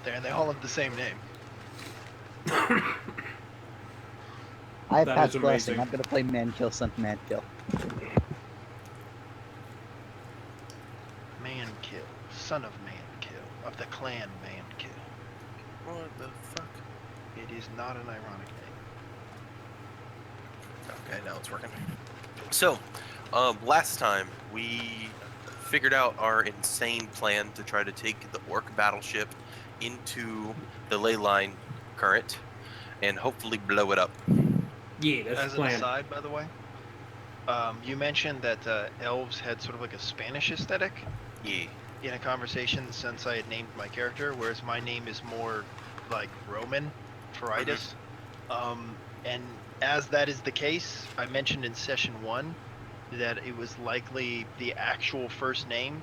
there, and they all have the same name. I have That Pat's is blessing. amazing. I'm gonna play Mankill, son of Mankill. Mankill, son of Mankill, of the clan Mankill. What the fuck? It is not an ironic name. Okay, now it's working. So, last time we figured out our insane plan to try to take the orc battleship into the ley line current and hopefully blow it up. Yeah, that's As the an plan. aside, by the way, you mentioned that elves had sort of like a Spanish aesthetic Yeah. in a conversation since I had named my character, whereas my name is more like Roman, Feritis. And as that is the case, I mentioned in session 1 that it was likely the actual first name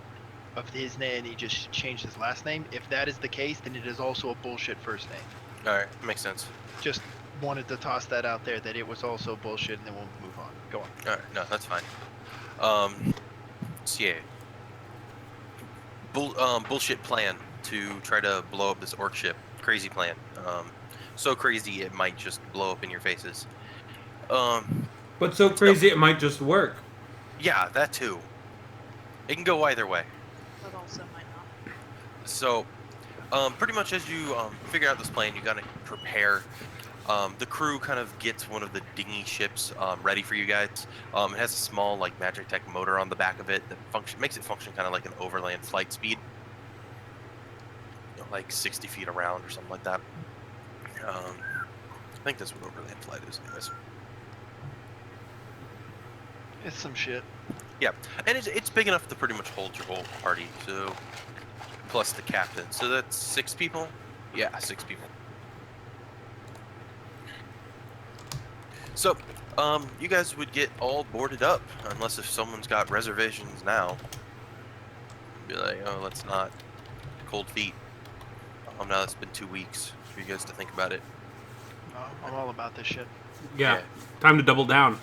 of his name, and he just changed his last name. If that is the case, then it is also a bullshit first name. Alright, makes sense. Just wanted to toss that out there that it was also bullshit, and then we'll move on. Go on. Alright, no, that's fine. So yeah. Bullshit plan to try to blow up this orc ship. Crazy plan. So crazy it might just blow up in your faces. But so crazy it might just work. Yeah, that too. It can go either way. But also might not. So, pretty much as you figure out this plan, you gotta prepare. The crew kind of gets one of the dinghy ships ready for you guys. It has a small like Magic motor on the back of it that makes it function kind of like an overland flight speed, like 60 feet around or something like that. I think that's what overland flight is, anyways. It's some shit. Yeah, and it's big enough to pretty much hold your whole party. So, plus the captain. So that's 6 people. Yeah, 6 people. So, you guys would get all boarded up, unless if someone's got reservations now. Be like, oh, let's not. Cold feet. Now it's been 2 weeks for you guys to think about it. I'm all about this shit. Yeah. Yeah. Time to double down.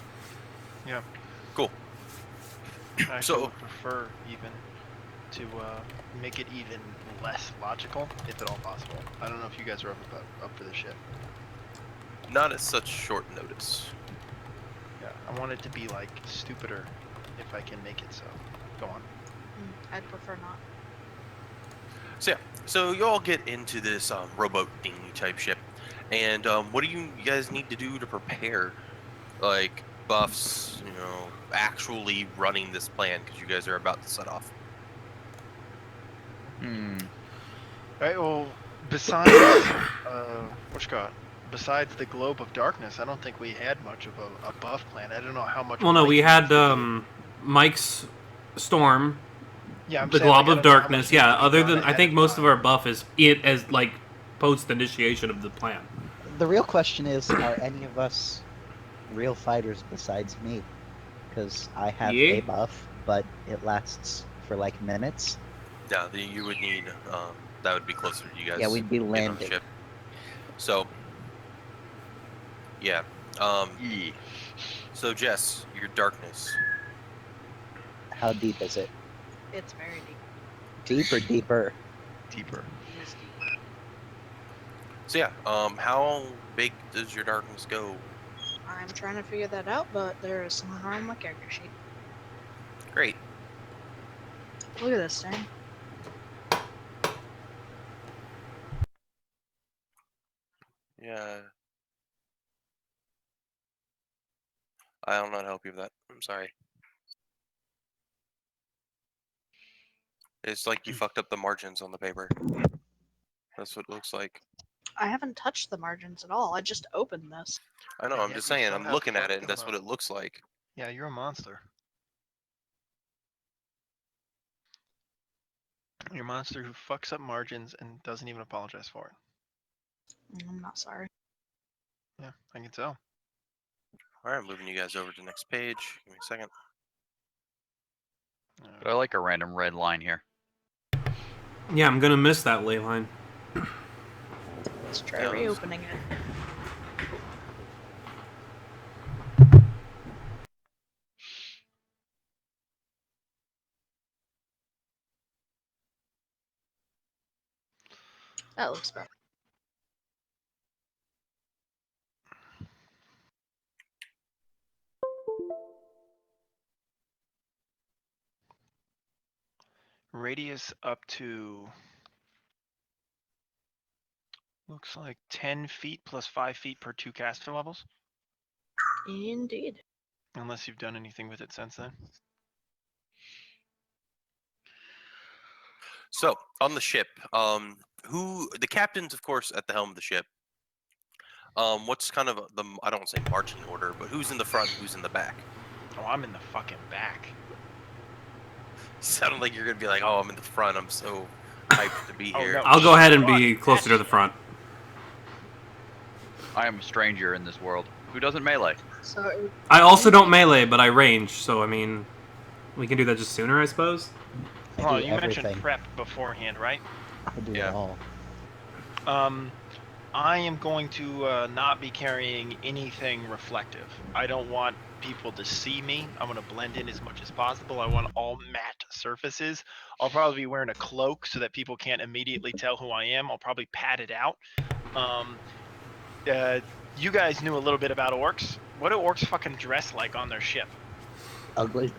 Yeah. Cool. I actually would prefer even to make it even less logical, if at all possible. I don't know if you guys are up for this shit. Not at such short notice. Yeah, I want it to be like stupider if I can make it so. Go on. I'd prefer not. So yeah, so you all get into this rowboat dinghy type ship, and what do you guys need to do to prepare, like buffs, actually running this plan because you guys are about to set off. Alright, well, besides besides the Globe of Darkness, I don't think we had much of a buff plan. I don't know how much. Well, no, we had needs to do. Mike's Storm, Yeah, I'm the saying, Glob like, I of don't know how much Darkness. needs Yeah, to be other done than I ahead think of most time. of our buff is it as like post initiation of the plan. The real question is, are any of us real fighters besides me? Because I have Yeah. a buff, but it lasts for like minutes. Yeah, you would need that would be closer to you guys. Yeah, we'd be getting on the landing. ship. So yeah, so Jess, your darkness. How deep is it? It's very deep. Deep or deeper? Deeper. It is deep. So yeah, how big does your darkness go? I'm trying to figure that out, but there is something wrong with my character sheet. Great. Look at this thing. Yeah. I don't know how to help you with that. I'm sorry. It's like you fucked up the margins on the paper. That's what it looks like. I haven't touched the margins at all. I just opened this. I know, And I'm yet just you saying, still I'm have looking at fucked it and that's them what up. it looks like. Yeah, you're a monster. You're a monster who fucks up margins and doesn't even apologize for it. I'm not sorry. Yeah, I can tell. Alright, I'm moving you guys over to the next page. Give me a second. But I like a random red line here. Yeah, I'm gonna miss that ley line. Let's try Yeah, reopening it. That looks better. Radius up to looks like 10 feet plus 5 feet per 2 caster levels. Indeed. Unless you've done anything with it since then. So on the ship, who the captain's of course at the helm of the ship. What's kind of the I don't want to say marching order, but who's in the front, who's in the back? Oh, I'm in the fucking back. Sounded like you're gonna be like, oh, I'm in the front. I'm so hyped to be Oh, here. no. I'll go ahead and be closer to the front. I am a stranger in this world. Who doesn't melee? So I also don't melee, but I range, so I mean, we can do that just sooner, I suppose. I Oh, do you everything. mentioned prep beforehand, right? I do Yeah. it all. I am going to not be carrying anything reflective. I don't want people to see me. I want to blend in as much as possible. I want all matte surfaces. I'll probably be wearing a cloak so that people can't immediately tell who I am. I'll probably pad it out. You guys knew a little bit about orcs. What do orcs fucking dress like on their ship? Ugly.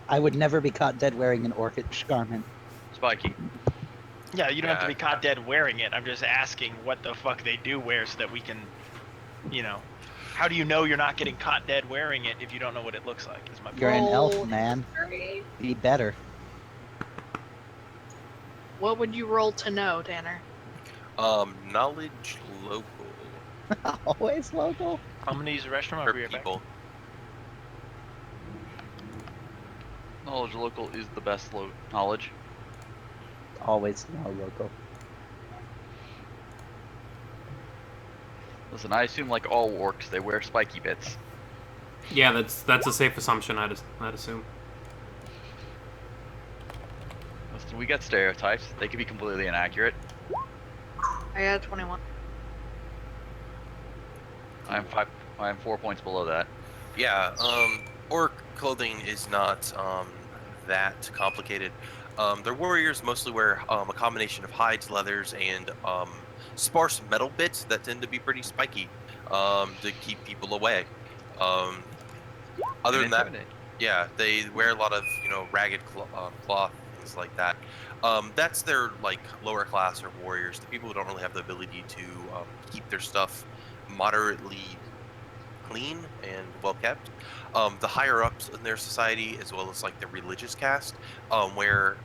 I would never be caught dead wearing an orcish garment. Spiky. Yeah, you don't have to Yeah. be caught dead wearing it. I'm just asking what the fuck they do wear so that we can, you know. How do you know you're not getting caught dead wearing it if you don't know what it looks like? Is my You're an elf, Roll man. history. Be better. What would you roll to know, Tanner? Knowledge local Always local. I'm gonna use the restroom. I'll for be right back. people. Knowledge local is the best knowledge. Always no local. Listen, I assume like all orcs, they wear spiky bits. Yeah, that's a safe assumption, I'd assume. Listen, we get stereotypes. They can be completely inaccurate. I got 21. I'm 4 points below that. Yeah, orc clothing is not that complicated. Their warriors mostly wear a combination of hides, leathers, and sparse metal bits that tend to be pretty spiky to keep people away. Other than And that, intimidate. yeah, they wear a lot of ragged cloth, things like that. That's their like lower class or warriors, the people who don't really have the ability to keep their stuff moderately clean and well kept. The higher ups in their society, as well as like the religious caste, wear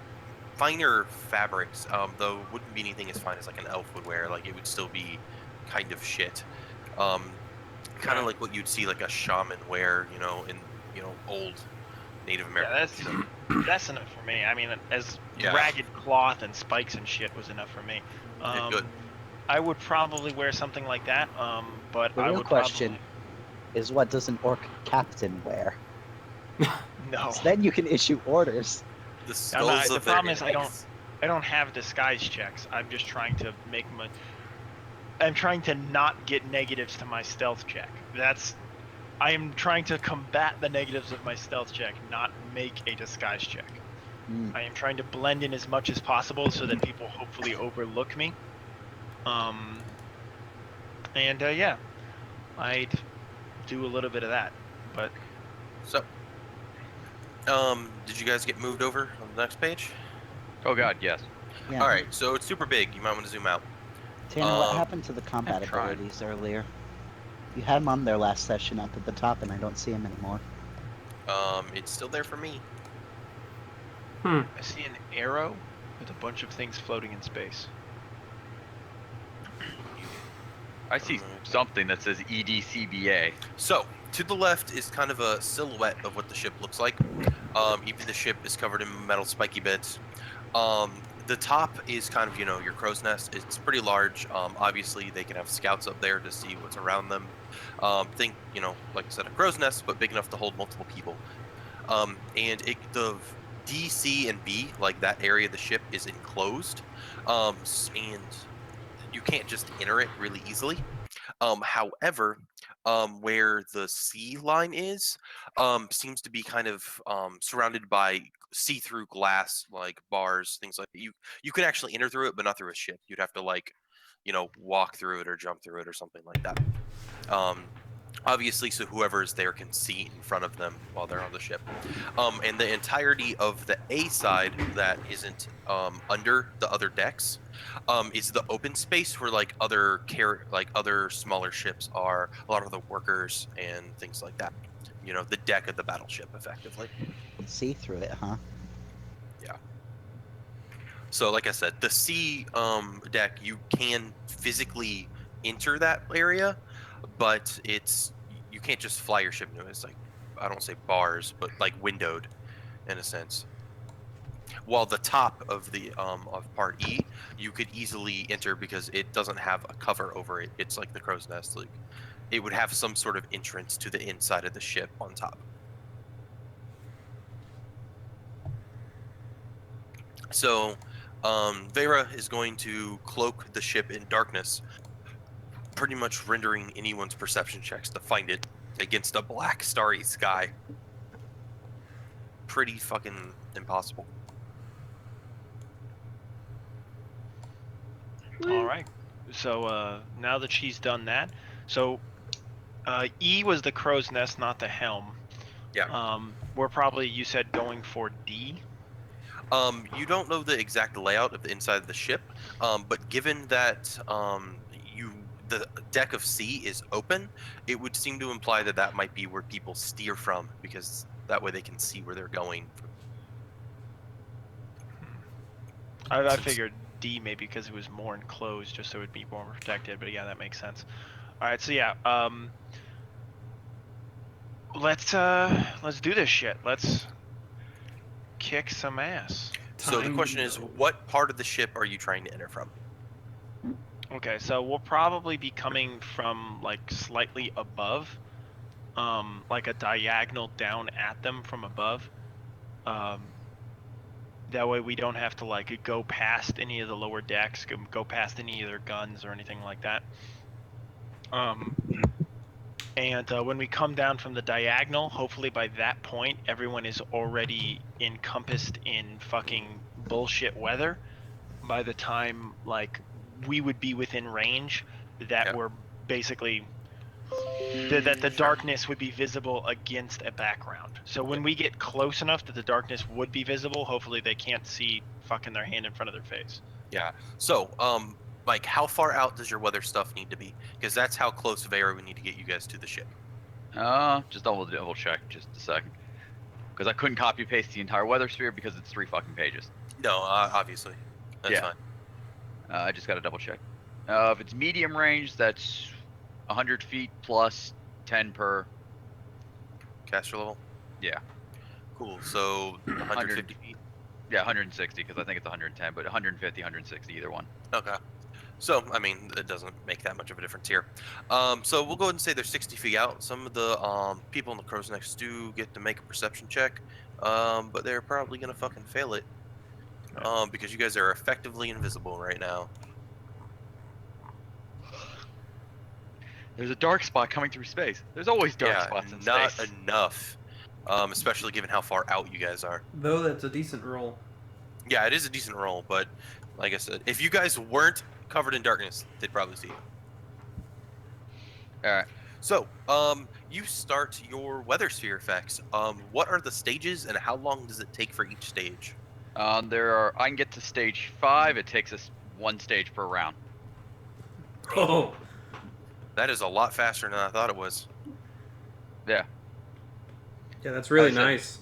finer fabrics, though wouldn't be anything as fine as like an elf would wear. Like it would still be kind of shit. Kind of like what you'd see like a shaman wear, in old Native American. That's enough for me. I mean, as Yeah. ragged cloth and spikes and shit was enough for me. Yeah, good. I would probably wear something like that. But The I real would question is, what does an orc captain wear? no. So then you can issue orders. The I'm skulls not- the of their problem is I enemies. I don't have disguise checks. I'm just trying to I'm trying to not get negatives to my stealth check. I am trying to combat the negatives of my stealth check, not make a disguise check. Hmm. I am trying to blend in as much as possible so that people hopefully overlook me. Yeah, I'd do a little bit of that, but So, did you guys get moved over on the next page? Oh god, yes. Yeah. All right, so it's super big. You might want to zoom out. Tanner, what Um, happened to the combat I'm trying. abilities earlier? You had them on their last session up at the top, and I don't see them anymore. It's still there for me. Hmm. I see an arrow with a bunch of things floating in space. I see something that says E EDCBA. So, to the left is kind of a silhouette of what the ship looks like. Even the ship is covered in metal spiky bits. The top is kind of, your crow's nest. It's pretty large. Obviously, they can have scouts up there to see what's around them. Think, like I said, a crow's nest, but big enough to hold multiple people. And the D, C, and B, like that area of the ship, is enclosed. And you can't just enter it really easily. However, where the C line is, seems to be kind of surrounded by see-through glass, like bars, things like that. You can actually enter through it, but not through a ship. You'd have to like, walk through it or jump through it or something like that. Obviously, so whoever is there can see in front of them while they're on the ship. And the entirety of the A side that isn't under the other decks is the open space where like other smaller ships are, a lot of the workers and things like that. The deck of the battleship, effectively. See through it, huh? Yeah. So, like I said, the C deck, you can physically enter that area, but you can't just fly your ship into it. It's like, I don't say bars, but like windowed, in a sense. While the top of the of part E, you could easily enter because it doesn't have a cover over it. It's like the crow's nest. Like, it would have some sort of entrance to the inside of the ship on top. So, Vera is going to cloak the ship in darkness, pretty much rendering anyone's perception checks to find it against a black starry sky pretty fucking impossible. All right. So now that she's done that, so E was the crow's nest, not the helm. Yeah. We're probably, you said, going for D. You don't know the exact layout of the inside of the ship, but given that the deck of C is open, it would seem to imply that that might be where people steer from, because that way they can see where they're going. I figured D maybe because it was more enclosed, just so it would be more protected. But yeah, that makes sense. All right, so yeah, let's do this shit. Let's kick some ass. So the question is, what part of the ship are you trying to enter from? Okay, so we'll probably be coming from like slightly above, like a diagonal down at them from above. That way we don't have to like go past any of the lower decks, go past any of their guns or anything like that. And when we come down from the diagonal, hopefully by that point everyone is already encompassed in fucking bullshit weather. By the time like we would be within range, that Yep. we're basically that the darkness would be visible against a background. So when we get close enough that the darkness would be visible, hopefully they can't see fucking their hand in front of their face. Yeah. So, like, how far out does your weather stuff need to be? Because that's how close Vera would need to get you guys to the ship. Just double check just a second. Because I couldn't copy paste the entire weather sphere because it's 3 fucking pages. No, obviously. That's Yeah. fine. I just gotta double check. If it's medium range, that's 100 feet plus 10 per. Caster level? Yeah. Cool. So 150 feet? Yeah, 160 because I think it's 110, but 150, 160, either one. Okay. So, I mean, it doesn't make that much of a difference here. So we'll go ahead and say they're 60 feet out. Some of the people in the crow's nest do get to make a perception check, but they're probably going to fucking fail it. Because you guys are effectively invisible right now. There's a dark spot coming through space. There's always dark spots in not space. enough. Especially given how far out you guys are. Though that's a decent roll. Yeah, it is a decent roll, but like I said, if you guys weren't covered in darkness, they'd probably see you. Alright. So, you start your weather sphere effects. What are the stages and how long does it take for each stage? I can get to stage 5. It takes us 1 stage per round. Oh, That is a lot faster than I thought it was. Yeah. yeah, that's really How's that? nice.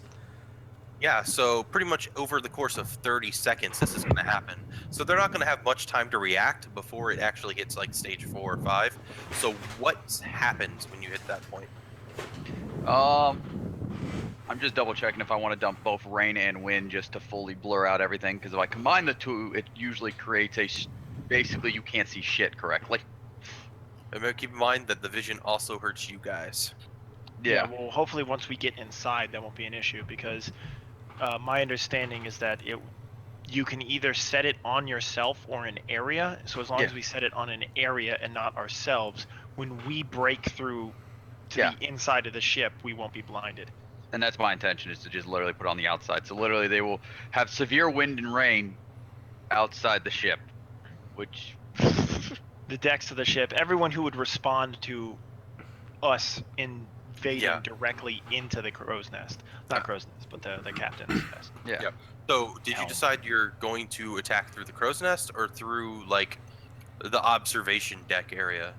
Yeah, so pretty much over the course of 30 seconds, this is going to happen. So they're not going to have much time to react before it actually hits like stage 4 or 5. So what happens when you hit that point? I'm just double checking if I want to dump both rain and wind just to fully blur out everything. Because if I combine the two, it usually creates basically you can't see shit correctly. And keep in mind that the vision also hurts you guys. Yeah. Well, hopefully once we get inside, that won't be an issue because my understanding is that you can either set it on yourself or an area. So as long as we set it on an area and not ourselves, when we break through to the inside of the ship, we won't be blinded. And that's my intention, is to just literally put it on the outside. So literally they will have severe wind and rain outside the ship, which The decks of the ship, everyone who would respond to us invading Yeah. directly into the crow's nest. Not crow's nest, but the captain's nest. yeah. Yep. So, did you Helm. decide you're going to attack through the crow's nest or through like the observation deck area?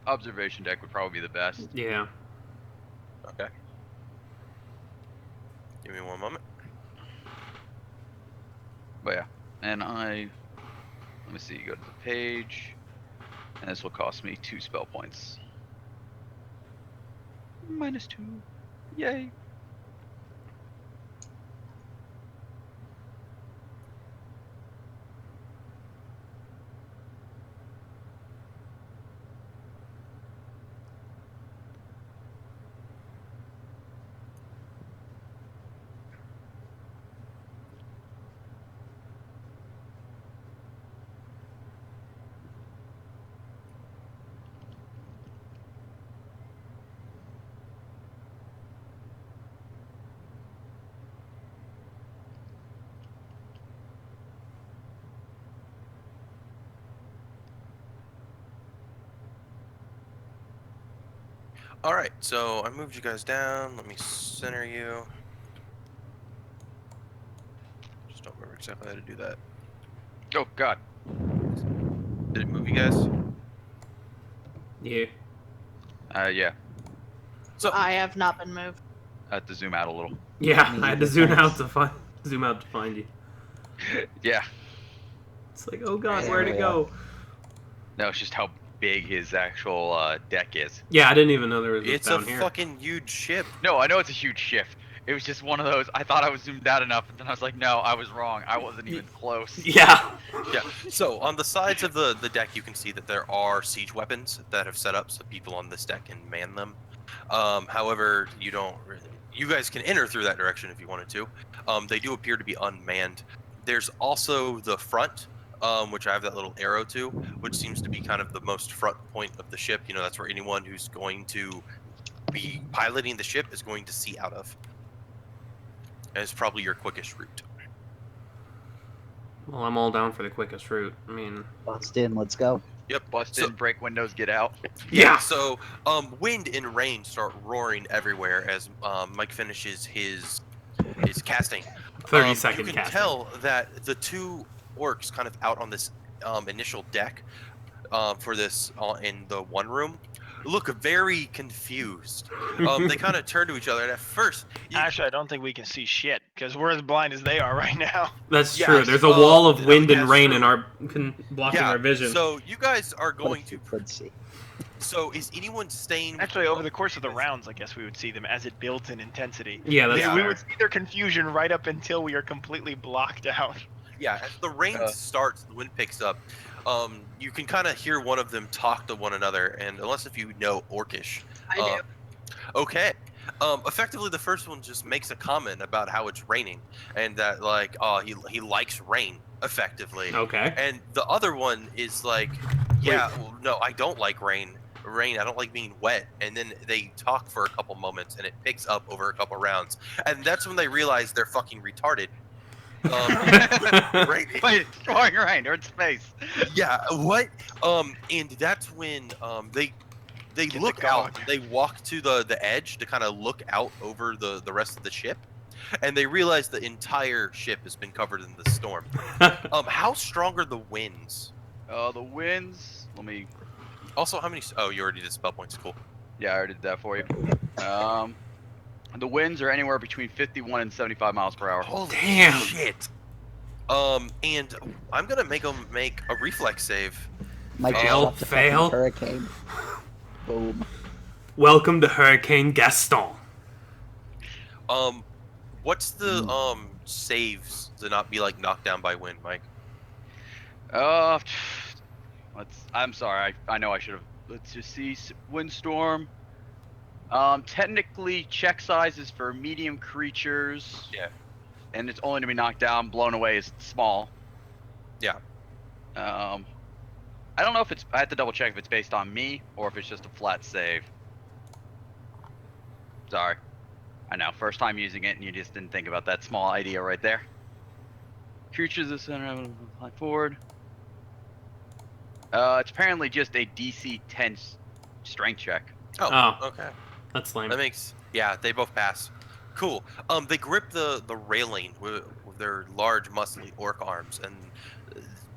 Observation deck would probably be the best. Yeah. Okay. Give me one moment. But yeah, and let me see, go to the page, and this will cost me 2 spell points. -2. Yay. All right. So I moved you guys down. Let me center you. Just don't remember exactly how to do that. Oh god. Did it move you guys? Yeah. Yeah, So I have not been moved. I have to zoom out a little. Yeah, Me I had to either, zoom thanks. out to find you. Yeah. It's like, oh god, There where'd it we go? No, it's just how big his actual deck is. Yeah, I didn't even know there was this it's a down here. fucking huge ship. No, I know it's a huge shift. It was just one of those, I thought I was zoomed out enough, and then I was like, no, I was wrong. I wasn't even close. Yeah. Yeah. So on the sides of the deck, you can see that there are siege weapons that have set up, so people on this deck can man them. However, you don't. You guys can enter through that direction if you wanted to. They do appear to be unmanned. There's also the front, which I have that little arrow to, which seems to be kind of the most front point of the ship. You know, that's where anyone who's going to be piloting the ship is going to see out of. And it's probably your quickest route. Well, I'm all down for the quickest route. I mean, Bust in, let's go. Yep. Bust So- in, break windows, get out. yeah. So, wind and rain start roaring everywhere as Mike finishes his casting. 30-second You can casting. tell that the two orcs kind of out on this initial deck for this in the one room look very confused. They kind of turn to each other, and at first, Actually, I don't think we can see shit because we're as blind as they are right now. That's Yes, true. There's a wall of wind and that's rain true. in our blocking yeah. our vision. So you guys are What going if to. you could see? So is anyone staying? Actually, over the course of the rounds, I guess we would see them as it built in intensity. yeah, that's Yeah. We fair. would see their confusion right up until we are completely blocked out. Yeah, as the rain starts, the wind picks up. You can kind of hear one of them talk to one another, and unless if you know Orcish, I do. okay. Effectively, the first one just makes a comment about how it's raining, and that like, he likes rain. Effectively, Okay. and the other one is like, yeah, well, no, I don't like rain. I don't like being wet. And then they talk for a couple moments, and it picks up over a couple rounds, and that's when they realize they're fucking retarded. Right. Wait, it's throwing rain, or in space. Yeah, what? And that's when they Get the look out. dog. They walk to the edge to kind of look out over the rest of the ship, and they realize the entire ship has been covered in the storm. How strong are the winds? The winds, let me, Also, how many? Oh, you already did spell points. Cool. yeah, I already did that for you. The winds are anywhere between 51 and 75 miles per hour. Holy Damn. shit. And I'm gonna make them make a reflex save. Mike just Fail, dropped a fucking fail. hurricane. Boom. Welcome to Hurricane Gaston. What's the saves to not be like knocked down by wind, Mike? I'm sorry. I know I should have. Let's just see. Windstorm. Technically, check size is for medium creatures. Yeah. And it's only to be knocked down. Blown away is small. Yeah. I don't know if it's. I have to double check if it's based on me or if it's just a flat save. Sorry. I know, first time using it, and you just didn't think about that small idea right there. Creatures the center of fly forward. It's apparently just a DC 10 strength check. Oh. Okay. That's lame. That makes they both pass. Cool. They grip the railing with their large, muscly orc arms and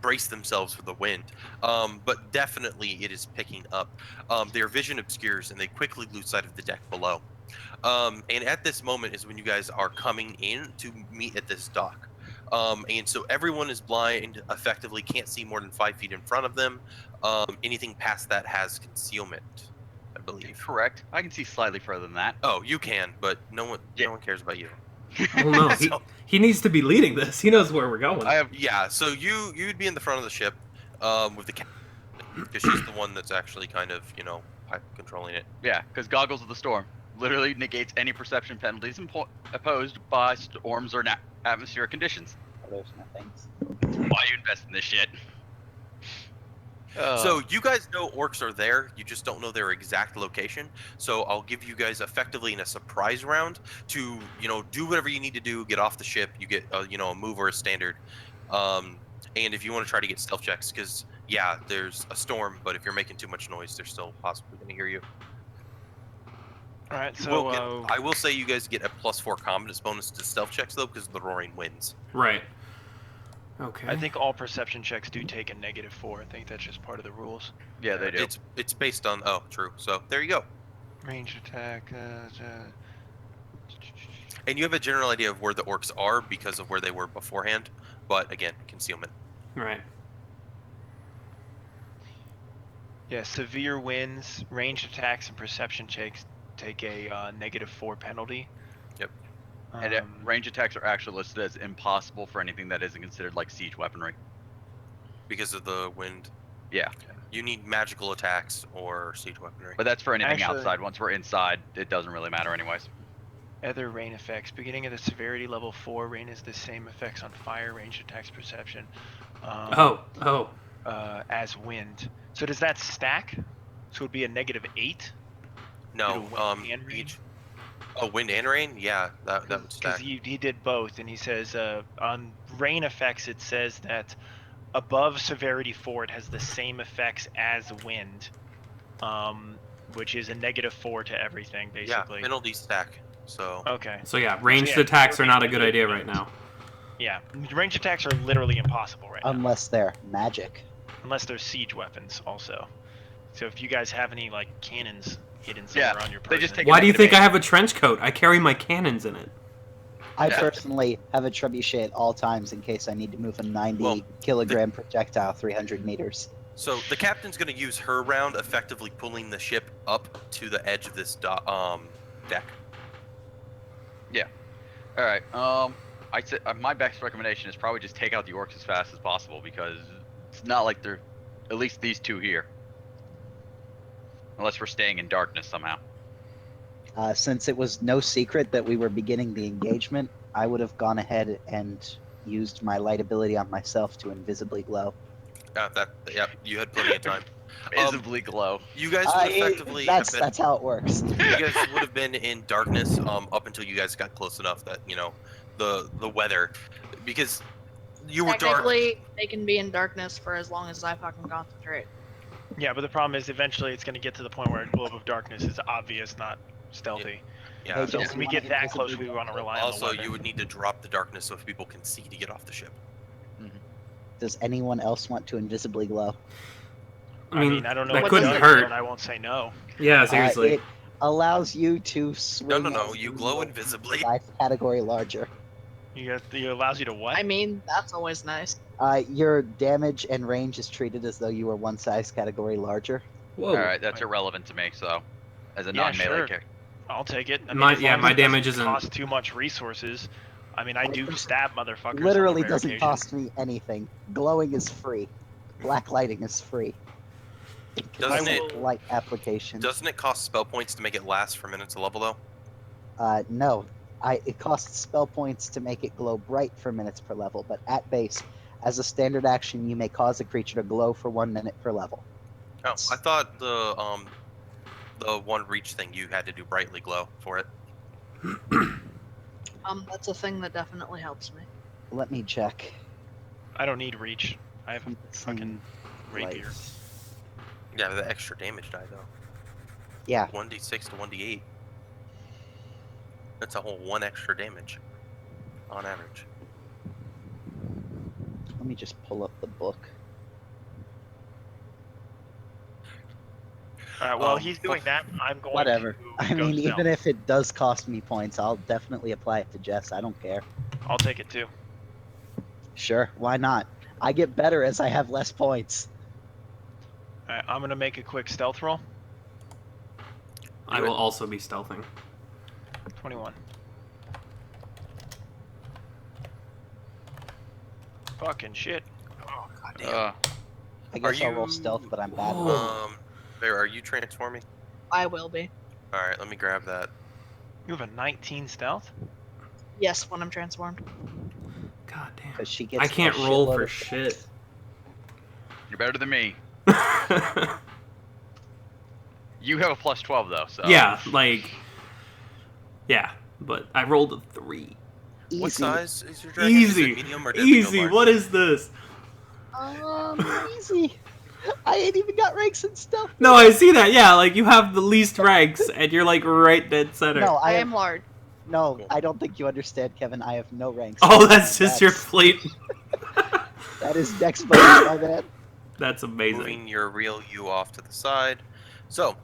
brace themselves for the wind. But definitely it is picking up. Their vision obscures and they quickly lose sight of the deck below. And at this moment is when you guys are coming in to meet at this dock. And so everyone is blind, effectively can't see more than 5 feet in front of them. Anything past that has concealment, I believe. Correct. I can see slightly further than that. Oh, you can, but no one cares about you. Well, no, So- he needs to be leading this. He knows where we're going. I have Yeah, so you'd be in the front of the ship, with the captain, because she's the one that's actually kind of controlling it. because Goggles of the Storm literally negates any perception penalties opposed by storms or atmospheric conditions. There's nothing. Why you invest in this shit? So you guys know orcs are there. You just don't know their exact location. So I'll give you guys effectively in a surprise round to do whatever you need to do. Get off the ship. You get a move or a standard. And if you want to try to get stealth checks, because there's a storm, but if you're making too much noise, they're still possibly going to hear you. All right, You so will get- I will say you guys get a +4 competence bonus to stealth checks though, because of the roaring winds. Right. Okay. I think all perception checks do take a -4. I think that's just part of the rules. Yeah, they do. It's based on true. So there you go. Range attack. And you have a general idea of where the orcs are because of where they were beforehand. But again, concealment. Right. Yeah, severe winds, ranged attacks, and perception checks take a -4 penalty. Yep. And range attacks are actually listed as impossible for anything that isn't considered like siege weaponry. Because of the wind. Yeah. You need magical attacks or siege weaponry. But that's for anything Actually- outside. Once we're inside, it doesn't really matter anyways. Other rain effects. Beginning of the severity level 4, rain is the same effects on fire, ranged attacks, perception. As wind. So does that stack? So it would be a -8? No, wind and rain? each. Oh, wind and rain? Yeah, that would Because stack. he did both, and he says on rain effects it says that above severity 4 it has the same effects as wind, which is a -4 to everything basically. Yeah, penalties stack. So Okay. So yeah, ranged yeah, attacks are not a we're good being idea good. right now. Yeah, range attacks are literally impossible right now, Unless they're magic. unless they're siege weapons also. So if you guys have any like cannons hidden somewhere on your person, they just take Why do you think I -8. have a trench coat? I carry my cannons in it. I Yeah. personally have a trebuchet at all times in case I need to move a 90-kilogram projectile 300 meters. So the captain's going to use her round, effectively pulling the ship up to the edge of this deck. All right. I said my best recommendation is probably just take out the orcs as fast as possible because it's not like they're at least these two here, unless we're staying in darkness somehow. Since it was no secret that we were beginning the engagement, I would have gone ahead and used my light ability on myself to invisibly glow. You had plenty of time. Visibly glow. You guys would effectively that's have been, how it works. you guys would have been in darkness up until you guys got close enough that the weather, because you were dark. Technically, they can be in darkness for as long as I fucking concentrate. Yeah, but the problem is eventually it's going to get to the point where a globe of darkness is obvious, not stealthy. Yeah. Hey, So Just when we wanna get that close, invisibly we want to rely on the Also, weather. you would need to drop the darkness so people can see to get off the ship. Does anyone else want to invisibly glow? I mean, I don't know that what couldn't does, hurt. and I won't say no. Yeah, seriously. It allows you to swing. No. as You the glow invisibly. Life category larger. It allows you to what? I mean, that's always nice. Your damage and range is treated as though you were one size category larger. Whoa. All right, that's irrelevant to me. So, as a Yeah, non-melee sure. character, I'll take it. I mean, My- as yeah, long as my it doesn't damage isn't- cost too much resources. I mean, I do stab motherfuckers. Literally on a rare doesn't occasion. cost me anything. Glowing is free. Black lighting is free. Doesn't I it? will- Light application. Doesn't it cost spell points to make it last for minutes of level though? No. It costs spell points to make it glow bright for minutes per level, but at base, as a standard action, you may cause a creature to glow for 1 minute per level. Oh, I thought the one reach thing you had to do brightly glow for it. That's a thing that definitely helps me. Let me check. I don't need reach. I have a fucking rapier. Life. Yeah, the extra damage die though. Yeah, 1d6 to 1d8. That's a whole 1 extra damage on average. let me just pull up the book. Alright, well, Um, he's doing that. I'm going Whatever. to I go mean, stealth. even if it does cost me points, I'll definitely apply it to Jess. I don't care. I'll take it too. Sure, why not? I get better as I have less points. Alright, I'm gonna make a quick stealth roll. I will also be stealthing. 21. Fucking shit. Oh god damn. I guess I'll roll you- stealth, but I'm bad. with Whoa. Bear, are you transforming? I will be. All right, let me grab that. You have a 19 stealth? Yes, when I'm transformed. God damn. because she gets. I can't a roll shitload for of shit. You're better than me. You have a plus 12 though, so. Yeah, like. Yeah, but I rolled a 3. Easy. What size is your dragon? Is it Easy. medium or does it go Easy. large? What is this? Easy. I ain't even got ranks and stuff. No, I see that. Yeah, like you have the least ranks, and you're like right dead center. No, I I am am. large. No, I don't think you understand, Kevin. I have no ranks. Oh, that's just your That's- fleet. That is next bonus, my man. That's amazing. Moving your real you off to the side. So,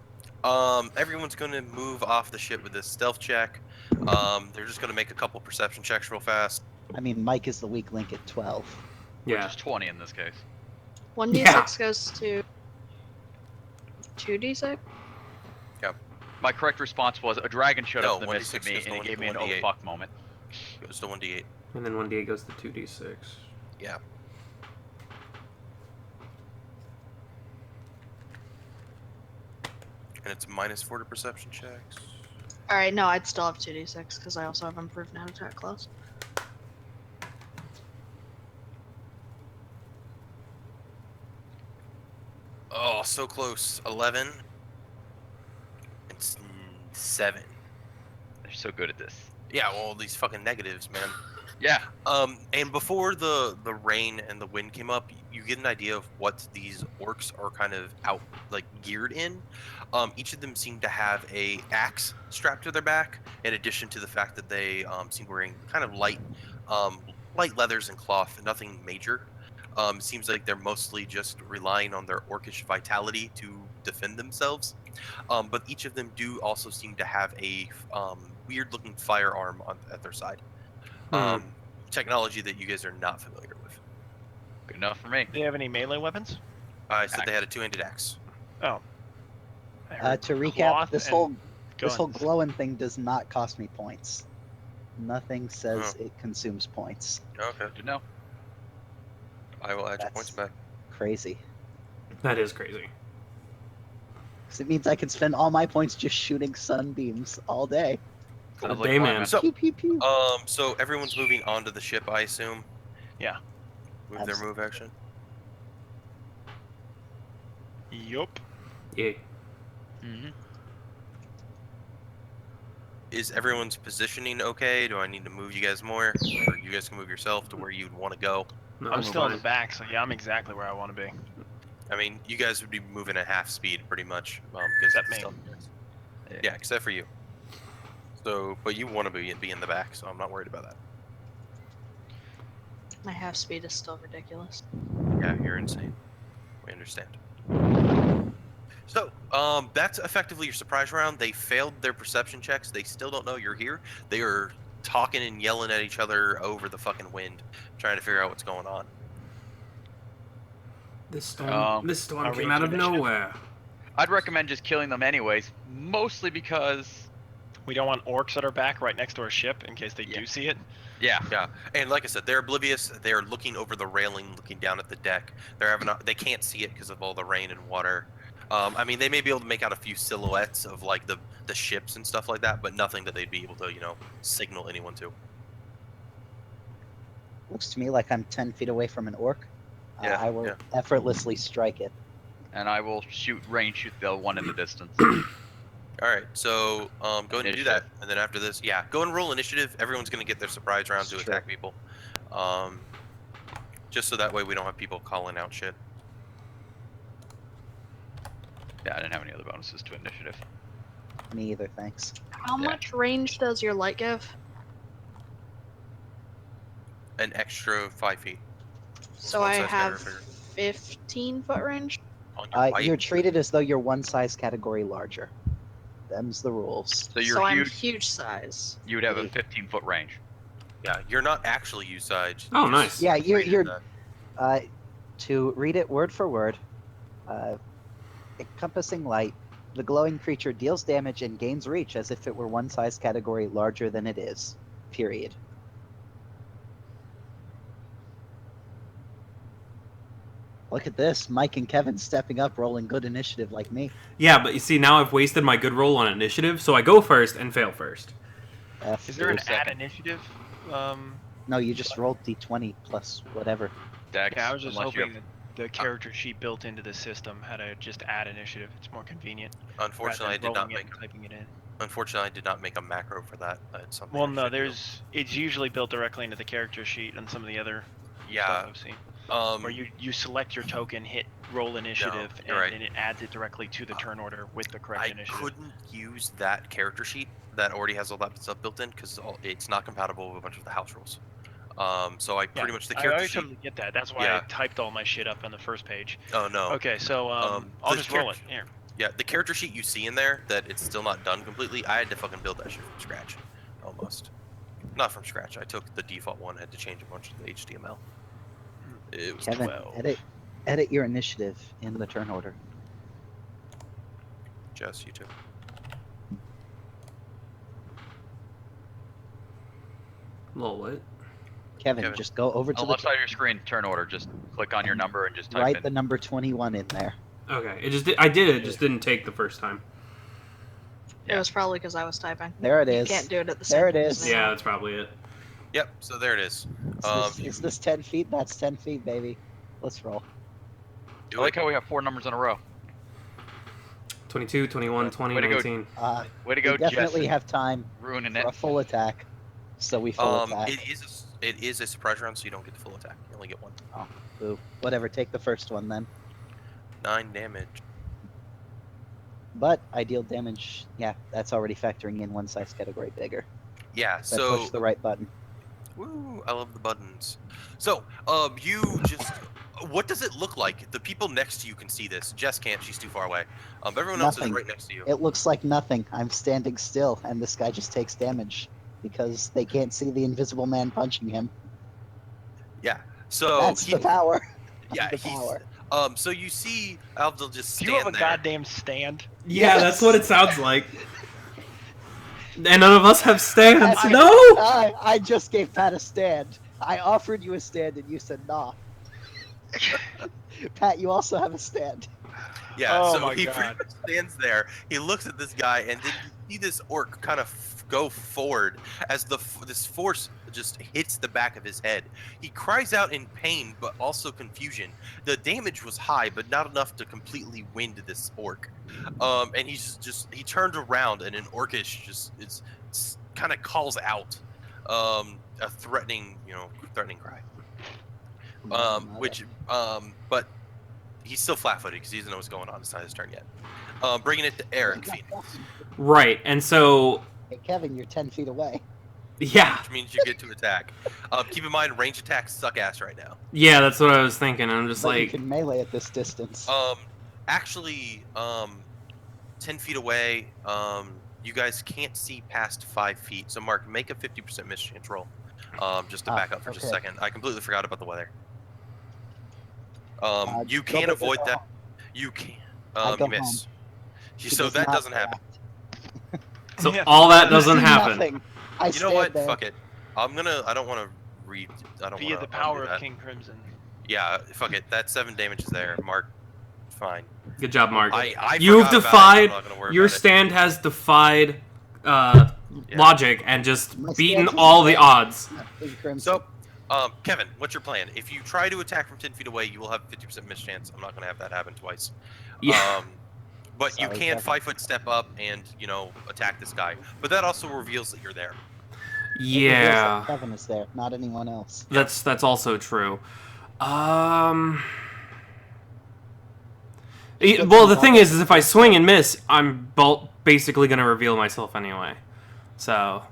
everyone's going to move off the ship with this stealth check. They're just going to make a couple perception checks real fast. I mean, Mike is the weak link at 12. Which Yeah. is 20 in this case. 1d6 Yeah. goes to 2d6. My correct response was a dragon showed No, up in the midst of 1d6 me goes and to it gave me an 1d8. oh fuck moment. Goes to 1d8. And then 1d8 goes to 2d6. Yeah. And it's -4 to perception checks. Alright, no, I'd still have 2d6 because I also have improved now attack close. Oh, so close. 11. It's 7. They're so good at this. Yeah, well, these fucking negatives, man. Yeah. And before the rain and the wind came up, you get an idea of what these orcs are kind of geared in. Each of them seem to have a axe strapped to their back, in addition to the fact that they seem wearing kind of light leathers and cloth, nothing major. Seems like they're mostly just relying on their orcish vitality to defend themselves. But each of them do also seem to have a weird-looking firearm at their side. Technology that you guys are not familiar with. Good enough for me. Do they have any melee weapons? I said they had a two-handed axe. Oh. I heard To recap, cloth this and whole guns. glowing thing does not cost me points. Nothing says Oh. it consumes points. Okay, Good to know. I will add your points That's- back. Crazy. That is crazy. Because it means I can spend all my points just shooting sunbeams all day. Sounds day, fun, man. So- Pew pew pew. So everyone's moving onto the ship, I assume. Yeah. With their move action. Yup. Yeah. Mm-hmm. Is everyone's positioning okay? Do I need to move you guys more, or you guys can move yourself to where you'd want to go? No, I'm it's still in fine. the back, so yeah, I'm exactly where I want to be. I mean, you guys would be moving at half speed, pretty much, because Except it's me. still- Yeah, except for you. So, but you want to be in the back, so I'm not worried about that. My half speed is still ridiculous. Yeah, you're insane. We understand. So, that's effectively your surprise round. They failed their perception checks. They still don't know you're here. They are talking and yelling at each other over the fucking wind, trying to figure out what's going on. This Are storm we came out of into initiative? nowhere. I'd recommend just killing them anyways, mostly because, We don't want orcs at our back right next to our ship in case they Yeah. do see it. yeah, Yeah, and like I said, they're oblivious. They are looking over the railing, looking down at the deck. They can't see it because of all the rain and water. I mean, they may be able to make out a few silhouettes of like the ships and stuff like that, but nothing that they'd be able to, signal anyone to. Looks to me like I'm 10 feet away from an orc. Yeah, I will yeah. effortlessly strike it. and I will range shoot the one in the distance. All right, so go ahead and do Initiative. that, and then after this, yeah, go and roll initiative. Everyone's gonna get their surprise round to Sure. attack people, just so that way we don't have people calling out shit. Yeah, I didn't have any other bonuses to initiative. Me either, thanks. How Yeah. much range does your light give? An extra 5 feet. So one I size have bigger. 15-foot range. On your light. You're treated as though you're one size category larger. Them's the rules. So you're So I'm huge. huge size. You would have a Hey. 15-foot range. Yeah, you're not actually use size. Oh, you nice. just Yeah, you're- treated you're- that. To read it word for word, encompassing light, the glowing creature deals damage and gains reach as if it were one size category larger than it is. Period. Look at this, Mike and Kevin stepping up, rolling good initiative like me. Yeah, but you see, now I've wasted my good roll on initiative, so I go first and fail first. F. Is there an Second. add initiative? No, you just rolled d20 plus whatever. Dex, Yeah, I was just unless you hoping have- that the character sheet built into the system had to just add initiative. It's more convenient. Unfortunately, I rather did than not rolling it make. and typing it in. Unfortunately, I did not make a macro for that. That's something. Well, I no, should do. it's usually built directly into the character sheet and some of the other Yeah. stuff I've seen. Where Um. you select your token, hit roll initiative, and you're right. then it adds it directly to the turn order with the correct I initiative. couldn't use that character sheet that already has all that stuff built in because it's not compatible with a bunch of the house rules. So I pretty much the I character sheet. totally get that. That's why Yeah. I typed all my shit up on the first page. Oh no. Okay, so I'll the just roll it. character- Here. Yeah, the character sheet you see in there that it's still not done completely. I had to fucking build that shit from scratch, almost. Not from scratch. I took the default one, had to change a bunch of the HTML. It was Kevin, 12. edit your initiative in the turn order. Just you two. Lol, what? Kevin, Kevin. just go over On to the the left side of your screen, turn order. Just click on your number and just type write in. the number 21 in there. Okay, I did it, just didn't take the first time. It was probably because I was typing. There it You is. can't do it at the same There it time is. as me. Yeah, that's probably it. Yep. So there it is. Is this 10 feet? That's 10 feet, baby. Let's roll. Do I like it. how we have 4 numbers in a row. 22, 21, 20, Way to go. 19. Way to We go, definitely Jess. have time Ruining for it. a full attack. So we full attack. It is a surprise round, so you don't get the full attack. You only get one. Boo. Whatever, take the first one then. 9 damage. But I deal damage. Yeah, that's already factoring in one size category bigger. Yeah. So I So. push the right button. Woo! I love the buttons. So, you just. What does it look like? The people next to you can see this. Jess can't. She's too far away. Everyone else is Nothing. right next to you. It looks like nothing. I'm standing still, and this guy just takes damage because they can't see the invisible man punching him. Yeah. So That's the power. yeah, the he's. power. So you see Alvdil just Do stand you have a there. goddamn stand? Yeah, Yes. that's what it sounds like. And none of us have stands. I- No! I just gave Pat a stand. I offered you a stand, and you said nah. Pat, you also have a stand. Yeah, Oh so my he God. pretty much stands there. He looks at this guy, and then you see this orc kind of go forward as this force just hits the back of his head. He cries out in pain, but also confusion. The damage was high, but not enough to completely wind this orc. And he's just he turned around, and an orcish just kind of calls out a threatening cry. But he's still flat-footed because he doesn't know what's going on. It's not his turn yet. Bringing it to Eric Phoenix, Right, and so, Hey, Kevin, you're 10 feet away. yeah. which means you get to attack. Keep in mind, range attacks suck ass right now. Yeah, that's what I was thinking. I'm just But you like, can melee at this distance. Actually, 10 feet away, you guys can't see past 5 feet. So, Mark, make a 50% mischance roll. Just to back up for just a okay. second. I completely forgot about the weather. You go can back- avoid that. You can. I go You miss. home. You- He So does that not doesn't happen. react. so Yeah. all that You doesn't see happen. nothing. I You know stand what? there. Fuck it. I don't want to read. I don't Via want the to power that. of King Crimson. Yeah, fuck it. That 7 damage is there. Mark, fine. Good job, Mark. I You've forgot about it, defied- I'm not gonna worry Your about it. stand has defied Yeah. logic and just My beaten stand all is- the odds. Big crimson. So, Kevin, what's your plan? If you try to attack from 10 feet away, you will have 50% mischance. I'm not going to have that happen twice. Yeah. But you Sorry, can Kevin. 5-foot step up and attack this guy. But that also reveals that you're there. It reveals that Yeah, Kevin is there, not anyone else. that's also true. Get Well, some the thing help. is if I swing and miss, I'm basically gonna reveal myself anyway. So,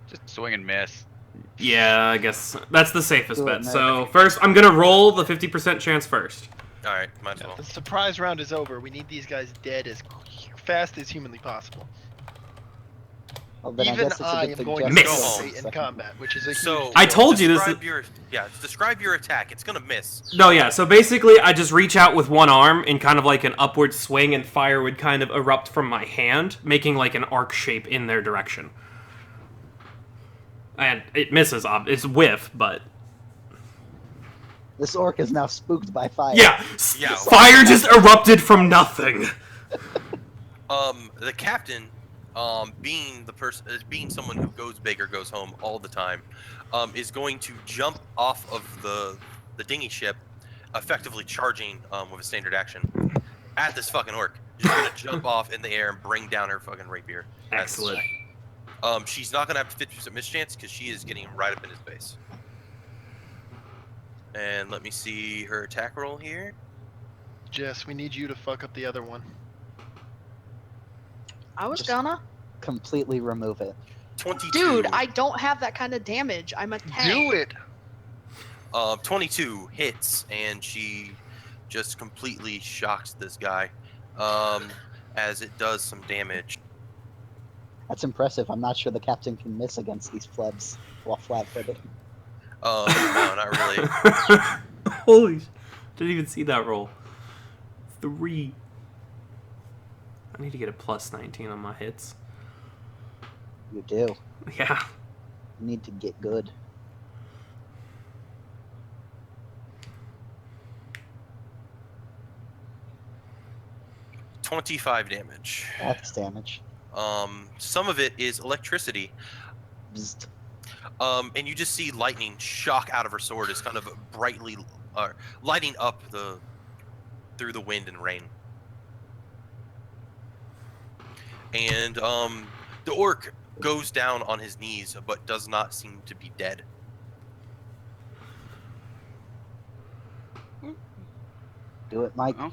Just swing and miss. yeah, I guess that's the safest Do it, bet. man. So first, I'm gonna roll the 50% chance first. All right, might as well. The surprise round is over. We need these guys dead as fast as humanly possible. Well, then I Even guess it's a I good am going to Miss. go suggestion. home in combat, which is a So huge I deal. told you this is- describe your attack. It's gonna miss. No, yeah. So basically, I just reach out with one arm in kind of like an upward swing, and fire would kind of erupt from my hand, making like an arc shape in their direction. And it misses. It's whiff, but This orc is now spooked by fire. yeah, Yeah. fire just erupted from nothing. The captain, being someone who goes big or goes home all the time, is going to jump off of the dinghy ship, effectively charging with a standard action at this fucking orc. She's gonna jump off in the air and bring down her fucking rapier. Excellent. She's not gonna have 50% mischance because she is getting right up in his face. And let me see her attack roll here. Jess, we need you to fuck up the other one. I was Just- gonna. Completely remove it. 22. Dude, I don't have that kind of damage. I'm a tank. Do it! 22 hits, and she just completely shocks this guy, as it does some damage. That's impressive. I'm not sure the captain can miss against these plebs while flat-footed. No, not really. Holy! Didn't even see that roll. 3. I need to get a plus 19 on my hits. You do. Yeah. You need to get good. $25 damage. That's damage. Some of it is electricity. Bzzzt. And you just see lightning shock out of her sword as kind of brightly lighting up through the wind and rain. And the orc goes down on his knees, but does not seem to be dead. Do it, Mike. Oh.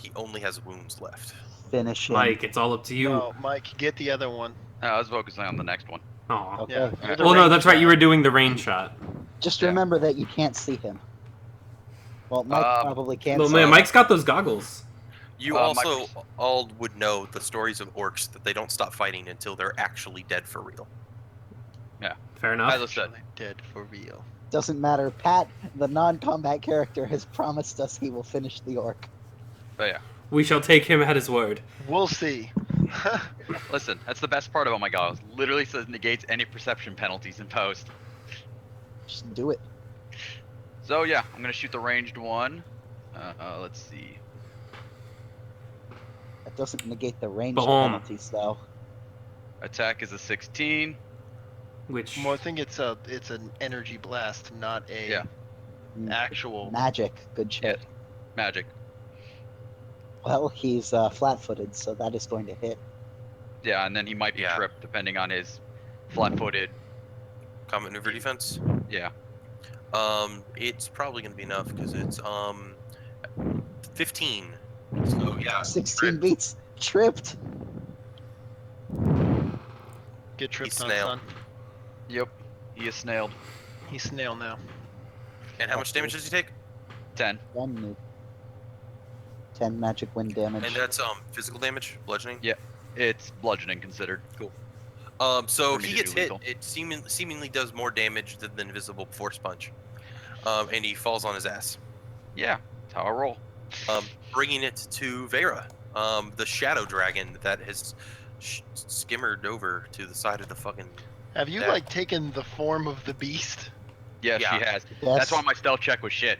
He only has wounds left. Finish him. Mike, it's all up to you. No, Mike, get the other one. I was focusing on the next one. Aw. Okay. Yeah. you're the Well, no, range that's right. You guy. were doing the rain shot. Just Yeah. remember that you can't see him. Well, Mike probably can't Well, see man, him. Mike's got those goggles. You Mike- also all would know the stories of orcs that they don't stop fighting until they're actually dead for real. Fair enough. As I said, Dead for real. Doesn't matter. Pat, the non-combat character, has promised us he will finish the orc. but yeah. We shall take him at his word. We'll see. Listen, that's the best part about my goggles. Literally says negates any perception penalties in post. Just do it. So yeah, I'm gonna shoot the ranged one. Let's see. That doesn't negate the range Boom. penalties, though. Attack is a 16. Which Well, I think it's an energy blast, not a Yeah. actual. Magic. Good shit. Magic. Well, he's flat-footed, so that is going to hit. Yeah, and then he might be Yeah. tripped depending on his flat-footed. Combat maneuver defense. Yeah. It's probably gonna be enough because it's 15. So yeah. 16 crit. beats. Tripped. Get tripped He's on, snail. son. Yep. He is snailed. He's snail now. And how much damage does he take? 10. 10 magic wind damage. And that's physical damage, bludgeoning. Yeah. It's bludgeoning considered. So For me he to gets do hit. lethal. It seemingly does more damage than the invisible force punch, and he falls on his ass, Yeah. That's how I roll. bringing it to Vera, the shadow dragon that has skimmered over to the side of the fucking. Have you Yeah. like taken the form of the beast? Yeah, Yeah. she has. Yes. That's why my stealth check was shit.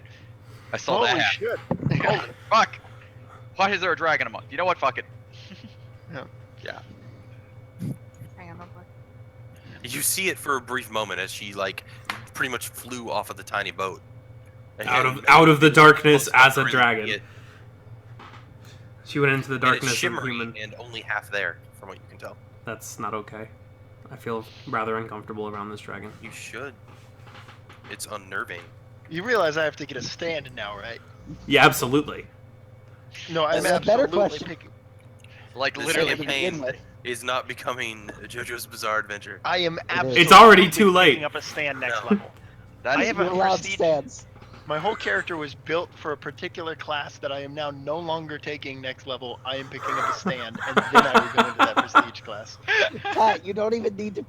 I saw Holy that happen. shit! Holy fuck! Why is there a dragon among? You know what? Fuck it. Hang on, real quick. You see it for a brief moment as she like pretty much flew off of the tiny boat. out of the darkness as a Really dragon. it- She went into the And it's darkness of shimmery human. and only half there, from what you can tell. That's not okay. I feel rather uncomfortable around this dragon. You should. It's unnerving. You realize I have to get a stand now, right? Yeah, absolutely. No, I'm That's a better absolutely question. picking. Like This literally. to begin campaign with. is not becoming JoJo's Bizarre Adventure. I am is. absolutely. It's already too late. Picking up a stand next No. level. That I is have You're a allowed prestige- stands. My whole character was built for a particular class that I am now no longer taking next level. I am picking up a stand, and then I will go into that prestige class. Pat, you don't even need to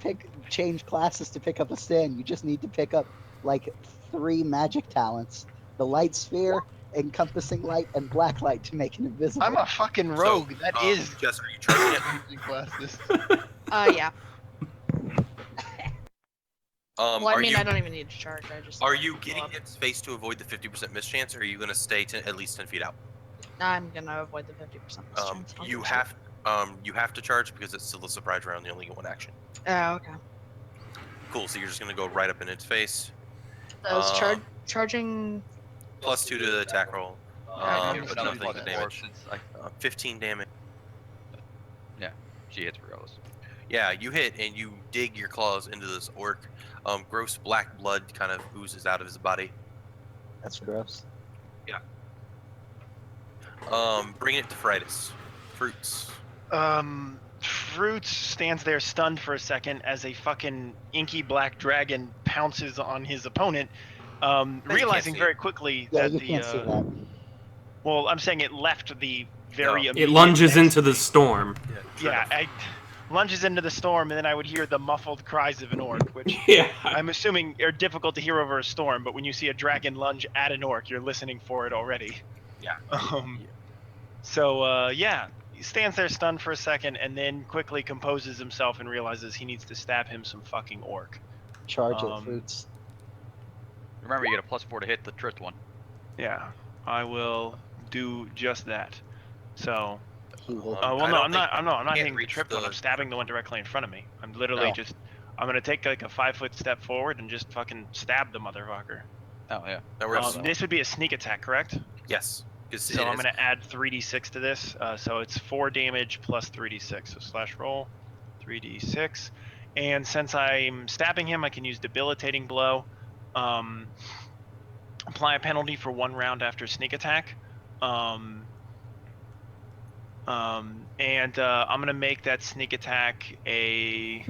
change classes to pick up a stand. You just need to pick up like 3 magic talents: the light sphere, encompassing light, and black light to make it invisible. I'm a fucking rogue. That is Jess, are you charging it? using classes. Yeah. Well, I are mean, you I don't even need to charge. I just. are you go getting up. in space to avoid the 50% mischance, or are you going to stay at least 10 feet out? I'm gonna avoid the 50% chance. I'll You do have to charge because it's still a surprise round. You only get 1 action. so. Oh, okay. Cool. So you're just going to go right up in its face. I was Um, charging. Plus 2 to the attack roll. Alright, Give But it nothing plus to 4 damage. since 15 damage. she hits regardless. Yeah, you hit and you dig your claws into this orc. Gross black blood kind of oozes out of his body. That's gross. Bring it to Fritus. Fruits. Fruits stands there stunned for a second as a fucking inky black dragon pounces on his opponent, realizing see very it. quickly Yeah, that you the. can't see that. Well, I'm saying it left the very. No. It immediate lunges next- into the storm. Yeah, I lunges into the storm, and then I would hear the muffled cries of an orc, which Yeah. I'm assuming are difficult to hear over a storm. But when you see a dragon lunge at an orc, you're listening for it already. Yeah. So yeah, he stands there stunned for a second, and then quickly composes himself and realizes he needs to stab him some fucking orc. Charge Um, it, fruits. Remember, you get a +4 to hit the tripped one. Yeah, I will do just that. So, He will. I well, no, don't I'm not. I'm can't hitting the reach tripped one. the- I'm stabbing the one directly in front of me. I'm literally Oh. just. I'm gonna take like a 5-foot step forward and just fucking stab the motherfucker. Oh yeah. That works. This would be a sneak attack, correct? Yes. 'Cause So it I'm is- gonna add 3d6 to this. So it's 4 damage plus 3d6. So slash roll, 3d6. And since I'm stabbing him, I can use debilitating blow. Apply a penalty for 1 round after sneak attack. And I'm gonna make that sneak attack a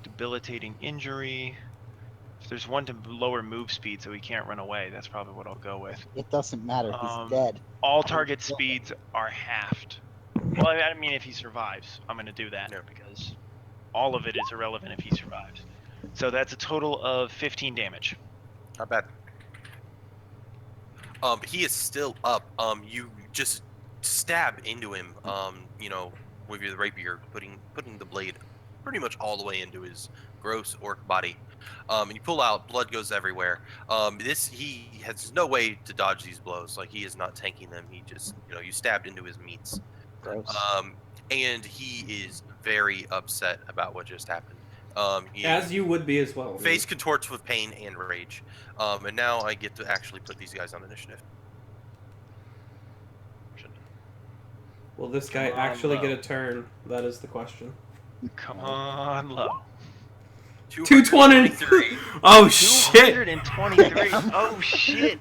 debilitating injury. If there's one to lower move speed so he can't run away, that's probably what I'll go with. It doesn't matter. He's um, dead. All target speeds are halved. Well, I mean, if he survives, I'm going to do that Yeah. because all of it is irrelevant if he survives. So that's a total of 15 damage. Not bad. He is still up. You just stab into him. With your rapier, putting the blade pretty much all the way into his gross orc body. And you pull out, blood goes everywhere. He has no way to dodge these blows. Like, he is not tanking them. He just, you stabbed into his meats. Gross. And he is very upset about what just happened. He As you would be as well. face contorts with pain and rage. And now I get to actually put these guys on initiative. Will this guy Come on, actually low. get a turn? That is the question. Come on, low. 220. Oh shit! 223. Oh shit.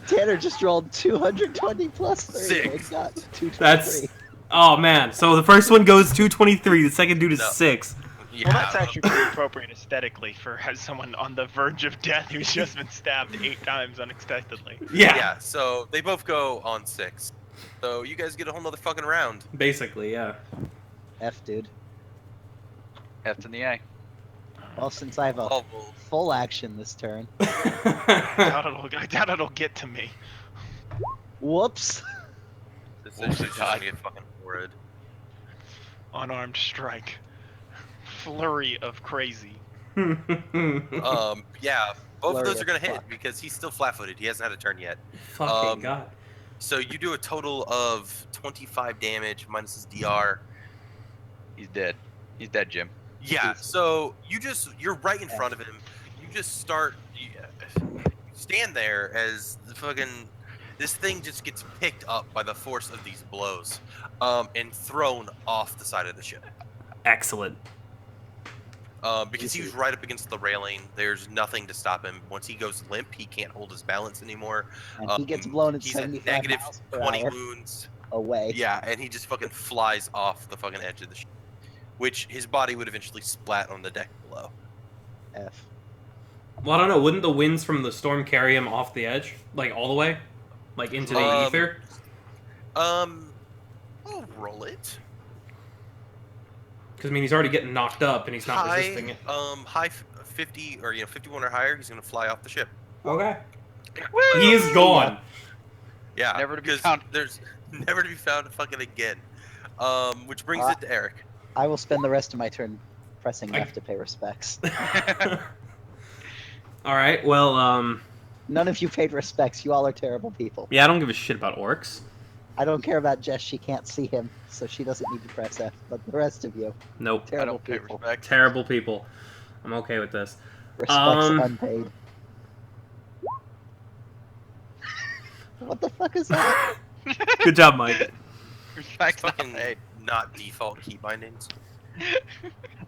Tanner just rolled 220 plus 3 Six. and got 223. That's. Oh man. So the first one goes 223. The second dude is No. 6. Yeah, Well, that's actually pretty appropriate aesthetically for someone on the verge of death who's just been stabbed 8 times unexpectedly. Yeah. So they both go on 6. So you guys get a whole nother fucking round. Basically, yeah. F, dude. F in the A. Well, since I have a Oh, well, full action this turn. I doubt it'll get to me. Whoops. this is just gonna get fucking horrid. Unarmed strike. Flurry of crazy. Yeah, both Flurry of those are of gonna hit fuck. because he's still flat-footed. He hasn't had a turn yet. Fucking Um, god. So you do a total of 25 damage minus his DR. He's dead. He's dead, Jim. Yeah. So you're right in front of him. You just stand there as the fucking This thing just gets picked up by the force of these blows, and thrown off the side of the ship. Excellent. Because he was right up against the railing, there's nothing to stop him. Once he goes limp, he can't hold his balance anymore. And he gets blown at He's at 75 negative miles per 20 hour wounds. away. Yeah, and he just fucking flies off the fucking edge of the ship, which his body would eventually splat on the deck below. F. Well, I don't know. Wouldn't the winds from the storm carry him off the edge, like all the way, like into the ether? I'll roll it. Because I mean, he's already getting knocked up, and he's not High, resisting it. high 50 or 51 or higher. He's gonna fly off the ship. Okay. He is gone. Yeah, Never to be because found. There's never to be found fucking again. Which brings it to Eric. I will spend the rest of my turn pressing I- F to pay respects. All right. Well, None of you paid respects. You all are terrible people. yeah, I don't give a shit about orcs. I don't care about Jess. She can't see him, so she doesn't need to press F. But the rest of you, Nope. I terrible don't pay people. respect. Terrible people. I'm okay with this. Respects unpaid. What the fuck is that? Good job, Mike. Respect. Fucking Hey. not default key bindings.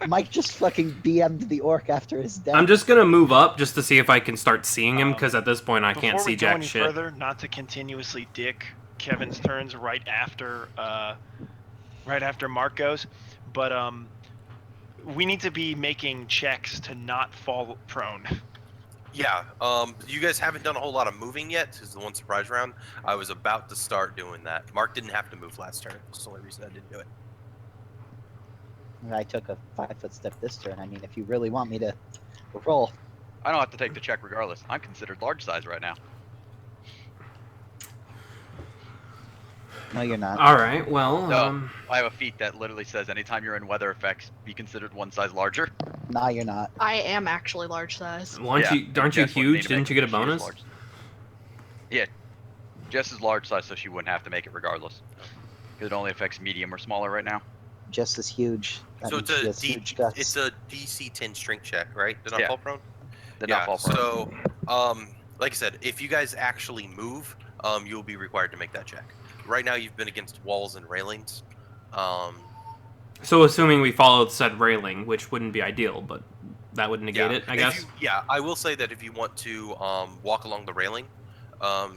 Mike just fucking BM'd the orc after his death. I'm just gonna move up just to see if I can start seeing him, because at this point I can't Before see we go jack any shit. further, not to continuously dick Kevin's turns right after Mark goes, but we need to be making checks to not fall prone. Yeah, you guys haven't done a whole lot of moving yet. This is the one surprise round. I was about to start doing that. Mark didn't have to move last turn. That's the only reason I didn't do it. I took a 5-foot step this turn. I mean, if you really want me to roll, I don't have to take the check regardless. I'm considered large size right now. no, you're not. All right. Well, No. I have a feat that literally says anytime you're in weather effects, be considered one size larger. Nah, you're not. I am actually large size. aren't Yeah, you and huge? Jess wouldn't need to Didn't make you get a it, she is bonus? large. Yeah, Jess is large size, so she wouldn't have to make it regardless. Because it only affects medium or smaller right now. Just as huge. That So means she has it's a huge guts. it's a DC 10 strength check, right? Did I Yeah. fall prone? Then not fall prone. So, like I said, if you guys actually move, you'll be required to make that check. Right now, you've been against walls and railings. So assuming we followed said railing, which wouldn't be ideal, but that would negate it, I if guess. Yeah, I will say that if you want to walk along the railing,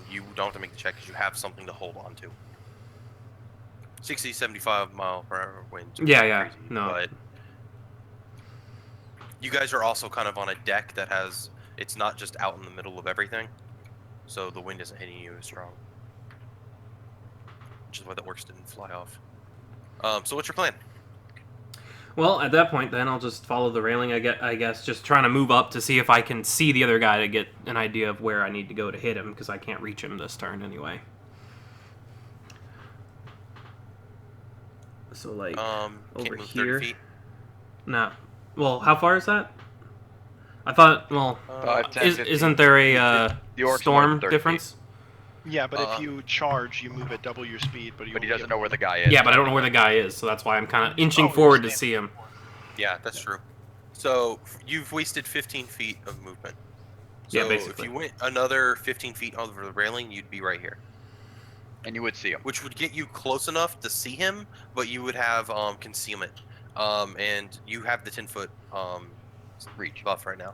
you don't have to make the check because you have something to hold on to. 60, 75 mile per hour winds. are Yeah, pretty yeah, crazy, no. But you guys are also kind of on a deck that has, it's not just out in the middle of everything, so the wind isn't hitting you as strong. Which is why the orcs didn't fly off. So what's your plan? Well, at that point, then I'll just follow the railing. I guess, just trying to move up to see if I can see the other guy to get an idea of where I need to go to hit him, because I can't reach him this turn anyway. So like Can't over move here. 30 feet. No. Well, how far is that? I thought. Well, 5, 10, 15. isn't there a The orc's more storm than 30 feet. difference? Yeah, but Uh, if you charge, you move at double your speed, but But he only doesn't get know where the guy is. Yeah, but I don't know where the guy is, so that's why I'm kind of inching Oh, forward to understand. see him. Yeah, that's true. So you've wasted 15 feet of movement. So Yeah, basically. if you went another 15 feet over the railing, you'd be right here, And you would see him. which would get you close enough to see him, but you would have concealment, and you have the 10-foot Reach. buff right now.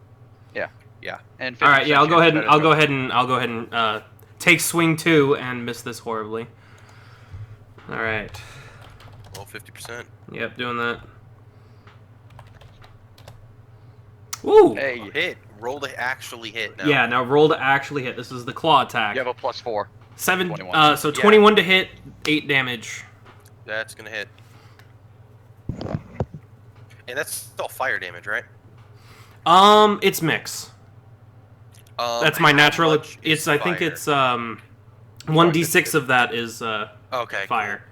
And All right, yeah, I'll 50% go ahead chance and I'll go ahead and take swing 2 and miss this horribly. All right. Well, 50%. Yep, doing that. Ooh. Hey, Hit. Roll to actually hit now. Yeah, now roll to actually hit. This is the claw attack. you have a +4. 7. 21. So Yeah. 21 to hit, 8 damage. That's gonna hit. And that's still fire damage, right? It's mix. That's How my natural. much It's is I think fire? it's 1d6 of that is Okay. fire.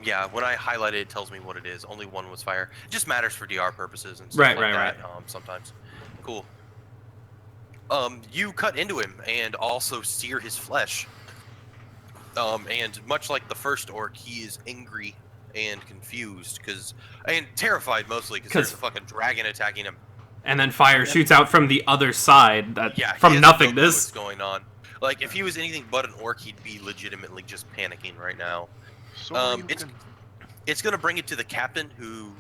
Yeah, when I highlight it, it tells me what it is. Only one was fire. It just matters for DR purposes and stuff Right, like right, that. Sometimes. Cool. You cut into him and also sear his flesh. And much like the first orc, he is angry and confused and terrified mostly because there's a fucking dragon attacking him. And then fire shoots out from the other side. That Yeah, he from has no clue nothingness. what's going on. Like, if he was anything but an orc, he'd be legitimately just panicking right now. So are you It's can- it's gonna bring it to the captain, who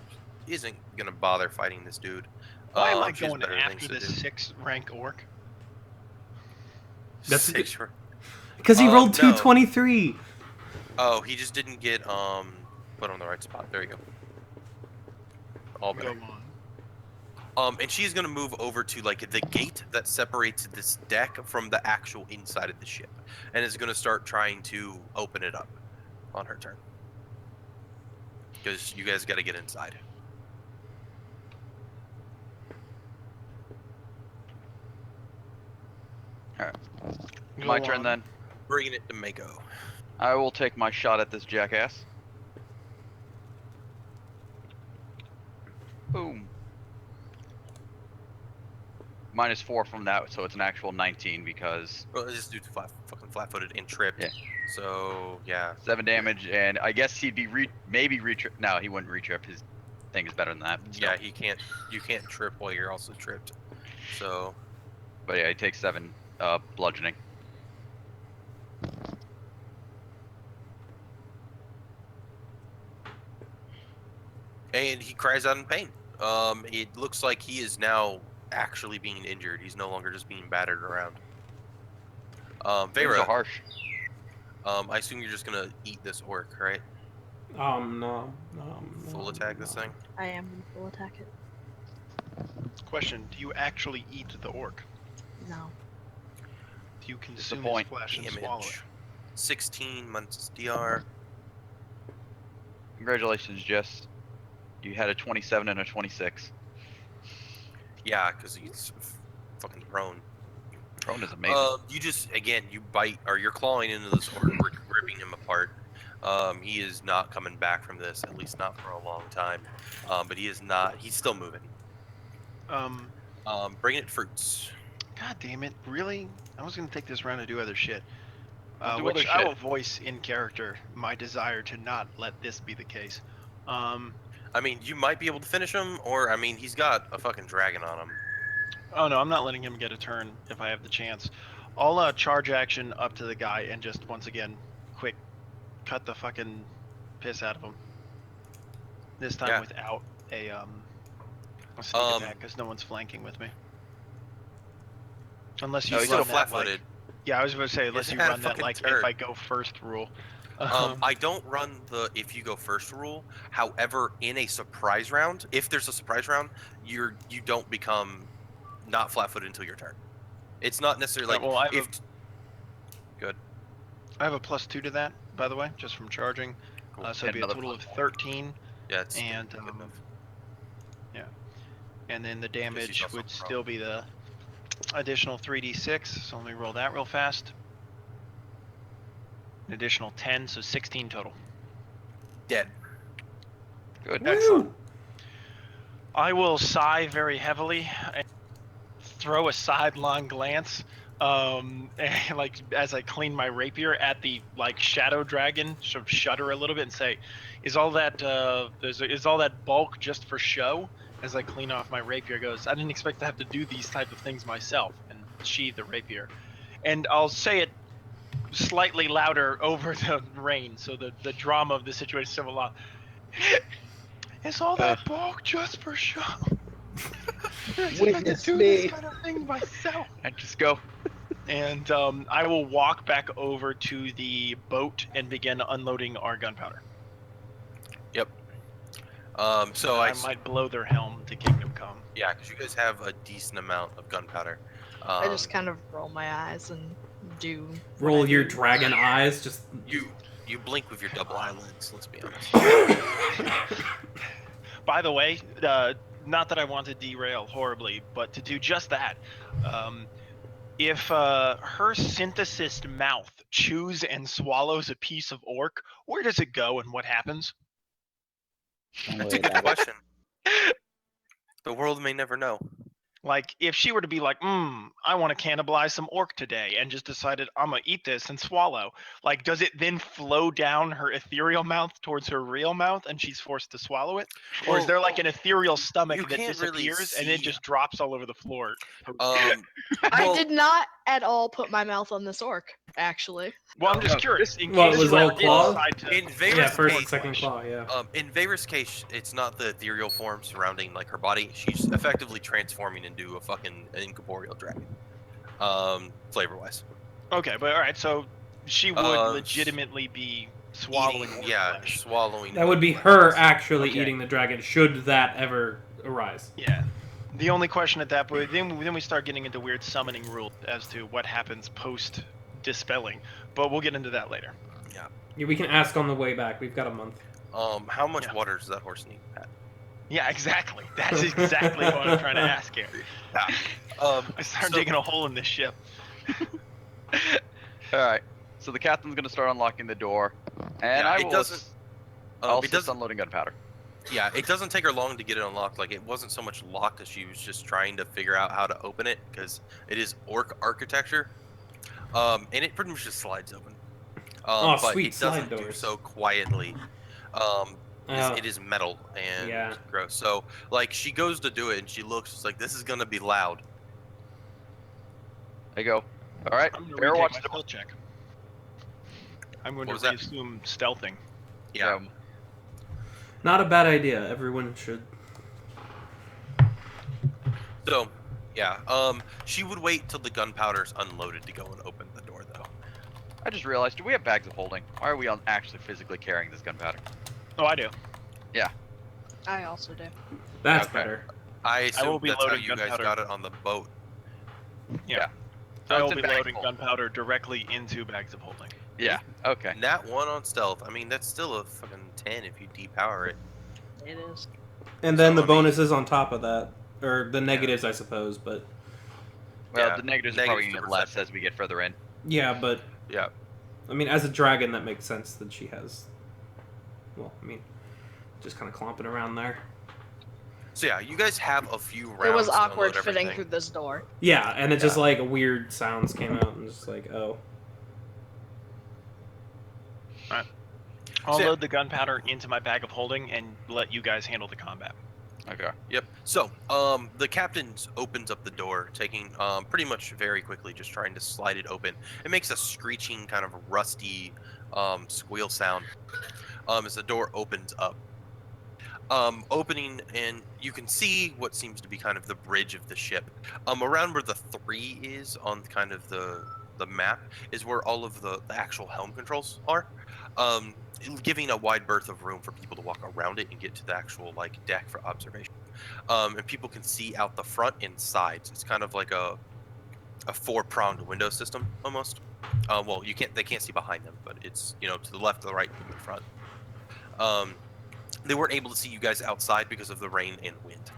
isn't gonna bother fighting this dude. Why am I She has going better after things to this do. 6-rank orc? That's Six sure. Because he rolled No. 223. Oh, he just didn't get put on the right spot. There you go. All Go better. on. And she's gonna move over to like the gate that separates this deck from the actual inside of the ship, and is gonna start trying to open it up on her turn. Because you guys got to get inside. Go My turn on. then. Bringing it to Mako. I will take my shot at this jackass. Boom. -4 from that, so it's an actual 19 because Well, this dude's fucking flat-footed and tripped. Yeah. So yeah. 7 damage, and I guess he'd be maybe re-trip. No, he wouldn't re-trip. His thing is better than that. But Yeah, he can't. You can't trip while you're also tripped. So But yeah, he takes 7 bludgeoning. and he cries out in pain. It looks like he is now actually being injured. He's no longer just being battered around. Things are Vera, harsh. I assume you're just gonna eat this orc, right? No. Full attack this thing. I am gonna full attack it. Question: do you actually eat the orc? No. Do you the consume his point. flesh and swallow it? Damage. 16 minus DR. Congratulations, Jess. You had a 27 and a 26. Yeah, because he's fucking prone. Prone is amazing. You just again you bite or you're clawing into this orc, ripping him apart. He is not coming back from this, at least not for a long time. But he is not. He's still moving. Bringing it fruits. God damn it! Really? I was gonna take this round to do other shit. We'll do Which other I shit. will voice in character my desire to not let this be the case. I mean, you might be able to finish him, or I mean, he's got a fucking dragon on him. Oh no, I'm not letting him get a turn if I have the chance. I'll charge action up to the guy and just once again, quick, cut the fucking piss out of him. This time Yeah. without a sneak attack because no one's flanking with me. Unless you He's run still that flat-footed. like, yeah, I was going to say unless you had a run that fucking like turn. if I go first rule. I don't run the if you go first rule. However, in a surprise round, if there's a surprise round, you don't become not flat-footed until your turn. It's not necessarily like well, I have if. Good. I have a +2 to that, by the way, just from charging. Cool. So it'd be a Another total of +1. 13, Yeah, it's and good enough. and then the he's damage also would prone. still be the additional 3d6. So let me roll that real fast. An additional 10, so 16 total. Dead. Good. Excellent. I will sigh very heavily and throw a sidelong glance, and, like as I clean my rapier at the like shadow dragon, sort of shudder a little bit and say, "Is all that is all that bulk just for show?" As I clean off my rapier, goes, "I didn't expect to have to do these type of things myself," and sheathe the rapier, and I'll say it slightly louder over the rain, so the drama of the situation is still loud. Is all that bulk just for show? I expect to Witness do me. this kind of thing myself. And just go. And I will walk back over to the boat and begin unloading our gunpowder. So I might blow their helm to Kingdom Come. yeah, because you guys have a decent amount of gunpowder. I just kind of roll my eyes and do. what Roll I your do. dragon eyes. Just you blink with your double eyelids. Let's be honest. By the way, not that I want to derail horribly, but to do just that, if her synthesist mouth chews and swallows a piece of orc, where does it go and what happens? Don't That's a worry good about it. question. The world may never know. Like, if she were to be like, I want to cannibalize some orc today, and just decided, I'm going to eat this and swallow, like, does it then flow down her ethereal mouth towards her real mouth and she's forced to swallow it? Or is Well, there, like, an ethereal you stomach that can't really disappears and then see- just drops all over the floor? Um, I well, did not at all put my mouth on this orc, actually. Well, I'm just No, curious. In What, case was you all ever did claws? decide to- In Vera's Yeah, first and case, second claw. Yeah. In Vera's case, it's not the ethereal form surrounding like her body. She's effectively transforming into a fucking incorporeal dragon. Flavor-wise, Okay, but all right, so she would Uh, legitimately be swallowing orc flesh. swallowing. That would be orc her flesh. actually Okay. eating the dragon, should that ever arise. Yeah. The only question at that point, then we start getting into weird summoning rules as to what happens post dispelling, but we'll get into that later. Yeah, we can ask on the way back. We've got a month. How much Yeah. water does that horse need, Pat? Yeah, exactly. That's exactly what I'm trying to ask here. Um, I start so- digging a hole in this ship. All right. So the captain's gonna start unlocking the door, and Yeah, I it will. doesn't- I'll it assist doesn't. unloading gunpowder. Yeah, it doesn't take her long to get it unlocked. Like, it wasn't so much locked as she was just trying to figure out how to open it because it is orc architecture. And it pretty much just slides open. Oh, but sweet, it slide doesn't do doors. so quietly. Oh. It is metal and Yeah. gross. So, like, she goes to do it and she looks it's like, this is gonna be loud. There you go. All right. I'm going to Bear retake watch my the stealth check. I'm going What to was that? reassume stealthing. Yeah. Not a bad idea. Everyone should. So, yeah. She would wait till the gunpowder's unloaded to go and open the door, though. I just realized, do we have bags of holding? Why are we actually physically carrying this gunpowder? Oh, I do. I also do. That's Okay. better. I assume will be that's how loading you guys gunpowder. got it on the boat. So I it's will in be bags loading of gunpowder directly into bags of holding. Yeah. Okay. Nat 1 on stealth. I mean, that's still a fucking 10 if you depower it. It is. And then So, the I mean- bonuses on top of that, or the negatives, I suppose. But Well, Yeah, the negatives are probably negatives gonna to get less perception. as we get further in. yeah, but Yeah. I mean, as a dragon, that makes sense that she has. Well, I mean, just kind of clomping around there. So yeah, you guys have a few rounds. It was to awkward unload fitting everything. through this door. Yeah, and it just Yeah. like weird sounds came out, and just like, oh, I'll So, yeah. load the gunpowder into my bag of holding and let you guys handle the combat. Okay. Yep. So, the captain opens up the door, taking pretty much very quickly, just trying to slide it open. It makes a screeching, kind of rusty squeal sound as the door opens up. Opening, and you can see what seems to be kind of the bridge of the ship. Around where the 3 is on kind of the map is where all of the actual helm controls are. Giving a wide berth of room for people to walk around it and get to the actual like deck for observation. And people can see out the front and sides. It's kind of like a 4-pronged window system almost. Well, they can't see behind them, but it's to the left, to the right, and the front. They weren't able to see you guys outside because of the rain and wind.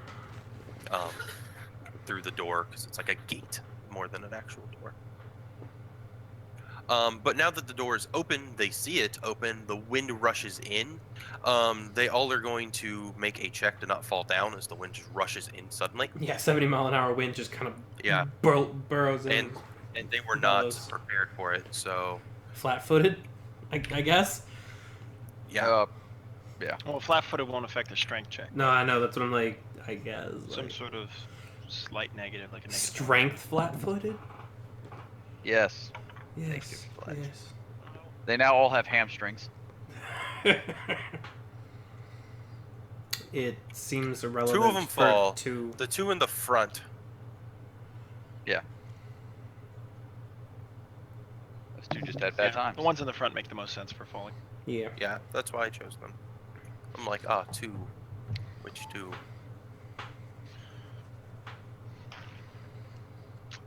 Through the door because it's like a gate more than an actual door. But now that the door is open, they see it open, the wind rushes in. They all are going to make a check to not fall down as the wind just rushes in suddenly. yeah, 70-mile-an-hour wind just kind of Yeah. burrows in. And they were not Bellows. prepared for it, so Flat-footed, I guess. yeah. Well, flat-footed won't affect the strength check. No, I know that's what I'm like. I guess Some like, sort of slight negative, like a negative. strength flat-footed. Yes. Yes. to be flat. Yes. They now all have hamstrings. It seems irrelevant. 2 of them for fall. two. The 2 in the front. Those two just had bad times. The ones in the front make the most sense for falling. Yeah. Yeah, that's why I chose them. I'm like, 2. Which 2?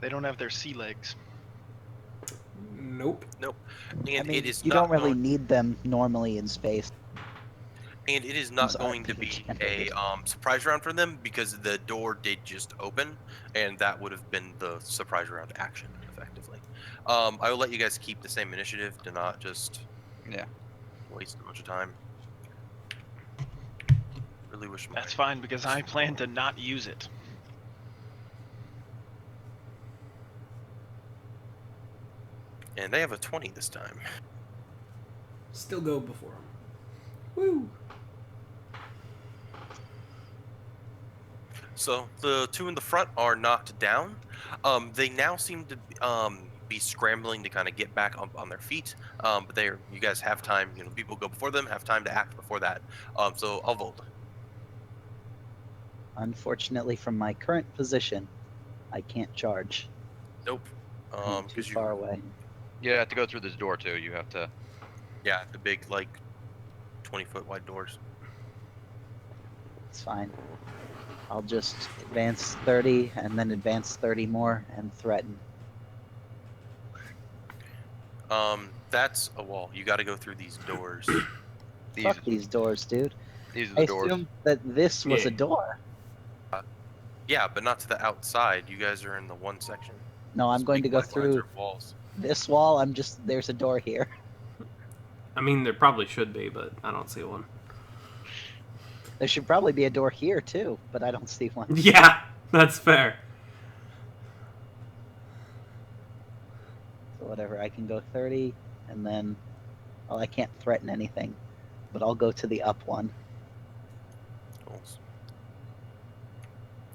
They don't have their sea legs. Nope. And I mean, it is you not don't really going- need them normally in space. And it is not sorry, going to be Peter. a surprise round for them because the door did just open, and that would have been the surprise round action, effectively. I will let you guys keep the same initiative to not just waste a bunch of time. Really wish my That's fine because I plan to not use it. And they have a 20 this time. Still go before him. Woo! So the two in the front are knocked down. They now seem to be scrambling to kind of get back on their feet. But you guys have time. You know, people go before them, have time to act before that. So I'll vote. Unfortunately, from my current position, I can't charge. Nope. I'm too 'Cause far away. You have to go through this door too. You have to. Yeah, the big 20-foot wide doors. It's fine. I'll just advance 30 and then advance 30 more and threaten. That's a wall. You got to go through these doors. Fuck these doors, dude. These are I the doors. assumed that this was Yeah. a door. Yeah, but not to the outside. You guys are in the one section. No, I'm These going to big go black lines through are walls. this wall. There's a door here. I mean, there probably should be, but I don't see one. There should probably be a door here too, but I don't see one. Yeah, that's fair. So whatever, I can go 30 and then, well, I can't threaten anything, but I'll go to the up one.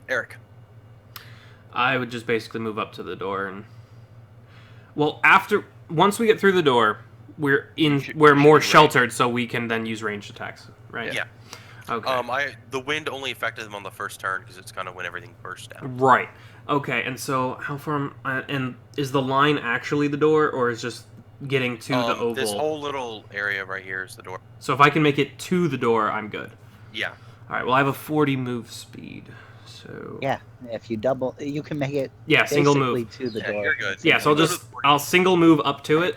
Eric. I would just basically move up to the door and. Well, once we get through the door, we're should more be ready. sheltered, so we can then use ranged attacks, right? Yeah. Okay. The wind only affected them on the first turn because it's kind of when everything burst down. Right. Okay. And so, how far? And is the line actually the door, or is just getting to the oval? This whole little area right here is the door. So if I can make it to the door, I'm good. Yeah. All right. Well, I have a 40 move speed, so. Yeah, if you double, you can make it Yeah. Single basically move. to the Yeah, door. you're good. Yeah. So Go to the I'll single move up to it,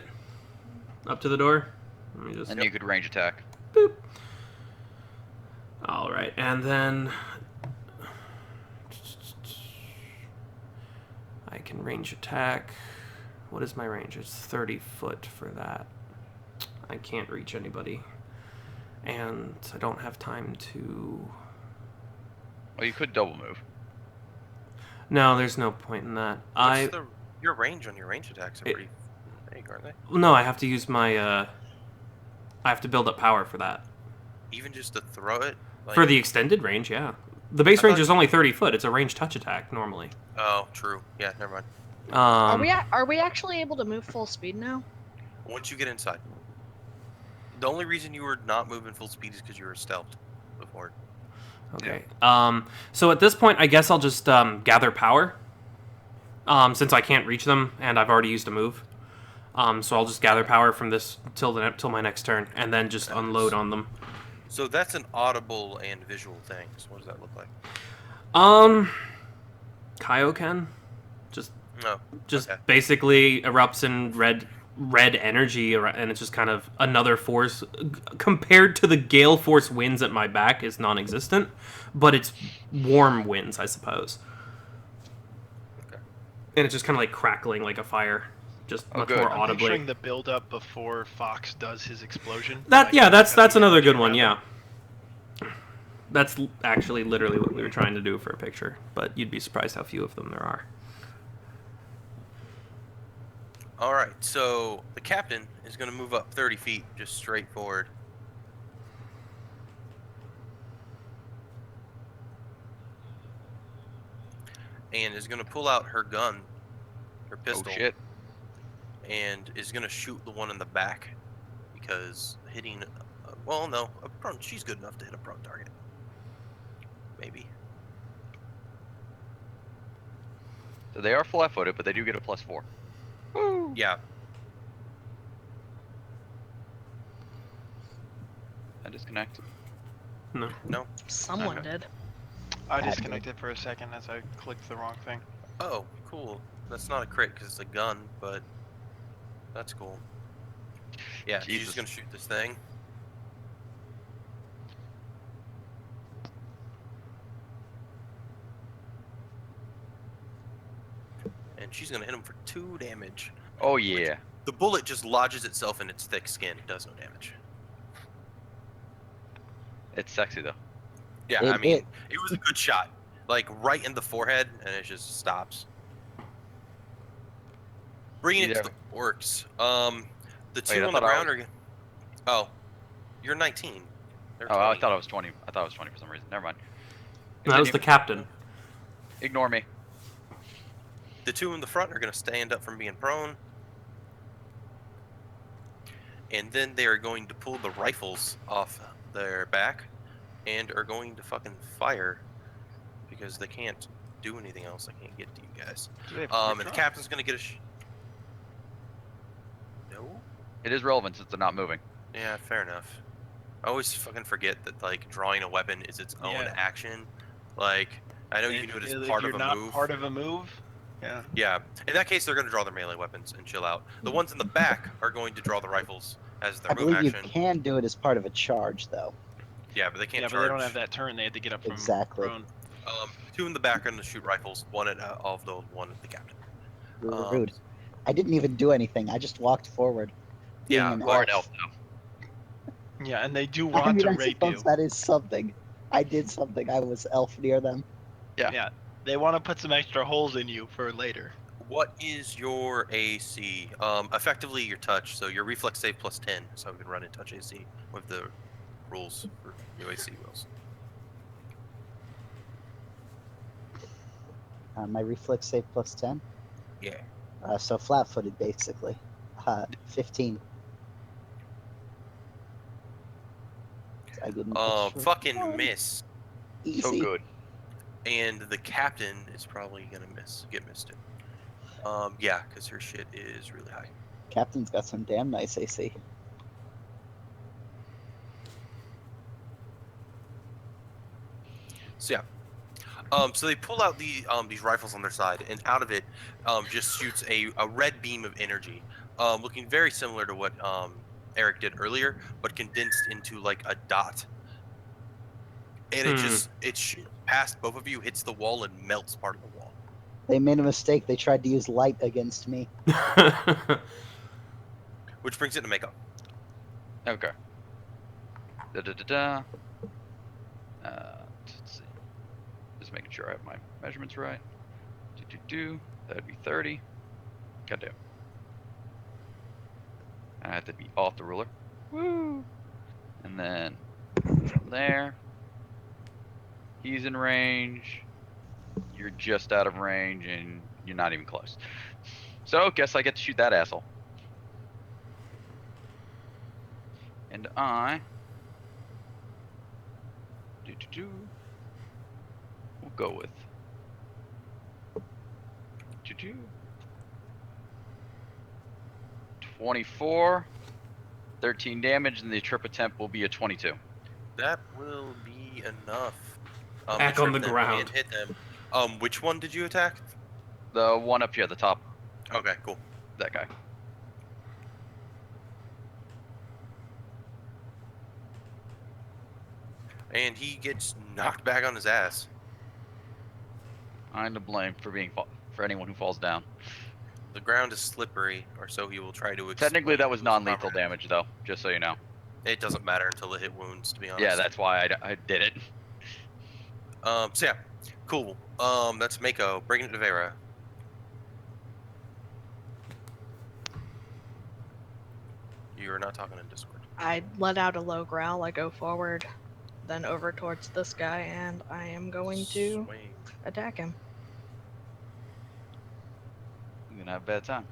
up to the door. Let me just. And you could range attack. Boop. All right, and then I can range attack. What is my range? It's 30 foot for that. I can't reach anybody, and I don't have time to. Well, you could double move. No, there's no point in that. Your range on your range attacks are pretty big, aren't they? No, I have to use my. I have to build up power for that. Even just to throw it. For the extended range, yeah. The base I range thought- is only 30 foot. It's a ranged touch attack normally. Oh, true. Yeah, never mind. Are we actually able to move full speed now? Once you get inside. The only reason you were not moving full speed is because you were stealthed before. Okay. So at this point, I guess I'll just gather power. Since I can't reach them and I've already used a move. So I'll just gather power from this till my next turn, and then just unload on them. So that's an audible and visual thing. So what does that look like? Kaioken, just No. Okay. basically erupts in red energy, and it's just kind of another force compared to the gale force winds at my back is non-existent, but it's warm winds, I suppose. Okay. And it's just kind of like crackling like a fire, just Oh, much good. more I'm I'm audibly. picturing the build up before Fox does his explosion. That's kinda another good around one. them. Yeah, that's actually literally what we were trying to do for a picture, but you'd be surprised how few of them there are. All right. So the captain is going to move up 30 feet, just straight forward. And is going to pull out her gun, her pistol. Oh shit. And is going to shoot the one in the back because hitting, well, no, a prone, she's good enough to hit a prone target. Maybe. So they are flat-footed, but they do get a +4. Yeah. I disconnect. No. Someone Okay. did. I disconnected for a second as I clicked the wrong thing. Oh, cool. That's not a crit because it's a gun, but that's cool. Yeah, she's Jesus. just going to shoot this thing. And she's going to hit him for 2 damage. Oh yeah. The bullet just lodges itself in its thick skin. It does no damage. It's sexy though. Yeah, It- I mean, it- it was a good shot. Like, right in the forehead, and it just stops. Bringing it Yeah. to the Orcs. The Wait, two I on the thought I ground are. Oh, you're 19. They're Oh, I 20. thought I was 20. I thought I was 20 for some reason. Never mind. That was the Continue. captain. Ignore me. The two in the front are going to stand up from being prone. And then they are going to pull the rifles off their back and are going to fucking fire because they can't do anything else. I can't get to you guys. Do they have And quick the draw? captain's going to get a No? It is relevant since they're not moving. Yeah, fair enough. I always fucking forget that, like, drawing a weapon is its own Yeah. action. Like, I know you can do it as If part you're of a not move. part of a move. Yeah. Yeah. In that case, they're going to draw their melee weapons and chill out. The ones in the back are going to draw the rifles as their I move believe you action. can do it as part of a charge, though. Yeah, but they can't Yeah, charge. but they don't have that turn. They had to get up from Exactly. prone. Two in the back are going to shoot rifles. One at Alvdol, one at the captain. Rude. I didn't even do anything. I just walked forward. being Yeah, an You are an elf. elf now. Yeah, and they do I want mean, to I rape suppose you. that is something. I did something. I was elf near them. Yeah. They want to put some extra holes in you for later. What is your AC? Effectively your touch. So your reflex save plus 10. So we can run in touch AC with the rules for new AC rules. My reflex save plus 10. Yeah. So flat-footed, basically. 15. I didn't. extra Fucking one. miss. Easy. So good. And the captain is probably gonna get missed it. Yeah, because her shit is really high. Captain's got some damn nice AC. So yeah. So they pull out these rifles on their side, and out of it, just shoots a red beam of energy, looking very similar to what Eric did earlier, but condensed into like a dot. And it shoots past both of you, hits the wall, and melts part of the wall. They made a mistake. They tried to use light against me. Which brings it to Mako. Okay. Da-da-da-da. Let's see. Just making sure I have my measurements right. Do. That'd be 30. Goddamn. I have to be off the ruler. Woo! And then from there. He's in range. You're just out of range, and you're not even close. So, guess I get to shoot that asshole. And I... We'll go with... 24. 13 damage, and the trip attempt will be a 22. That will be enough. Back to on trip the them ground. and hit them. Which one did you attack? The one up here at the top, Okay, cool. that guy. And he gets knocked back on his ass. I'm to blame for for anyone who falls down. The ground is slippery, or so he will try to. Technically, that was explain to his non-lethal comrade. damage, though. Just so you know. It doesn't matter until it hit wounds, to be honest. Yeah, that's why I did it. So yeah, cool. That's Mako. Bringing it to Vera. You're not talking in Discord. I let out a low growl. I go forward, then over towards this guy, and I am going to Swing. attack him. I'm gonna have a bad time.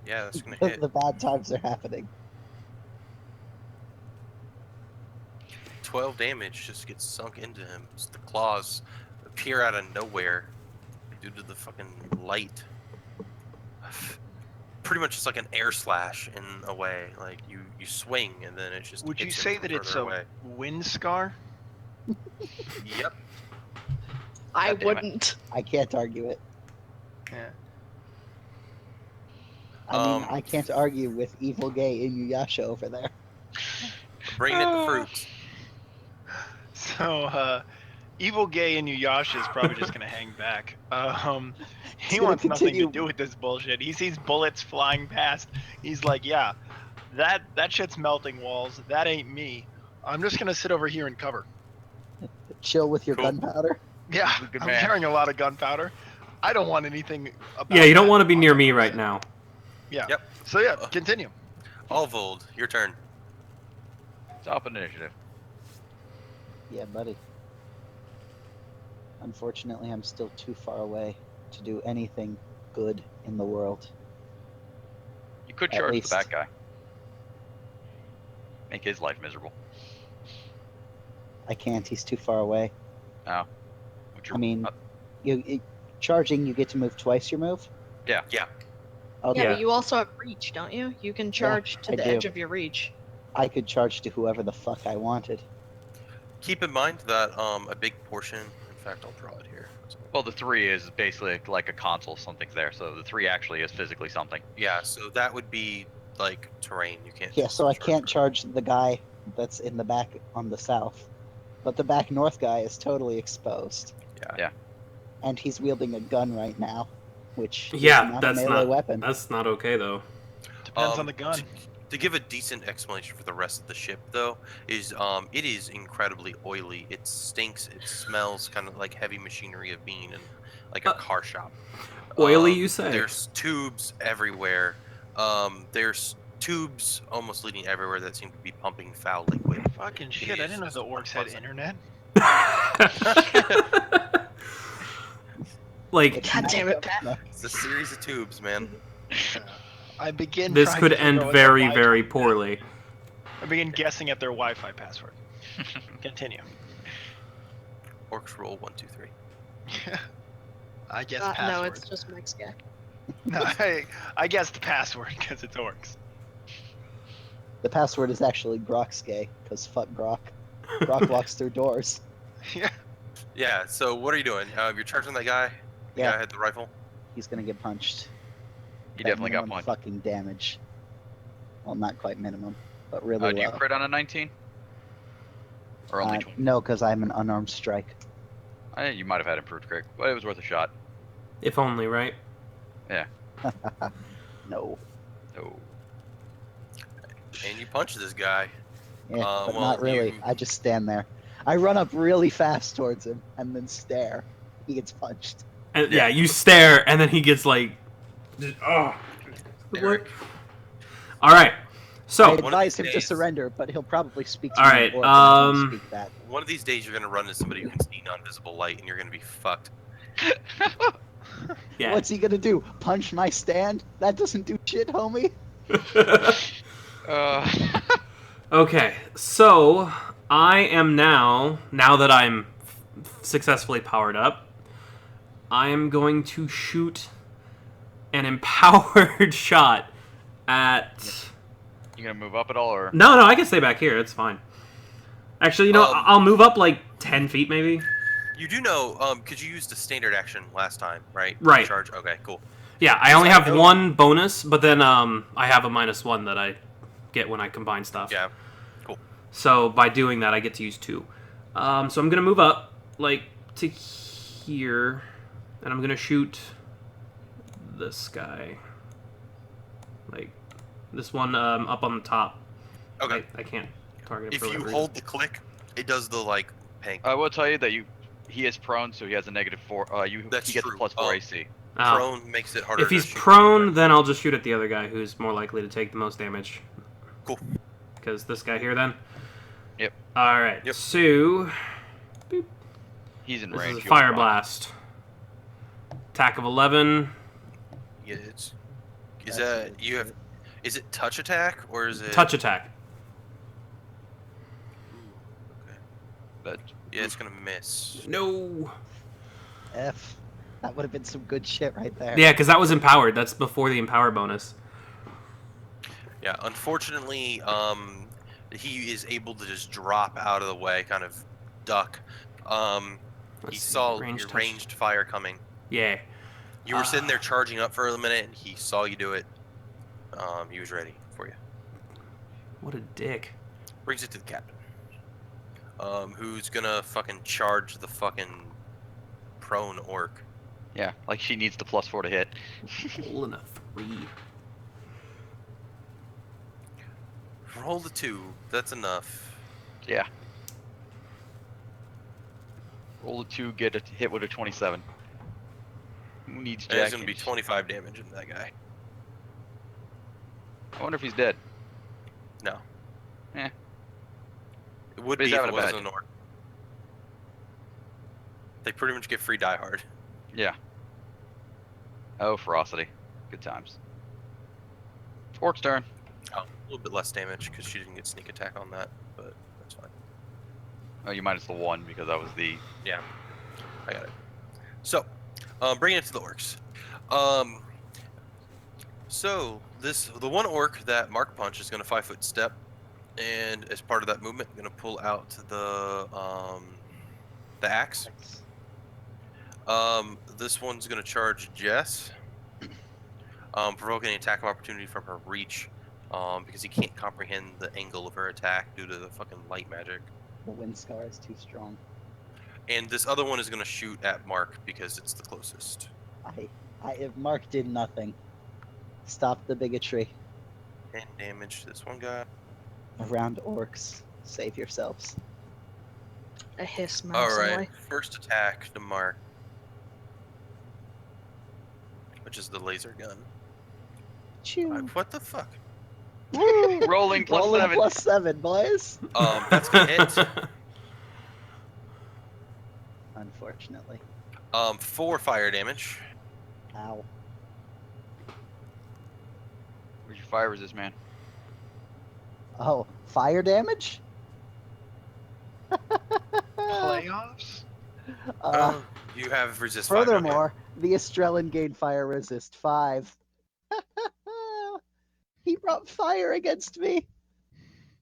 Yeah, that's gonna hit. The bad times are happening. 12 damage just gets sunk into him. Just the claws appear out of nowhere due to the fucking light. Pretty much just like an air slash in a way. Like you swing and then it just. Would you hits him say from that it's further a away. wind scar? Yep. I God damn it. wouldn't. I can't argue it. Yeah. I mean, I can't argue with evil gay Inuyasha over there. Bringing it to fruits. So, evil gay Inuyasha is probably just gonna hang back. He gonna wants nothing to continue. do with this bullshit. He sees bullets flying past. He's like, yeah, that shit's melting walls. That ain't me. I'm just gonna sit over here and cover. Chill with your Cool. gunpowder. Yeah, He's a good I'm man. carrying a lot of gunpowder. I don't want anything about Yeah, you don't that want to be on near the me person. right now. Yeah. Yep. So yeah, continue. Alvold, your turn. Top initiative. Yeah, buddy. Unfortunately, I'm still too far away to do anything good in the world. You could At charge the least. back guy. Make his life miserable. I can't. He's too far away. What's your- I mean, charging, you get to move twice your move. Yeah. Okay. Yeah, but you also have reach, don't you? You can charge to I the do. edge of your reach. I could charge to whoever the fuck I wanted. Keep in mind that a big portion. In fact, I'll draw it here. So, Well, the 3 is basically like a console. Something's there, so the 3 actually is physically something. yeah, so that would be like terrain. You can't. Yeah, just so I charge can't for- charge the guy that's in the back on the south. But the back north guy is totally exposed. Yeah. And he's wielding a gun right now, which Yeah, is not that's a melee not weapon. that's not okay though. Depends on the gun. To give a decent explanation for the rest of the ship, though, is it is incredibly oily. It stinks. It smells kind of like heavy machinery of being in like a car shop. Oily, you say? There's tubes everywhere. There's tubes almost leading everywhere that seem to be pumping foul liquid. Fucking shit! I didn't know the orcs had internet. Like God damn it, Pat. No. It's a series of tubes, man. I begin. this trying could to figure end out what their very, Wi-Fi very is. poorly. I begin guessing at their Wi-Fi password. Continue. Orcs roll 1, 2, 3. I guess No, password. it's just Mike's guy. No, I guessed the password because it's orcs. The password is actually Grok's gay, because fuck Grok. Grok walks through doors. Yeah. Yeah. So what are you doing? You're charging that guy. The Yeah. guy had the rifle. He's gonna get punched. He That definitely got minimum punched. fucking damage. Well, not quite minimum, but really Do you low. crit on a 19? Or only 20? No, because I'm an unarmed strike. You might have had improved crit, but it was worth a shot. If only, right? No. Oh. And you punch this guy. Yeah, but well, not really. you- I just stand there. I run up really fast towards him and then stare. He gets punched. And yeah, you stare, and then he gets like, oh. Eric. All right. I So of advise these him to days- surrender, but he'll probably speak to All me right, in orc, and I won't speak that. One of these days, you're gonna run into somebody who can see non-visible light, and you're gonna be fucked. yeah. What's he gonna do? Punch my stand? That doesn't do shit, homie. Okay, so I am now that I'm successfully powered up, I am going to shoot an empowered shot at. You gonna move up at all, or? No, I can stay back here. It's fine. Actually, you know, I'll move up like 10 feet maybe. You do know, because you used a standard action last time, right? Right. Charge. Okay, cool. Yeah, I only I have know- one bonus, but then I have a -1 that I get when I combine stuff. Yeah. So by doing that, I get to use 2. So I'm gonna move up like to here, and I'm gonna shoot this guy, like this one up on the top. Okay. I can't target him If for you whatever hold the click, it does the like ping. I will tell you that he is prone, so he has a -4. That's he gets true. a +4 AC. reason. Oh. Prone makes it harder. If to he's shoot. prone, then I'll just shoot at the other guy who's more likely to take the most damage. Cool. Because this guy here, then. Yep. All right. Yep. So He's in this range. is a you'll be fire fine. blast. Attack of 11. Yeah, is that you have? Is it touch attack or is it Touch attack. Okay. But Yeah, it's gonna miss. No. F. That would have been some good shit right there. Yeah, because that was empowered. That's before the empower bonus. Yeah, unfortunately, he is able to just drop out of the way, kind of duck. He Let's see, saw ranged your touch. ranged fire coming. Yeah. You were sitting there charging up for a minute, and he saw you do it. He was ready for you. What a dick. Brings it to the captain. Who's gonna fucking charge the fucking prone orc? yeah, like she needs the +4 to hit. Rolling a 3. Roll the 2. That's enough. Yeah. Roll a 2, get a hit with a 27. Who needs There's Jack? going to be 25 damage into that guy. I wonder if he's dead. No. Eh. It would But he's be if having it a bad wasn't an orc. They pretty much get free Die Hard. Yeah. Oh, ferocity. Good times. Orc's turn. A little bit less damage because she didn't get sneak attack on that, but that's fine. Oh, you minus the 1 because that was the. Yeah, I got it. So, bringing it to the orcs. So the one orc that Mark Punch is going to 5-foot step, and as part of that movement, going to pull out the axe. This one's going to charge Jess, provoking an attack of opportunity from her reach, because he can't comprehend the angle of her attack due to the fucking light magic. The wind scar is too strong. And this other one is going to shoot at Mark because it's the closest. If Mark did nothing, stop the bigotry 10 damage to this one guy. around orcs. Save yourselves. I hiss All menacingly. right, first attack to Mark, which is the laser gun. Choo. What the fuck? Woo! Rolling plus Rolling 7. +7, boys. That's gonna hit. Unfortunately. 4 fire damage. Ow. Where's your fire resist, man? Oh, fire damage? Playoffs? You have resist 5. don't you? Furthermore, the Estrellan gained fire resist 5. He brought fire against me.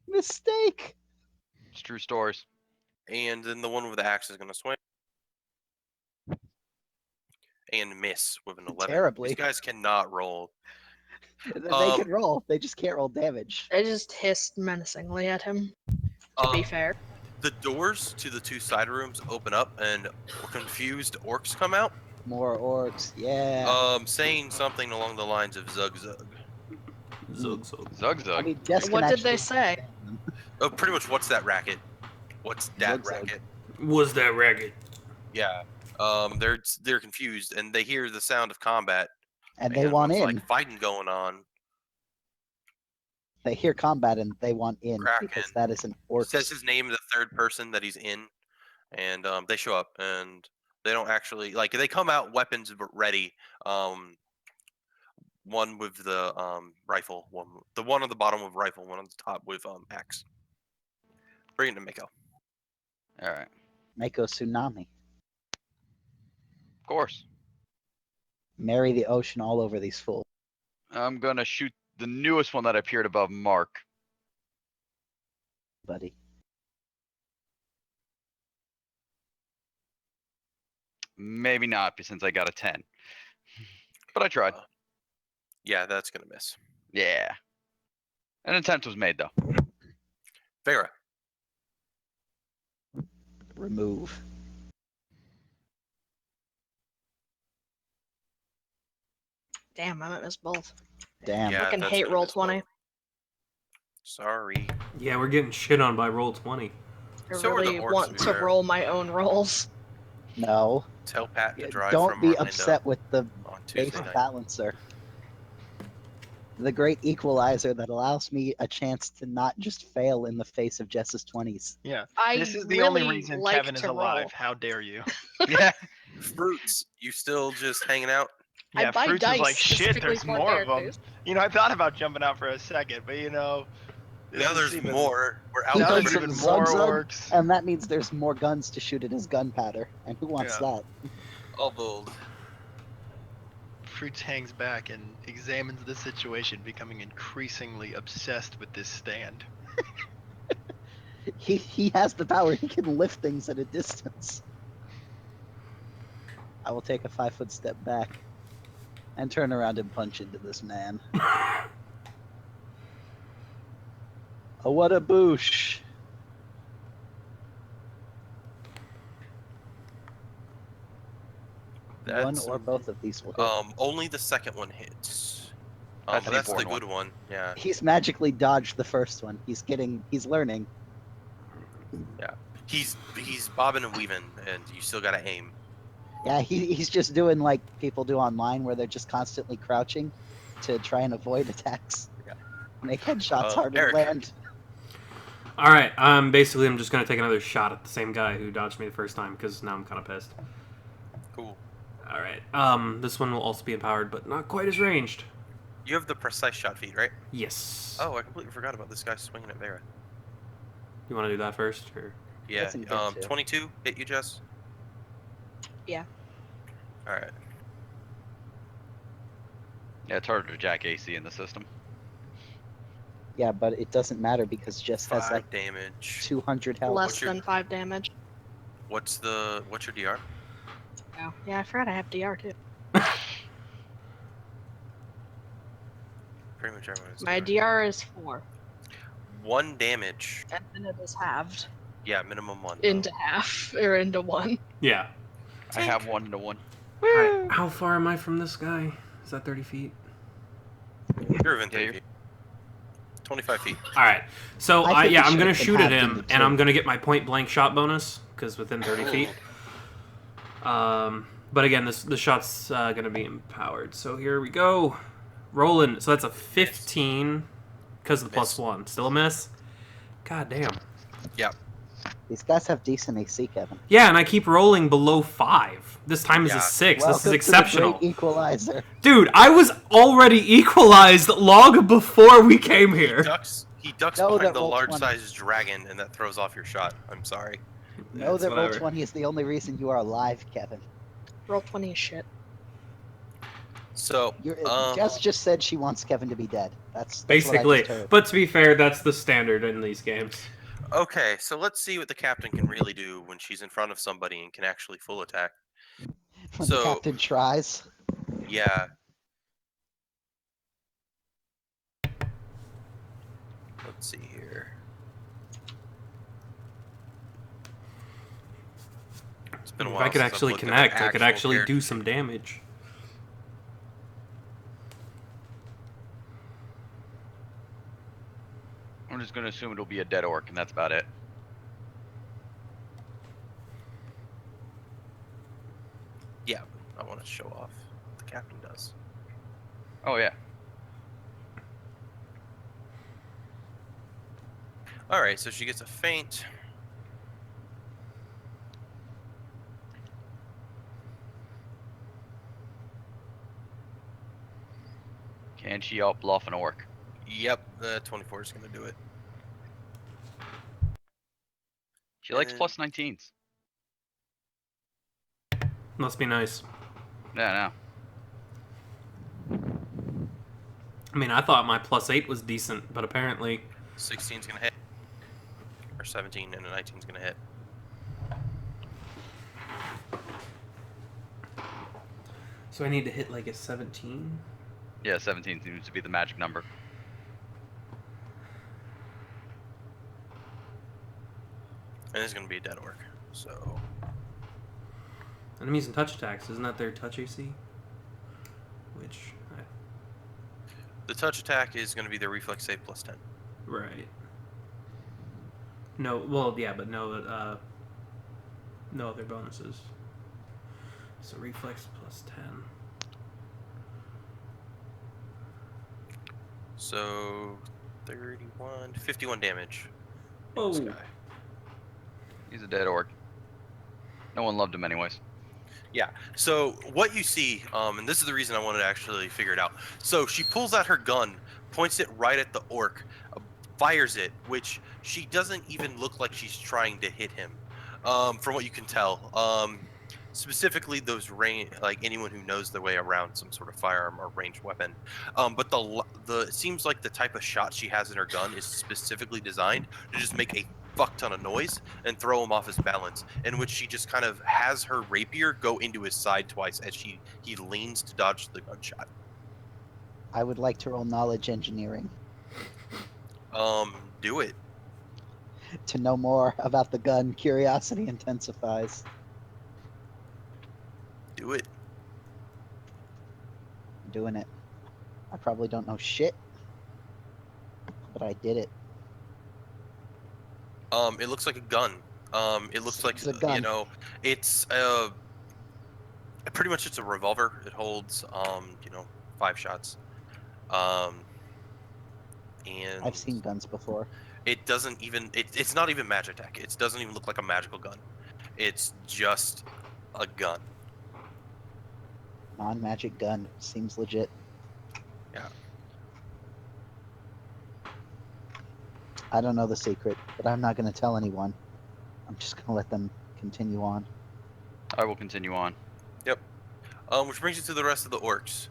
Mistake. It's true stories. And then the one with the axe is gonna swing and miss with an 11. Terribly. These guys cannot roll. They Um, can roll. They just can't roll damage. I just hissed menacingly at him, to be fair. The doors to the 2 side rooms open up, and confused orcs come out, More orcs. Yeah. saying something along the lines of "Zug Zug." Zug, zug. Zug I Zug. mean, Jess can What did they actually say? understand them. Oh, pretty much. What's that racket? What's that Zug Zug. racket? Was that ragged? Yeah. They're confused, and they hear the sound of combat, And they want it's in. like fighting going on. They hear combat and they want in Kraken. because that is an orc. Says his name in the third person that he's in, and they show up, and they don't actually they come out weapons ready. One with the rifle, the one on the bottom with rifle, one on the top with axe. Bring it to Mako. All right. Mako tsunami. Of course. Marry the ocean all over these fools. I'm gonna shoot the newest one that appeared above Mark. Buddy. Maybe not, since I got a 10. But I tried. Yeah, that's gonna miss. Yeah. An attempt was made, though. Vera. Remove. Damn, I might miss both. Damn. Yeah, Fucking that's hate gonna roll miss both. 20. Sorry. Yeah, we're getting shit on by roll 20. I So are the really orcs, want to be to fair. roll my own rolls. No. Tell Pat to drive Don't from be Orlando upset with the on base Tuesday night. balancer. The great equalizer that allows me a chance to not just fail in the face of Jess's 20s. Yeah. I This is the really only reason like Kevin is to alive. roll. How dare you? Yeah. Fruits, you still just hanging out? I Yeah, buy Fruits dice is like, shit, specifically there's for more of them. characters. You know, I thought about jumping out for a second, but you know. this Now is there's even- more. We're He Now does there's some even zug more zug, orcs. And that means there's more guns to shoot at his gunpowder. And who wants Yeah. that? All bold. Fruits hangs back and examines the situation, becoming increasingly obsessed with this stand. He has the power. He can lift things at a distance. I will take a 5-foot step back and turn around and punch into this man. Oh, what a boosh. One That's or both of these will hit. only the second one hits. That's But the that's the important good one. Yeah. He's magically dodged the first one. He's learning. He's bobbing and weaving, and you still gotta aim. Yeah, he's just doing like people do online, where they're just constantly crouching to try and avoid attacks. Yeah. Make headshots harder Eric. to land. All right. Basically, I'm just gonna take another shot at the same guy who dodged me the first time because now I'm kind of pissed. Cool. All right. This one will also be empowered, but not quite as ranged. You have the precise shot feed, right? Yes. Oh, I completely forgot about this guy swinging at Vera. You want to do that first, or? Yeah. Doesn't get to. 22 hit you, Jess. Yeah. All right. Yeah, it's harder to jack AC in the system. Yeah, but it doesn't matter because Jess has 5 like damage. 200 health. Less your- than 5 damage. What's your DR? Oh, yeah, I forgot I have DR too. Pretty much everyone has My DR is 4, 1 damage. and then it is halved Yeah, minimum 1. into half or into 1. Yeah. I have 1-to-1. All right. How far am I from this guy? Is that 30 feet? You're within Yeah, 30 you're- feet. 25 feet. All right. So I think it I'm should gonna have been shoot at halved him, into and two. I'm gonna get my point blank shot bonus because within 30 feet. But again, the shot's gonna be empowered. So here we go. Rolling. So that's a 15 because of the Miss. +1. Still a miss. God damn. These guys have decent AC, Kevin. Yeah, and I keep rolling below 5. This time is Yeah. a 6. Welcome This is to the exceptional. great equalizer. Dude, I was already equalized long before we came here. He ducks No, behind that the roll large-sized dragon, and that throws off your shot. I'm sorry. Know It's that roll whatever. 20 is the only reason you are alive, Kevin. Roll 20 is shit. So, Jess just said she wants Kevin to be dead. That's Basically. What I just heard. But to be fair, that's the standard in these games. okay, so let's see what the captain can really do when she's in front of somebody and can actually full attack. When so- the captain tries. Yeah. Let's see here. It's been a If while I could since I've actually looked at an connect, I could actual actually character do some sheet. damage. I'm just gonna assume it'll be a dead orc, and that's about it. Yeah, I want to show off what the captain does. Oh yeah. Alright, so she gets a feint. Can she out bluff an orc? Yep, the 24 is going to do it. She likes And- plus 19s. Must be nice. Yeah, I mean, I thought my +8 was decent, but apparently 16's going to hit. Or 17 and a 19's going to hit. So I need to hit like a 17. yeah, 17 seems to be the magic number. And it's going to be a dead orc. So, Enemies and touch attacks, isn't that their touch AC? Which, the touch attack is going to be their reflex save plus 10. right. No, well, yeah, but no other bonuses. So reflex plus 10. So, 31, 51 damage. Oh. This guy. He's a dead orc. No one loved him anyways. Yeah. So what you see, and this is the reason I wanted to actually figure it out. So she pulls out her gun, points it right at the orc, fires it, which she doesn't even look like she's trying to hit him, from what you can tell. Specifically, those like anyone who knows their way around some sort of firearm or ranged weapon. But it seems like the type of shot she has in her gun is specifically designed to just make a fuck ton of noise and throw him off his balance, in which she just kind of has her rapier go into his side twice as he leans to dodge the gunshot. I would like to roll knowledge engineering Do it. to know more about the gun. Curiosity intensifies. Do it. I'm doing it. I probably don't know shit, but I did it. It looks like a gun. It looks like It's a gun. you know, it's Pretty much, it's a revolver. It holds, 5 shots. And I've seen guns before. it doesn't even. It's not even Magitech. It doesn't even look like a magical gun. It's just a gun. Non-magic gun seems legit. Yeah. I don't know the secret, but I'm not going to tell anyone. I'm just going to let them continue on. I will continue on. Which brings you to the rest of the orcs.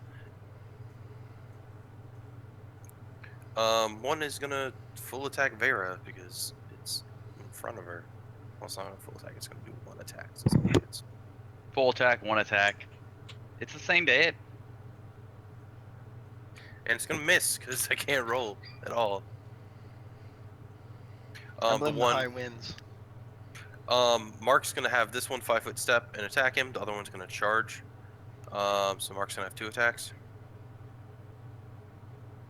One is gonna full attack Vera because it's in front of her. Well, it's not a full attack. It's gonna do 1 attack. So it's only hits. Full attack, 1 attack. It's the same to hit. And it's gonna miss because I can't roll at all. I The blame the one, high winds. Mark's gonna have this one 5-foot step and attack him. The other one's gonna charge. So Mark's gonna have 2 attacks.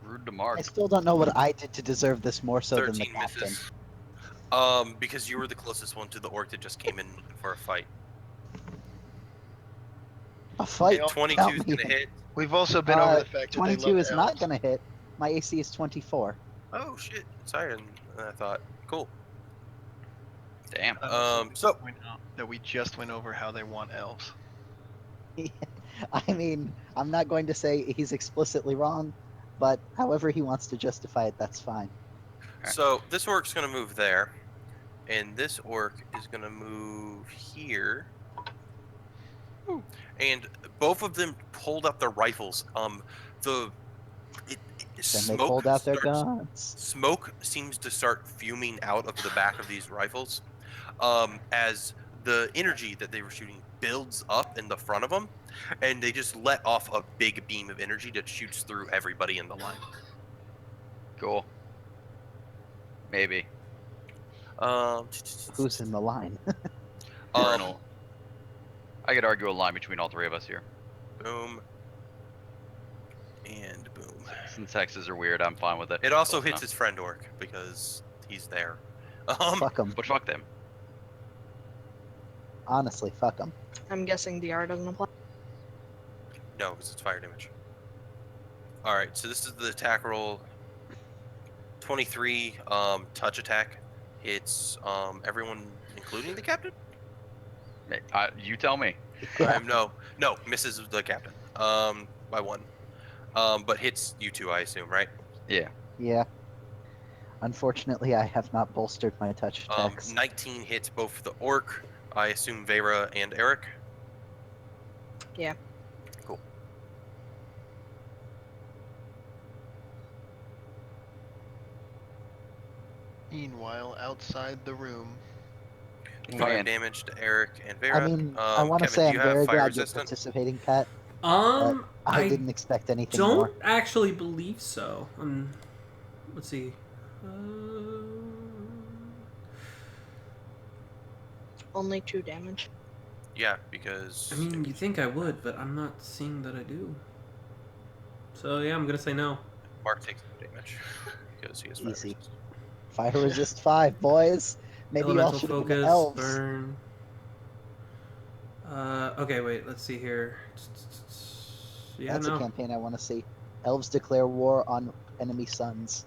Rude to Mark. I still don't know what I did to deserve this more so than the 13 captain. misses. Because you were the closest one to the orc that just came in for a fight. A fight? 22 is Tell me. gonna hit. We've also been over the fact that they 22 love is not elves. going to hit. My AC is 24. Oh shit! Sorry, than I thought. Cool. Damn. So Point out that we just went over how they want elves. I mean, I'm not going to say he's explicitly wrong, but however he wants to justify it, that's fine. So this orc's gonna move there, and this orc is gonna move here. And both of them pulled up their rifles. Then they Smoke pulled out their starts- guns. Smoke seems to start fuming out of the back of these rifles, as the energy that they were shooting builds up in the front of them, and they just let off a big beam of energy that shoots through everybody in the line. Cool. Maybe. Who's in the line? Colonel. I could argue a line between all 3 of us here. Boom. And boom. Since hexes are weird, I'm fine with it. It also Close hits enough. his friend orc because he's there. Fuck them. But fuck them. Honestly, fuck them. I'm guessing DR doesn't apply. No, because it's fire damage. Alright, so this is the attack roll. 23, touch attack. Hits everyone, including the captain? You tell me. Yeah. No, misses the captain. By 1. But hits you 2, I assume, right? Yeah. Yeah. Unfortunately, I have not bolstered my touch attacks. 19 hits both the orc, I assume Vera and Eric. Yeah. Cool. Meanwhile, outside the room, Fire Man. damage to Eric and Vera. I mean, I want to Kevin, say do I'm you have very fire glad you're resistant? participating, Pat. I I didn't expect anything don't more. actually believe so. Let's see. Only 2 damage. Yeah, because I mean, you think I would, but I'm not seeing that I do. So yeah, I'm gonna say no. Mark takes no damage because he has fire Easy. resist. Fire resist 5, boys. Maybe you all Elemental should have focus, been elves. burn. Okay, wait. Let's see here. Yeah, That's a no. campaign I want to see. Elves declare war on enemy sons.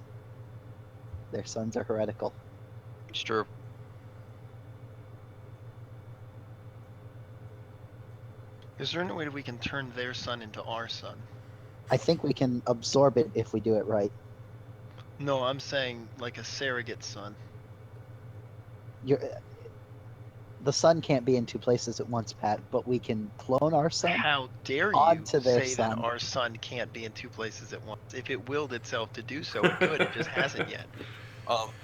Their sons are heretical. It's true. is there any way that we can turn their son into our son? I think we can absorb it if we do it right. No, I'm saying like a surrogate son. The sun can't be in 2 places at once, Pat, but we can clone our son. How dare you onto their say son. that our son can't be in 2 places at once? If it willed itself to do so, it could. It just hasn't yet.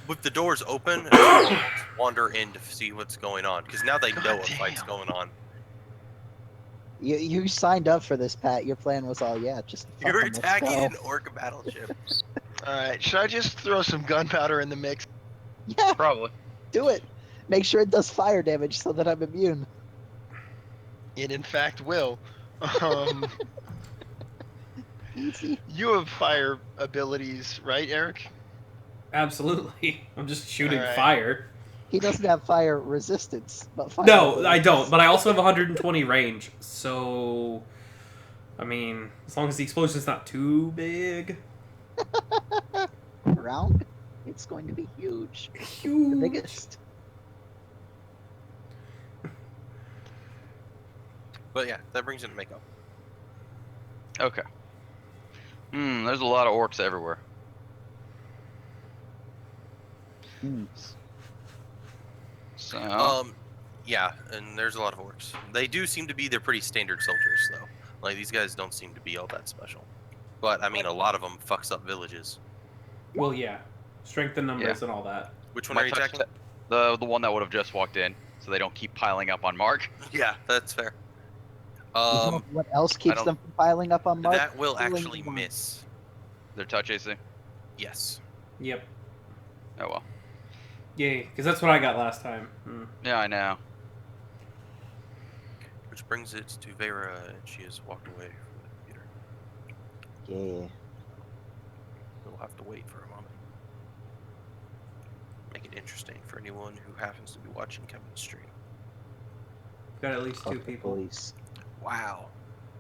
With the doors open, people wander in to see what's going on because now they know God a fight's damn. going on. You signed up for this, Pat. Your plan was all, just fuck You're 'em, let's attacking go. an orc battleship. All right, should I just throw some gunpowder in the mix? Yeah, Probably. do it. Make sure it does fire damage so that I'm immune. It in fact will. Um, Easy. you have fire abilities, right, Eric? Absolutely. I'm just shooting Alright. fire. He doesn't have fire resistance, but fire No, I resistance. don't. But I also have 120 range. So, I mean, as long as the explosion's not too big. Round, it's going to be huge. The Huge. biggest. But yeah, that brings it to Mako. Okay. There's a lot of orcs everywhere. Hmm. So Yeah, and there's a lot of orcs. They do seem to be, they're pretty standard soldiers though. Like these guys don't seem to be all that special. But I mean, a lot of them fucks up villages. Well, yeah. Strength in numbers and all that. Which one my are you touch attacking? the one that would have just walked in, so they don't keep piling up on Mark. Yeah, that's fair. You know what else keeps don't- them from piling up on Mark? That will Killing actually one. miss. Their touch AC. Yes. Yep. Oh well. Yay, because that's what I got last time. Yeah, I know. Which brings it to Vera, and she has walked away from the computer. Yeah. We'll have to wait for a moment. Make it interesting for anyone who happens to be watching Kevin's stream. Got at least 2 Fuck the people. police. Wow.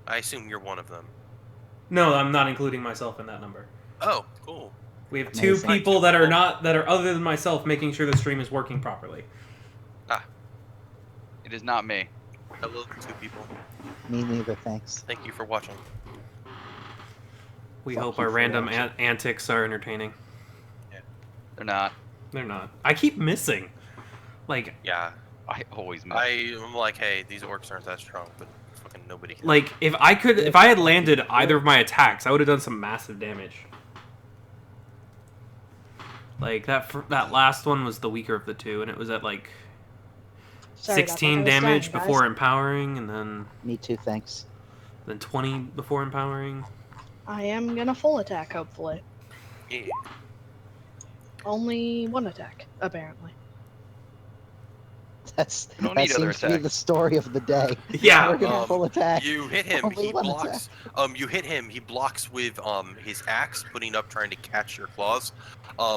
I assume you're one of them. No, I'm not including myself in that number. Oh, cool. We have 2 Amazing. people that are not that are other than myself making sure the stream is working properly. It is not me. Hello, 2 people. Me neither, thanks. Thank you for watching. We Fuck hope you our for random watching. antics are entertaining. They're not. They're not. I keep missing. Like, Yeah, I always miss. I'm like, hey, these orcs aren't that strong, but fucking nobody can. if I had landed either of my attacks, I would have done some massive damage. Like that last one was the weaker of the 2, and it was at like Sorry about that. 16 I was damage dying, guys. before empowering, and Me too, thanks. then 20 before empowering. I am gonna full attack, hopefully. Yeah. Only 1 attack, apparently. That's You don't that need other seems to be attacks. the story of the day. Yeah. We're gonna full attack. You hit him. Only He 1 blocks. You hit him. He blocks with his axe, putting up, trying to catch your claws.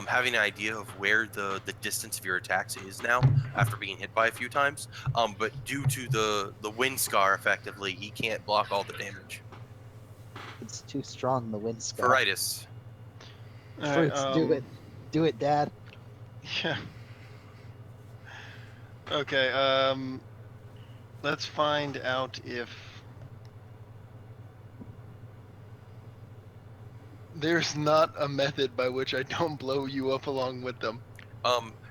Having an idea of where the distance of your attacks is now after being hit by a few times. But due to the wind scar, effectively, he can't block all the damage. It's too strong, the wind scar. Feritis. Fruits, do it. Do it, Dad. Yeah. Okay, let's find out if there's not a method by which I don't blow you up along with them.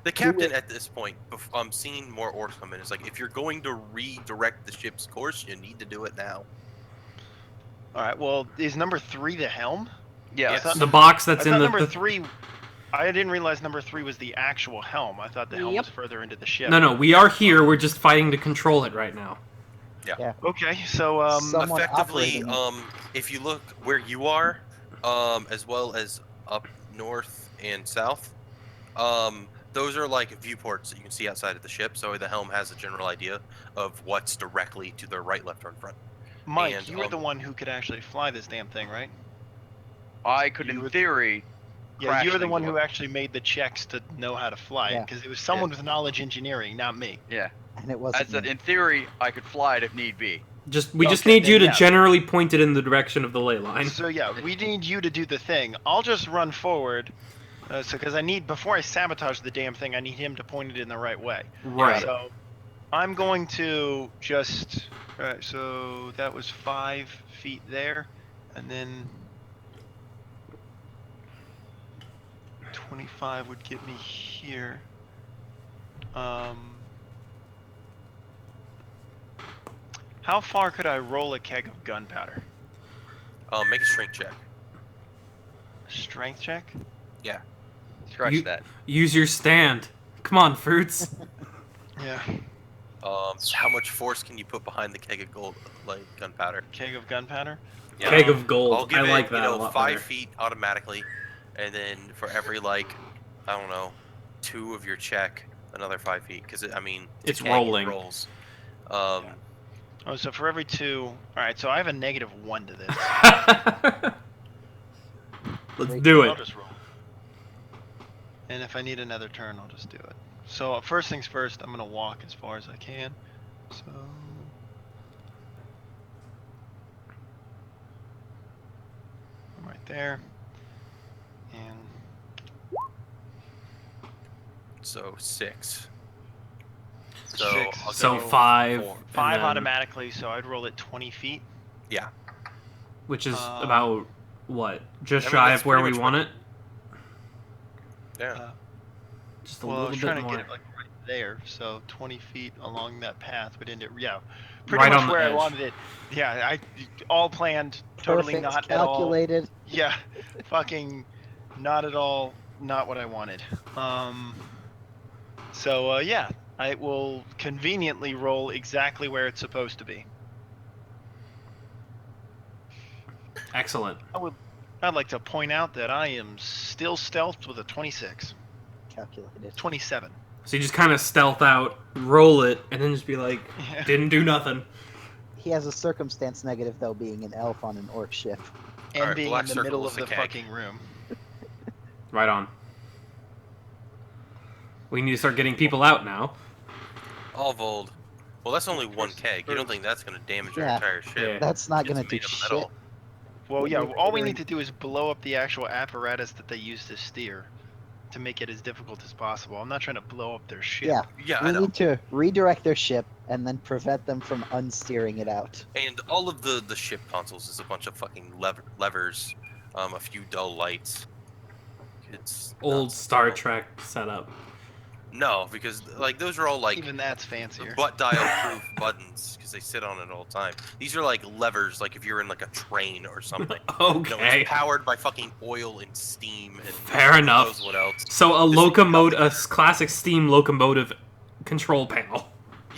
The captain at this point, seeing more orcs come in, is like, if you're going to redirect the ship's course, you need to do it now. Alright, well, is number 3 the helm? Yes. I thought- The box that's I in thought the, number the 3... I didn't realize number 3 was the actual helm. I thought the helm Yep. was further into the ship. No, we are here. We're just fighting to control it right now. Okay, so, Someone Effectively, operating. if you look where you are, as well as up north and south, those are like viewports that you can see outside of the ship, so the helm has a general idea of what's directly to the right, left, or in front. Mike, and, you were the one who could actually fly this damn thing, right? I could, You in would- theory, Yeah, crash you were the things one who away. actually made the checks to know how to fly it, Yeah. because it was someone with knowledge engineering, not me. Yeah. And it I wasn't. said, me. in theory, I could fly it if need be. We just Okay, need you then to yeah. generally point it in the direction of the ley line. So yeah, we need you to do the thing. I'll just run forward, because I need, before I sabotage the damn thing, I need him to point it in the right way. Right. So I'm going to just, alright, so that was 5 feet there, and then 25 would get me here. How far could I roll a keg of gunpowder? Make a strength check. Strength check? Scratch You- that. Use your stand. Come on, fruits. Yeah, How much force can you put behind the keg of gold, like gunpowder? keg of gunpowder. Yeah. Keg of I'll gold. give I it, like that you a know, lot 5 better. feet automatically, and then for every like, I don't know, 2 of your check, another 5 feet. Because I mean, It's keg, it rolling. rolls. Oh, so for every 2, alright, so I have a -1 to this. Let's do I'll it. just roll. And if I need another turn, I'll just do it. So first things first, I'm gonna walk as far as I can. So. I'm right there. And So 6. So, Six. I'll So give you 5. 4. and 5 then- automatically, so I'd roll it 20 feet. Yeah. Which is Um, about, what? Just I mean, shy that's of where pretty we much want what- it? Yeah. Uh, Just a well, I little was bit trying to more. get it like right there, so 20 feet along that path would end it. Yeah, pretty Right much on the where I edge. wanted it. Yeah, I all planned, totally Perfect, not at all. calculated. Yeah, fucking not at all, not what I wanted. So yeah, I will conveniently roll exactly where it's supposed to be. Excellent. I'd like to point out that I am still stealthed with a 26. Calculated. 27. So you just kind of stealth out, roll it, and then just be like, Yeah. didn't do nothing. He has a circumstance negative though, being an elf on an orc ship. And Alright, being black in the circle middle is of the the keg. fucking room. Right on. We need to start getting people out now. Alvold. Well, that's only one keg. You don't think that's going to damage our Yeah. entire ship? Yeah. That's not It's gonna do made of shit. metal. Well, yeah, Maybe all we we're- need to do is blow up the actual apparatus that they use to steer to make it as difficult as possible. I'm not trying to blow up their ship. Yeah, Yeah, I we know. need to redirect their ship and then prevent them from unsteering it out. And all of the ship consoles is a bunch of fucking levers, a few dull lights. It's Old nuts. Star Trek setup. No, because like those are all like Even that's fancier. butt dial proof buttons because they sit on it all the time. These are like levers, like if you're in like a train or something. No, Okay. it's powered by fucking oil and steam and Fair who enough. knows what else. So a This- locomotive, classic steam locomotive control panel.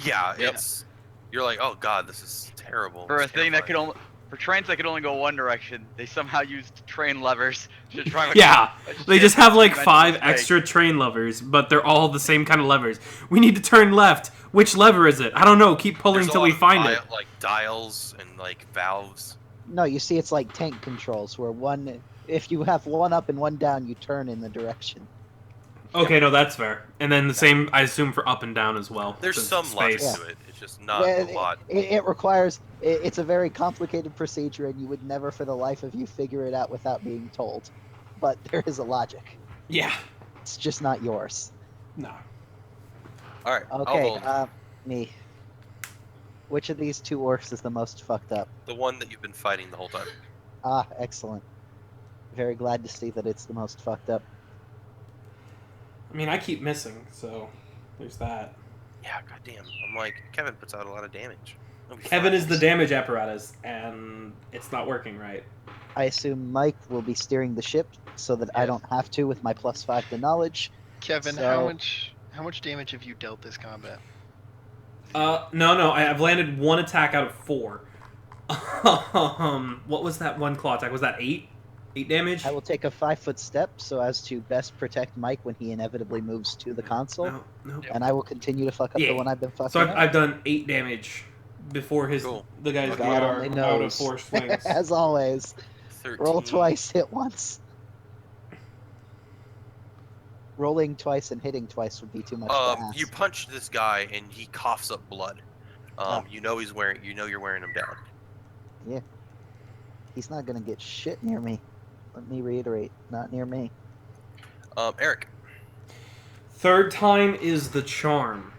Yeah, Yep. it's you're like, oh god, this is terrible. For a It's thing that could terrifying. only for trains that could only go one direction, they somehow used train levers to drive. Yeah, they just have like Mental 5 mistake. extra train levers, but they're all the same kind of levers. We need to turn left. Which lever is it? I don't know. Keep pulling There's a until lot we of find it. like dials and like valves. No, you see, it's like tank controls, where if you have one up and one down, you turn in the direction. Okay, no, that's fair. And then the same, I assume, for up and down as well. There's since some it's logic space. to it. It's just not Yeah, a lot. It requires. It's a very complicated procedure, and you would never, for the life of you, figure it out without being told. But there is a logic. Yeah. It's just not yours. No. All right. Okay, Alvold, me. Which of these two orcs is the most fucked up? the one that you've been fighting the whole time. Ah, excellent. Very glad to see that it's the most fucked up. I mean, I keep missing, so there's that. Yeah, goddamn. I'm like, Kevin puts out a lot of damage. He'll be Kevin fine. is the damage apparatus, and it's not working right. I assume Mike will be steering the ship so that I Yeah. don't have to with my +5 to knowledge. Kevin, So- how much damage have you dealt this combat? No, I've landed 1 attack out of 4. What was that one claw attack? Was that 8? 8 damage? I will take a 5-foot step so as to best protect Mike when he inevitably moves to the console, No. and I will continue to fuck up Yeah. the one I've been fucking So up. I've done 8 damage before Cool. the guy's Okay. God are only out of knows. 4 swings. As always, 13. roll twice, hit once. Rolling twice and hitting twice would be too much to ask. You punch this guy and he coughs up blood. Oh. You know you're wearing him down. He's not gonna get shit near me. Let me reiterate, not near me. Eric. Third time is the charm.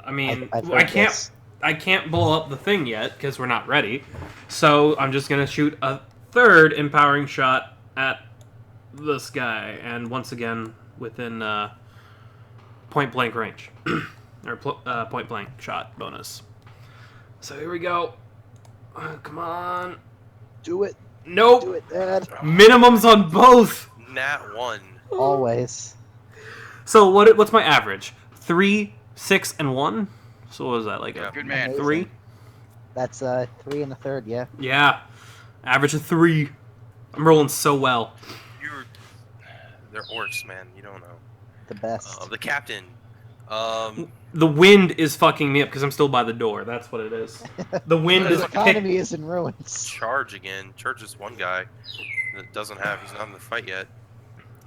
I mean, I've I heard can't this. I can't blow up the thing yet because we're not ready. So I'm just gonna shoot a third empowering shot at this guy, and once again within point blank range or point blank shot bonus. So here we go. Come on. Do it, Nope. do it, Dad. Minimums on both. Nat 1. Always. So what's my average? 3, 6, and 1. So what was that like? Yeah. Good man. Amazing. 3. That's 3 and a third, yeah. Yeah, average of 3. I'm rolling so well. They're orcs, man. You don't know. The best. The captain. The wind is fucking me up because I'm still by the door. That's what it is. The wind His is economy is in ruins. Charge again. Charge this one guy that doesn't have. He's not in the fight yet.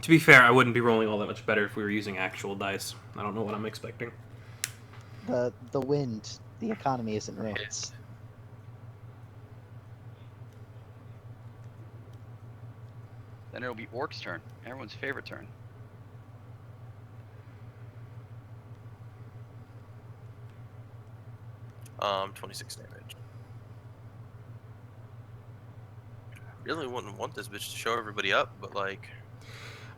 To be fair, I wouldn't be rolling all that much better if we were using actual dice. I don't know what I'm expecting. The wind, the economy isn't ruins. Then it'll be Orc's turn. Everyone's favorite turn. Um, 26 damage. Really wouldn't want this bitch to show everybody up, but like.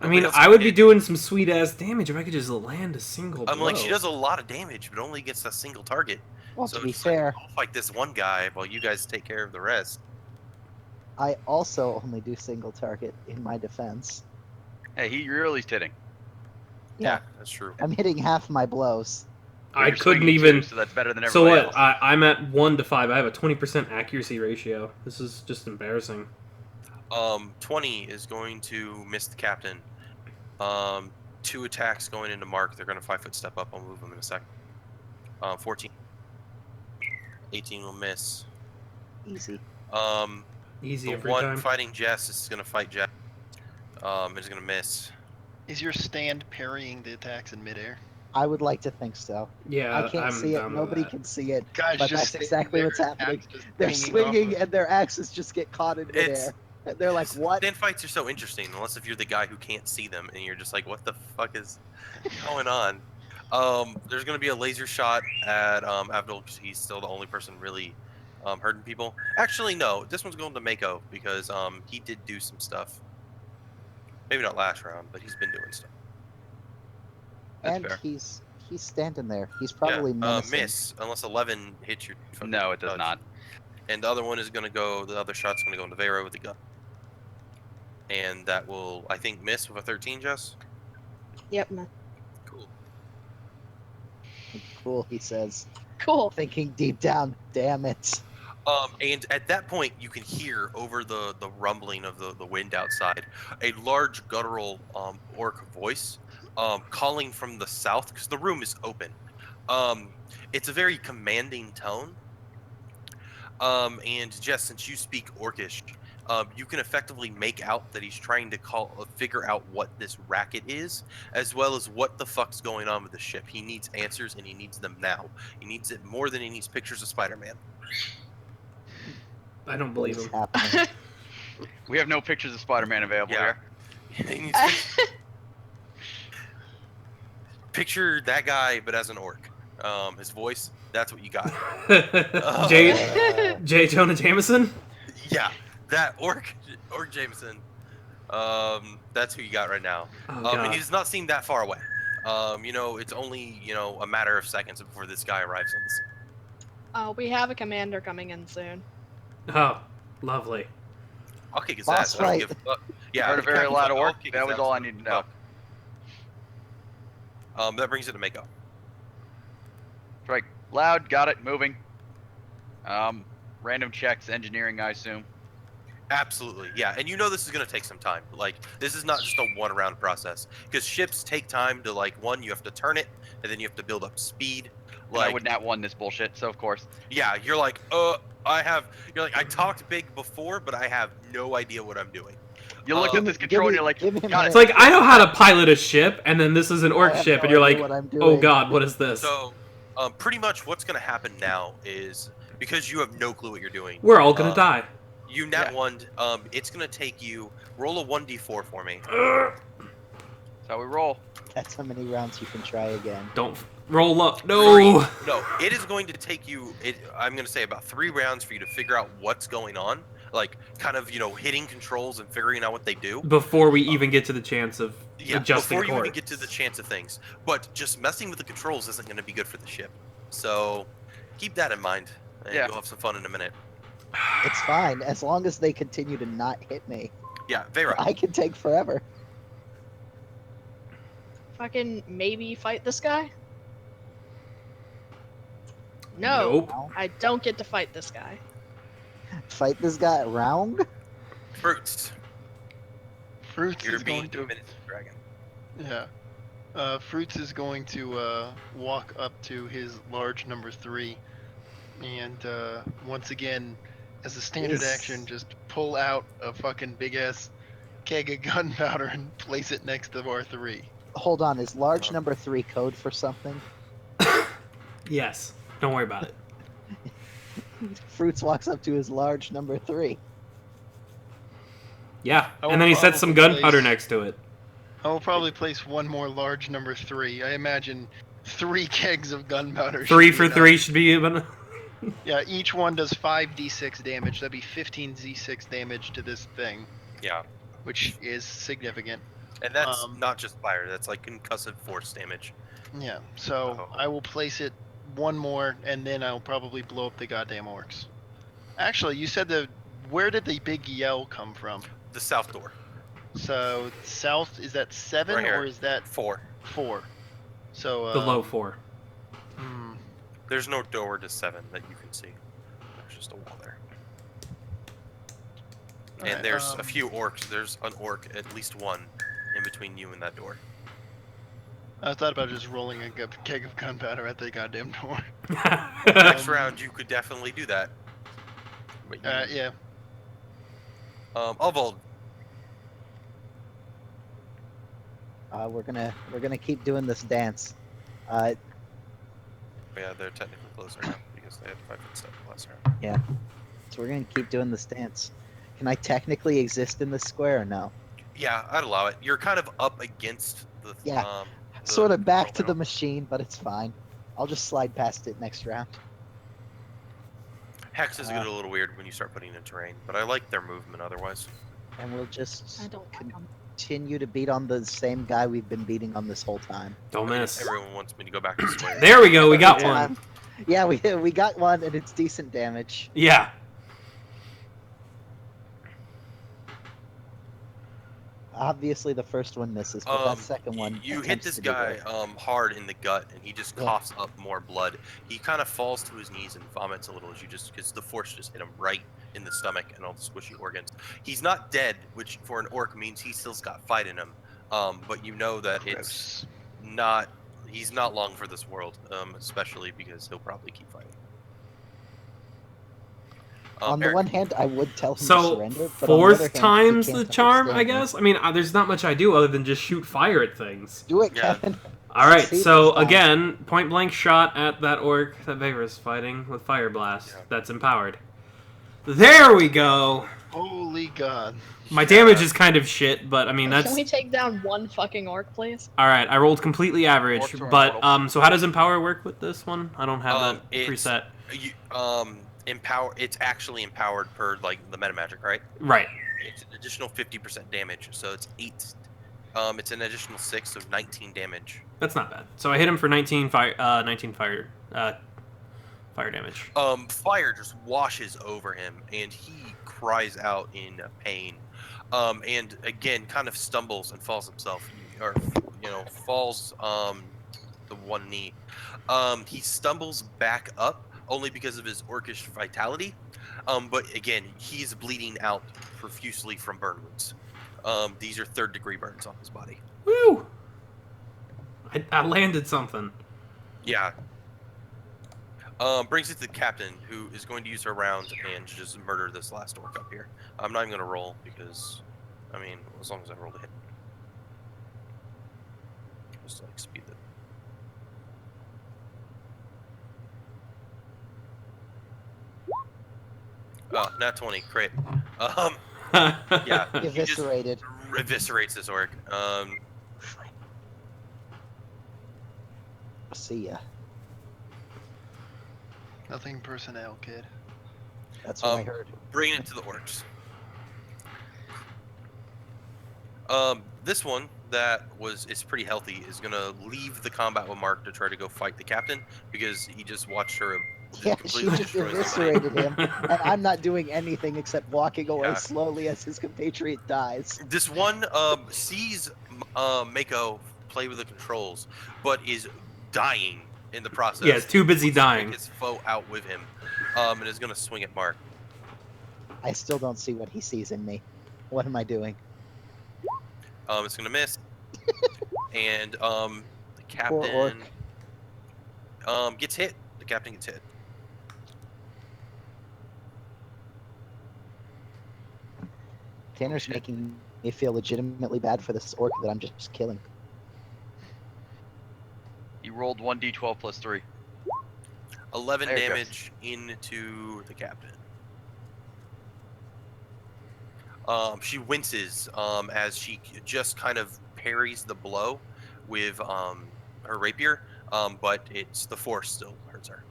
I mean, nobody else I can would be hit. doing some sweet ass damage if I could just land a single I'm blow. like, she does a lot of damage, but only against a single target. Well, So to be it's like, fair, I'll fight this one guy while you guys take care of the rest. I also only do single target in my defense. Hey, he really's hitting. Yeah. That's true. I'm hitting half my blows. But I you're couldn't swinging even. too, so that's better than So everybody what? else. I'm at 1 to 5. I have a 20% accuracy ratio. This is just embarrassing. 20 is going to miss the captain. 2 attacks going into Mark. They're going to 5-foot step up. I'll move them in a second. 14. 18 will miss. Easy. Easy The every one time. fighting Jess is going to fight Jess. Is going to miss. Is your stand parrying the attacks in midair? I would like to think so. Yeah, I can't I'm see it. down with Nobody that. can see it. Guys, But just that's standing exactly there, what's happening. axe just They're hanging off swinging of- and their axes just get caught in midair. It's- And they're like, what? Stand fights are so interesting, unless if you're the guy who can't see them and you're just like, what the fuck is going on? There's going to be a laser shot at Abdul because he's still the only person really hurting people. Actually, no. This one's going to Mako because he did do some stuff. Maybe not last round, but he's been doing stuff. That's And fair. he's standing there. He's probably menacing. Miss, unless 11 hits your... fucking No, it does touch. not. And the other one is going to go... The other shot's going to go into Vera with the gun. And that will, I think, miss with a 13, Jess? Yep, man. Cool. Cool, he says. Cool. Thinking deep down, damn it. And at that point, you can hear over the rumbling of the wind outside a large guttural orc voice calling from the south because the room is open. It's a very commanding tone. And Jess, since you speak Orcish, you can effectively make out that he's trying to figure out what this racket is, as well as what the fuck's going on with the ship. He needs answers, and he needs them now. He needs it more than he needs pictures of Spider-Man. I don't What believe is him. happening? We have no pictures of Spider-Man available Yeah. here. He needs picture that guy, but as an orc. His voice, that's what you got. J. Jonah Jameson? Yeah, that orc Jameson. That's who you got right now. Oh, And God. he does not seem that far away. It's only a matter of seconds before this guy arrives on the scene. We have a commander coming in soon. Oh, lovely. I'll kick his Boss ass. I don't fight. give a fuck. Yeah, Heard a the very Captain loud Fuck, I'll orc. kick That his was ass. all I needed to know. Fuck. That brings it to Mako. Right, loud, got it, moving. Random checks, engineering, I assume. Absolutely, yeah. And this is going to take some time. Like, this is not just a one-round process. Because ships take time to, one, you have to turn it, and then you have to build up speed. And I would not won this bullshit, so of course. Yeah, you're like, I talked big before, but I have no idea what I'm doing. You look Um, at this control and you're like, give him got a- it. It's like, I know how to pilot a ship, and then this is an I orc have ship, no and you're idea like, what I'm oh doing. God, what is this? So, pretty much what's going to happen now is, because you have no clue what you're doing, We're all gonna uh, die. you nat one, it's going to take you, roll a 1d4 for me. That's how we roll. That's how many rounds you can try again. Don't roll up. No. No, it is going to take you, I'm going to say about 3 rounds for you to figure out what's going on. Like, kind of, hitting controls and figuring out what they do. Before we even get to the chance of Yeah, adjusting before you course. even get to the chance of things. But just messing with the controls isn't going to be good for the ship. So, keep that in mind, and Yeah. you'll have some fun in a minute. It's fine, as long as they continue to not hit me. Yeah, Vera. I can take forever. Fucking maybe fight this guy? No, Nope. I don't get to fight this guy. Fight this guy round? Fruits. Fruits You're is being going to. minutes, dragon. Yeah. Fruits is going to walk up to his large number 3, and once again, as a standard Is- action, just pull out a fucking big ass keg of gunpowder and place it next to R3. Hold on, is large number 3 code for something? Yes. Don't worry about it. Fruits walks up to his large number 3. Yeah. I And then he will sets some probably gunpowder place- next to it. I will probably place one more large number 3. I imagine 3 kegs of gunpowder. 3 should be for enough. 3 should be even. Yeah, each one does 5d6 damage. That'd be 15d6 damage to this thing, Yeah, which is significant. and that's Um, not just fire. That's like concussive force damage. Yeah, so Oh. I will place it one more, and then I'll probably blow up the goddamn orcs. Actually, you said where did the big yell come from? The south door. So south, is that 7 Right here. or is that 4. 4? So The low 4. There's no door to 7 that you can see. There's just a wall there. And Alright, there's a few orcs. There's an orc, at least one, in between you and that door. I thought about just rolling a keg of gunpowder at the goddamn door. Next round, you could definitely do that. But you, Yeah. Alvold, We're gonna keep doing this dance. yeah, they're technically closer now because they had 5 foot step last round. So we're gonna keep doing this dance. Can I technically exist in this square or no? Yeah, I'd allow it. You're kind of up against the Yeah. the Sort of back control to the panel. machine, but it's fine. I'll just slide past it next round. Hex is get a little weird when you start putting in terrain, but I like their movement otherwise. And we'll I just don't like 'em. continue to beat on the same guy we've been beating on this whole time. Don't miss. Everyone wants me to go back to square. There we go. We got Every one. time. Yeah, we got one, and it's decent damage. Yeah. Obviously, the first one misses, but that second one. You hit attempts this to do guy good. hard in the gut, and he just Yeah. coughs up more blood. He kind of falls to his knees and vomits a little as you just because the force just hit him right in the stomach and all the squishy organs. He's not dead, which for an orc means he still's got fight in him. But you know that it's Gross. not. He's not long for this world, especially because he'll probably keep fighting. On the Eric, one hand, I would tell him to So, surrender, but on the other hand, fourth he times can't the charm, I understand me. guess? I mean, there's not much I do other than just shoot fire at things. Do it, Yeah. Kevin. All right, Succeed so this time. again, point blank shot at that orc that Vavor's fighting with Fire Blast. Yeah. That's empowered. There we go. Holy god. My damage is kind of shit, but I mean that's Can we take down one fucking orc, please? all right. I rolled completely average, Orcs are but immortal. so how does empower work with this one? I don't have that it's- preset. you, empower. It's actually empowered per like the meta magic, right? Right. It's an additional 50% damage, so it's 8. It's an additional 6, so 19 damage. That's not bad. So I hit him for 19 fire damage. Fire just washes over him, and he cries out in pain. And again, kind of stumbles and falls himself, or falls the one knee. He stumbles back up only because of his orcish vitality. But again, he's bleeding out profusely from burn wounds. These are 3rd-degree burns on his body. Woo! I landed something. Yeah. Brings it to the captain, who is going to use her round and just murder this last orc up here. I'm not even going to roll because, I mean, as long as I roll to hit. Just like speed it. Oh, nat 20, crit. Yeah, he just Eviscerated. eviscerates this orc. See ya. Nothing personnel, kid. That's what I heard. Bringing it to the orcs. This one that is pretty healthy is gonna leave the combat with Mark to try to go fight the captain because he just watched her. Yeah, she completely just destroy somebody. eviscerated him, and I'm not doing anything except walking away Yeah. slowly as his compatriot dies. This one sees Mako play with the controls, but is dying in the process. Yeah, it's too busy Wants to bring dying. his foe out with him, and is gonna swing at Mark. I still don't see what he sees in me. What am I doing? It's gonna miss, and the Poor orc. captain gets hit. The captain gets hit. Tanner's making me feel legitimately bad for this orc that I'm just killing. You rolled 1d12 plus 3. 11 There it goes. damage into the captain. She winces as she just kind of parries the blow with her rapier, but it's the force still hurts her.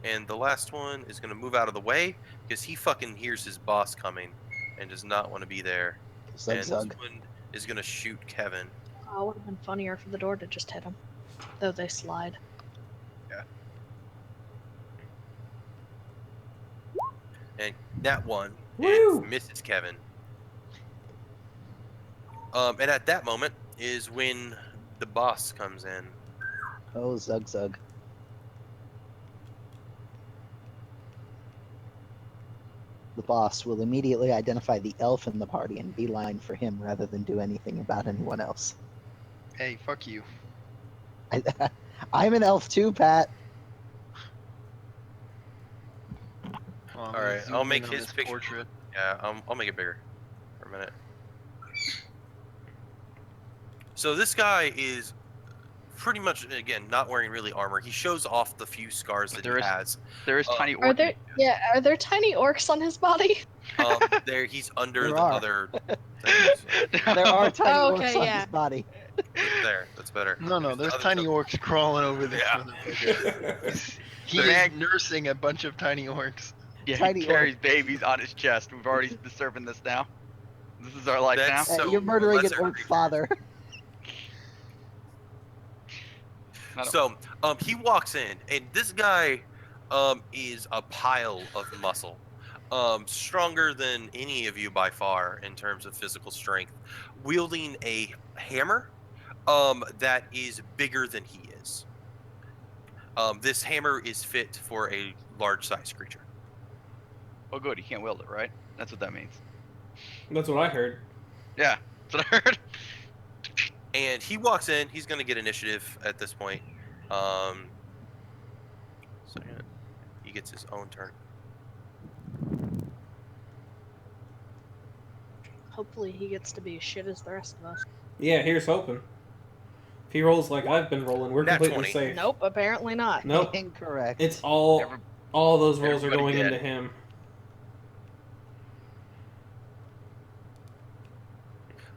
And the last one is going to move out of the way because he fucking hears his boss coming and does not want to be there. Zug and zug. this one is going to shoot Kevin. Oh, it would have been funnier for the door to just hit him. Though they slide. And that one Woo! misses Kevin. And at that moment is when the boss comes in. Oh, zug zug. The boss will immediately identify the elf in the party and beeline for him rather than do anything about anyone else. Hey, fuck you. I'm an elf too, Pat. Well, All right, I'll zoom make in on his this picture. portrait. Yeah, I'll make it bigger for a minute. So this guy is pretty much, again, not wearing really armor. He shows off the few scars that There he is- has. There is tiny Are orc. there are there tiny orcs on his body? There, he's under There the are. other things. There are tiny Oh, orcs okay, on yeah. his body. There, that's better. No, Because the there's other tiny stuff- orcs crawling over this Yeah. motherfucker. He They're is ag- nursing a bunch of tiny orcs. Yeah, Tiny he carries babies on his chest. We've already disturbing this now. This is our life That's- now. So, You're murdering an lesser orc creatures. father. Not a- So, he walks in, and this guy, is a pile of muscle. Stronger than any of you by far in terms of physical strength, wielding a hammer, that is bigger than he is. This hammer is fit for a large-sized creature. Oh, good. He can't wield it, right? That's what that means. That's what I heard. Yeah, that's what I heard. And he walks in. He's going to get initiative at this point. So yeah, he gets his own turn. Hopefully he gets to be as shit as the rest of us. Yeah, here's hoping. If he rolls like I've been rolling, we're Nat completely 20. safe. Nope, apparently not. Nope. Incorrect. It's all Every- those rolls are everybody going dead. into him.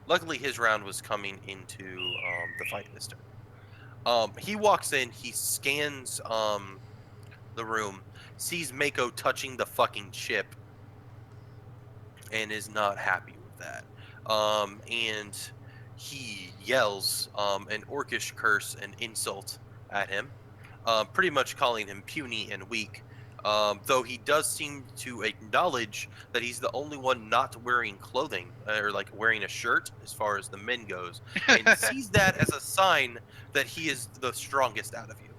Luckily, his round was coming into the fight this turn. He walks in, he scans the room, sees Mako touching the fucking ship, and is not happy with that. And he yells an orcish curse and insult at him, pretty much calling him puny and weak. Though he does seem to acknowledge that he's the only one not wearing clothing or like wearing a shirt as far as the men goes, and sees that as a sign that he is the strongest out of you.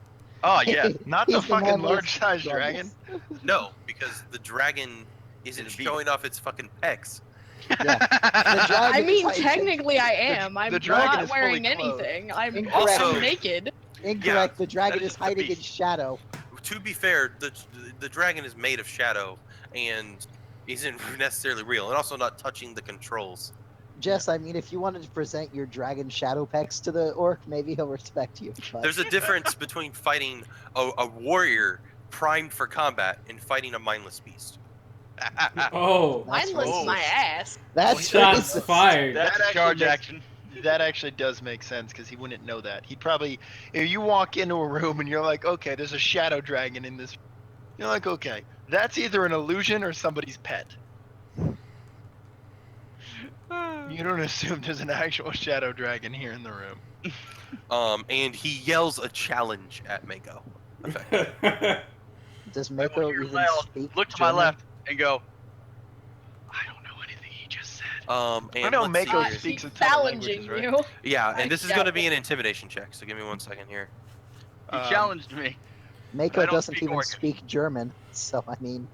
Oh, yeah. Not He's the fucking man with large-sized strongest. dragon. No, because the dragon isn't Is a beast. showing off its fucking pecs. Yeah. The dragon I mean, is hiding- technically I am. I'm the dragon not is fully wearing clothed. anything. I'm Incorrect. Also- naked. Incorrect. The dragon that is is the hiding in beast. shadow. To be fair, the dragon is made of shadow and isn't necessarily real, and also not touching the controls. Jess, I mean, if you wanted to present your dragon shadow pecs to the orc, maybe he'll respect you. But There's a difference between fighting a warrior primed for combat and fighting a mindless beast. Oh, That's Mindless racist. my ass. that's shots racist. fired. That's That a charge actually action. That actually does make sense because he wouldn't know that. He'd probably, if you walk into a room and you're like, okay, there's a shadow dragon in this, you're like, okay, that's either an illusion or somebody's pet. You don't assume there's an actual shadow dragon here in the room. And he yells a challenge at Mako. Does I Mako want you to even yell, speak look to my German? left and go, I don't know anything he just said. And I know let's see Mako here. speaks a he's ton of challenging languages, right? you. Yeah, and this is going to be Yeah. an intimidation check. So give me 1 second here. He challenged me. Mako I don't doesn't speak even Orcish. speak German, so I mean,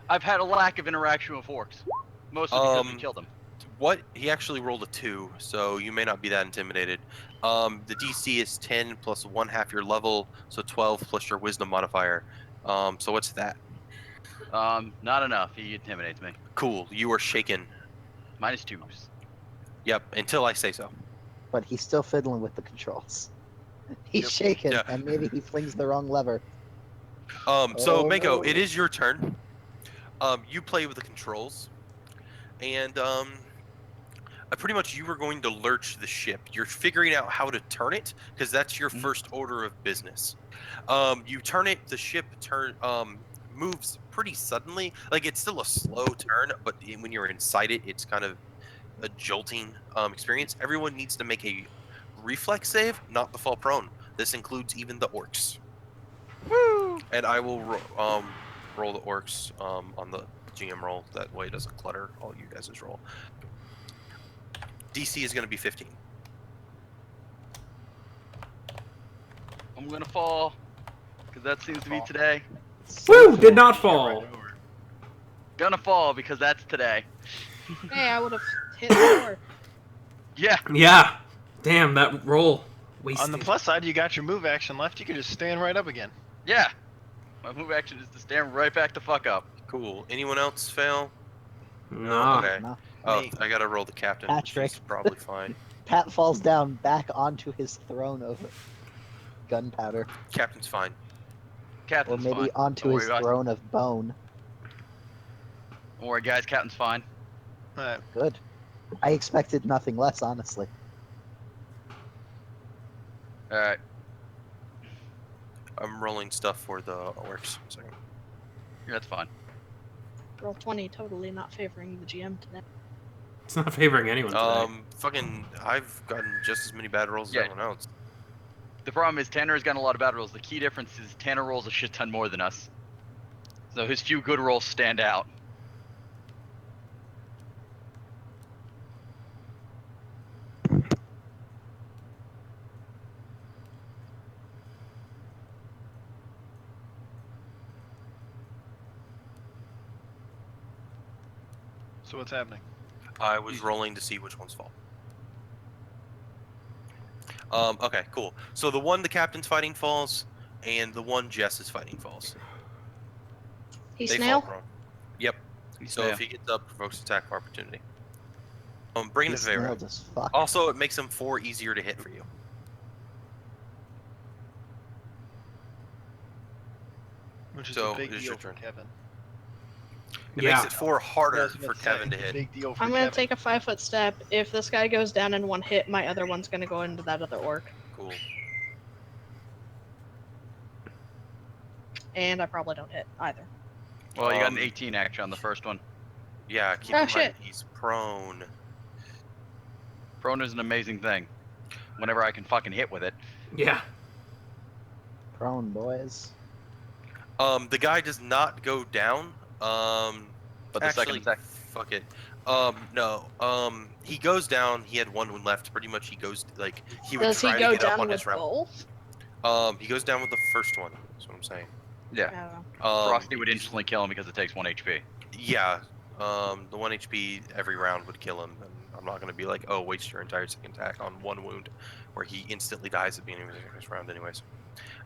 I've had a lack of interaction with orcs. Mostly because we Um, killed them. What? He actually rolled a 2, so you may not be that intimidated. The DC is 10 plus 1/2 your level, so 12 plus your wisdom modifier. So what's that? Not enough. He intimidates me. Cool. You are shaken. -2s. Yep. Until I say so. But he's still fiddling with the controls. He's Yep. shaking, Yeah. and maybe he flings the wrong lever. So Oh, Mako, no. it is your turn. You play with the controls, and pretty much you were going to lurch the ship. You're figuring out how to turn it because that's your first order of business. You turn it. The ship moves pretty suddenly. Like it's still a slow turn, but when you're inside it, it's kind of a jolting experience. Everyone needs to make a reflex save, not to fall prone. This includes even the orcs. Woo! And I will roll the orcs on the GM roll. That way it doesn't clutter all you guys' roll. DC is going to be 15. I'm gonna fall, because that seems to be today. Woo! Did not fall. Gonna fall because that's today. Hey, I would have hit the orc. Yeah. Yeah. Damn, that roll. Wasted. On the plus side, you got your move action left. You can just stand right up again. Yeah. My move action is to stand right back the fuck up. Cool. Anyone else fail? No. Okay. No. Oh, Me. I got to roll the captain. Patrick. She's probably fine. Pat falls down back onto his throne of gunpowder. Captain's fine. Or Captain's maybe fine. onto Don't his worry, guys. throne of bone. Don't worry, guys. Captain's fine. Alright. Good. I expected nothing less, honestly. All right. I'm rolling stuff for the orcs. A second. That's fine. Roll 20, totally not favoring the GM today. It's not favoring anyone today. Fucking, I've gotten just as many bad rolls as Yeah. everyone else. The problem is Tanner has gotten a lot of bad rolls. The key difference is Tanner rolls a shit ton more than us. So his few good rolls stand out. So what's happening? I was rolling to see which ones fall. Okay, cool. So the one the captain's fighting falls, and the one Jess is fighting falls. He They snail? fall prone. Yep. So if he gets up, provokes attack of opportunity. Bring it He's to Vera. snailed as fuck. Also, it makes him 4 easier to hit for you. Which is So, a big it is deal your for turn. Kevin. It Yeah. makes it 4 harder I was for gonna say, Kevin to it's a hit. Big deal for I'm gonna Kevin. take a 5-foot step. If this guy goes down in one hit, my other one's gonna go into that other orc. Cool. And I probably don't hit either. Well, you got an Um, 18 actually on the first one. Yeah, keep Oh, in mind shit. he's prone. Prone is an amazing thing. Whenever I can fucking hit with it. Yeah. Prone, boys. The guy does not go down. But the Actually, second attack. fuck it. No. He goes down. He had one left. Pretty much, he goes like he would Does he try go to get up down on with his round. both? He goes down with the first one. That's what I'm saying. I Yeah. don't know. Frosty would instantly kill him because it takes 1 HP. Yeah. The 1 HP every round would kill him. And I'm not gonna be like, oh, waste your entire second attack on 1 wound, where he instantly dies at the beginning of the next round, anyways.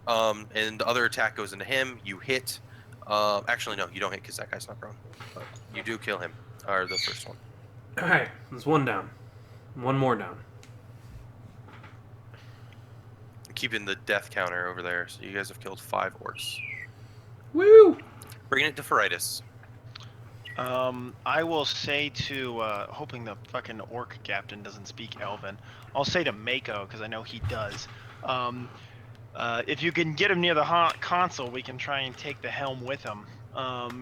And the other attack goes into him. You hit. Actually, no, you don't hit because that guy's not prone. But you do kill him, or the first one. All right. There's one down. One more down. Keeping the death counter over there, so you guys have killed 5 orcs. Woo! Bringing it to Feritis. I will say to, hoping the fucking orc captain doesn't speak Elven, I'll say to Mako, because I know he does. If you can get him near the console, we can try and take the helm with him.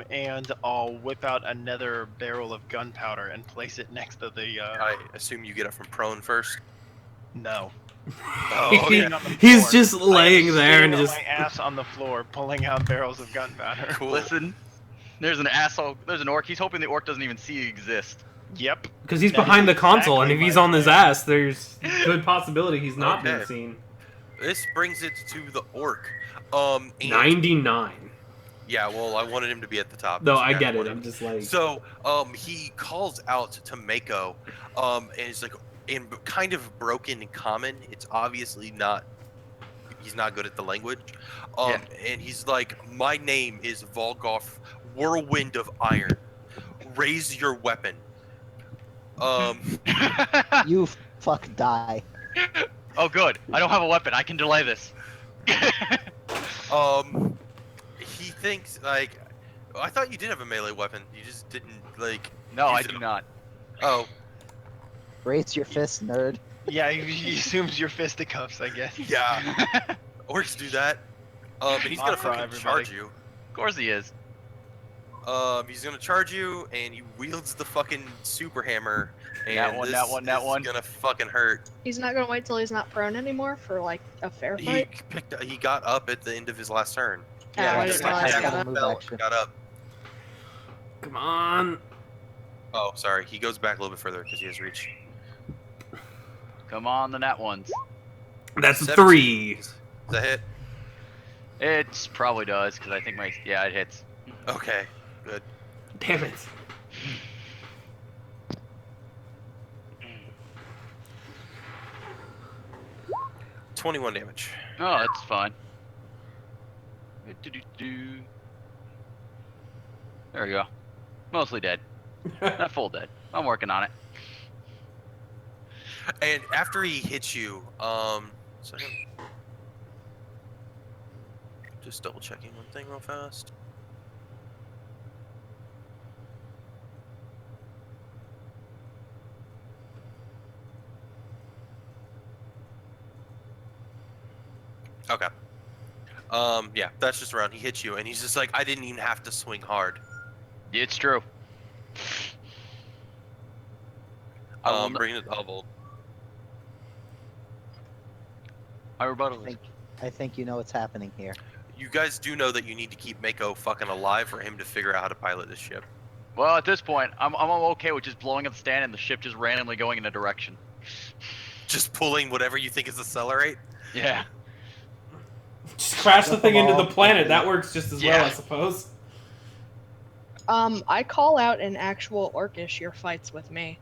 And I'll whip out another barrel of gunpowder and place it next to the, I assume you get up from prone first. no. Oh, He- Sitting on the He's floor. just I am laying there and sitting on just. my ass on the floor, pulling out barrels of gunpowder. Cool. Listen, there's an asshole. There's an orc. He's hoping the orc doesn't even see you exist. Yep. Because he's That is behind the console, and if exactly he's my on his plan. ass, there's good possibility he's not being Okay. seen. This brings it to the orc. And 99. yeah, well, I wanted him to be at the top. No, so I you guys get it. wanted- I'm just like. So, he calls out to Mako, and it's like in kind of broken common. It's obviously not he's not good at the language. Yeah. And he's like, my name is Volgoth, Whirlwind of Iron. Raise your weapon. You fuck die. Oh, good. I don't have a weapon. I can delay this. He thinks like, I thought you did have a melee weapon. You just didn't like. No, I use it. do not. Oh, Raise your fist, nerd. Yeah, he assumes you're fisticuffs, I guess. yeah. Orcs do that. And he's Not gonna for fucking everybody. charge you. Of course he is. He's gonna charge you, and he wields the fucking super hammer. And That one, this that one, that is one. gonna fucking hurt. He's not gonna wait till he's not prone anymore for like a fair He fight. he got up at the end of his last turn. Yeah, I he didn't just realize has he to got up. move Fell, action. got up. Come on. Oh, sorry. He goes back a little bit further because he has reach. Come on, the nat ones. That's 17. 3. Is that hit? It probably does, because I think yeah, it hits. Okay, good. Damn it. 21 damage. Oh, that's fine. Do-do-do. There we go. Mostly dead. Not full dead. I'm working on it. And after he hits you, second. Just double checking one thing real fast. Okay. Yeah, that's just around. He hits you, and he's just like, I didn't even have to swing hard. It's true. I will n- Bringing it doubled. I rebuttal I this. think you know what's happening here. You guys do know that you need to keep Mako fucking alive for him to figure out how to pilot this ship. Well, at this point, I'm okay with just blowing up the stand and the ship just randomly going in a direction. Just pulling whatever you think is accelerate. Yeah. Just crash the thing into the Ball. planet. That works just as well, Yeah. I suppose. I call out in actual Orcish your fights with me.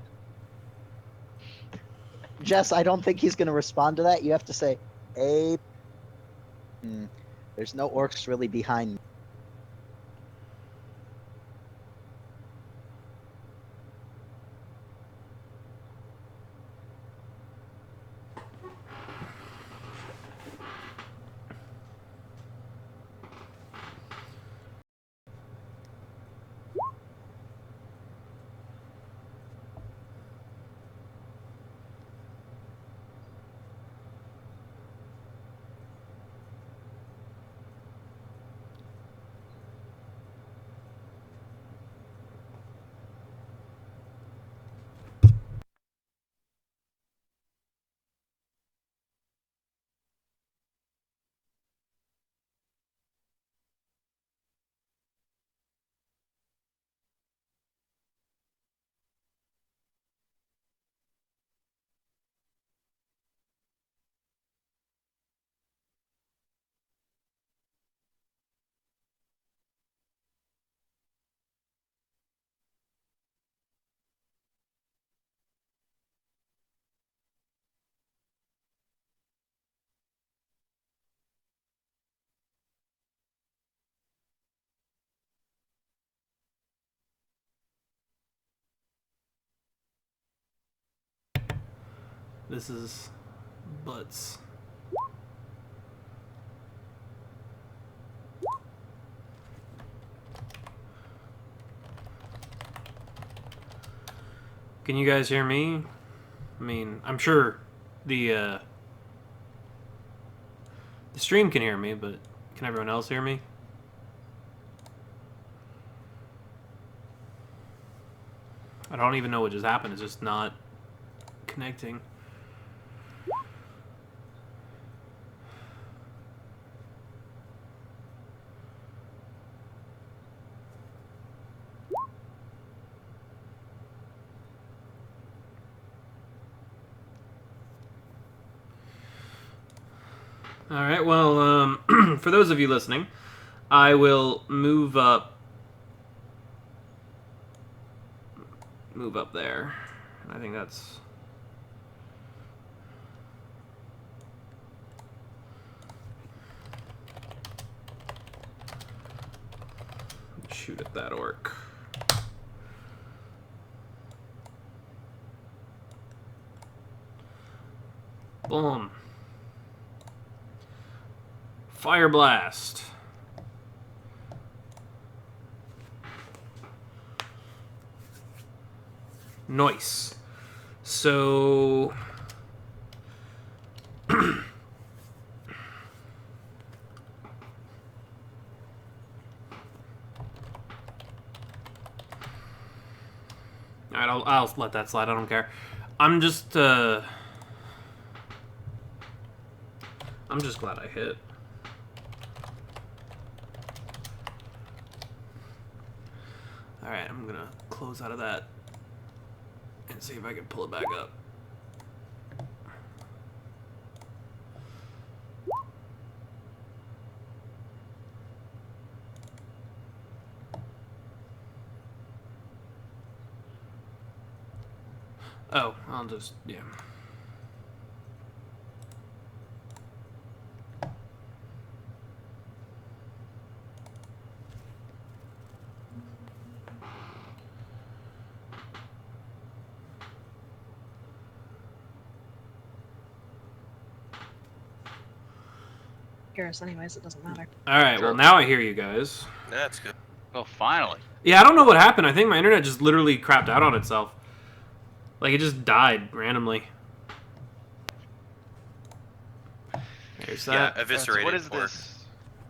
Jess, I don't think he's going to respond to that. You have to say, "Hey, there's no orcs really behind me." This is butts. Can you guys hear me? I mean, I'm sure the stream can hear me, but can everyone else hear me? I don't even know what just happened. It's just not connecting. All right. Well, for those of you listening, I will move up there. I think that's Fuck that orc. Boom. Fire blast. Nice. So Alright, I'll let that slide. I don't care. I'm just glad I hit. Alright, I'm gonna close out of that and see if I can pull it back up. Oh, I'll just, yeah. Hear us anyways, it doesn't matter. Alright, Sure. well now I hear you guys. That's good. Oh, finally. Yeah, I don't know what happened. I think my internet just literally crapped out on itself. Like, it just died randomly. There's that. Yeah, eviscerated. what is or- this?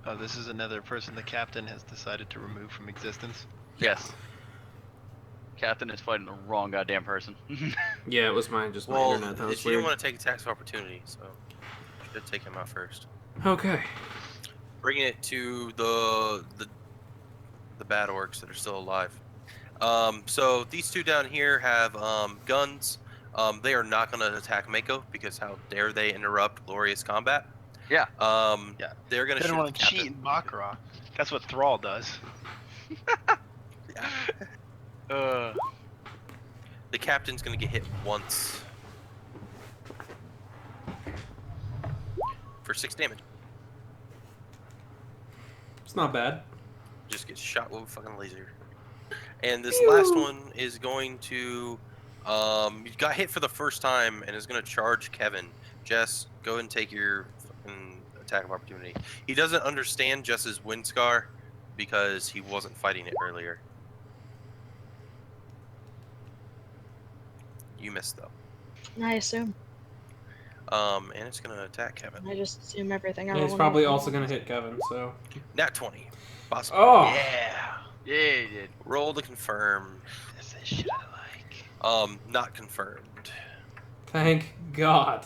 Oh, this is another person the captain has decided to remove from existence. Yes. Captain is fighting the wrong goddamn person. Yeah, it was my Well, internet. That was she didn't weird. want to take attacks of opportunity, so should take him out first. Okay. Bringing it to the bad orcs that are still alive. So these two down here have guns. They are not going to attack Mako because how dare they interrupt glorious combat? Yeah. Yeah. They're going They to shoot don't want the to cheat captain. in Baccarat. That's what Thrall does. Uh, The captain's going to get hit once for 6 damage. It's not bad. Just gets shot with a fucking laser. And this last one is going to got hit for the first time and is going to charge Kevin. Jess, go ahead and take your fucking attack of opportunity. He doesn't understand Jess's wind scar because he wasn't fighting it earlier. You missed though. I assume. And it's going to attack Kevin. I just assume everything I Yeah, he's roll probably in the also going to hit Kevin, so. Nat 20. Possible. Oh! Yeah. yeah, he did. Roll to confirm. This is shit I like. Not confirmed. Thank God.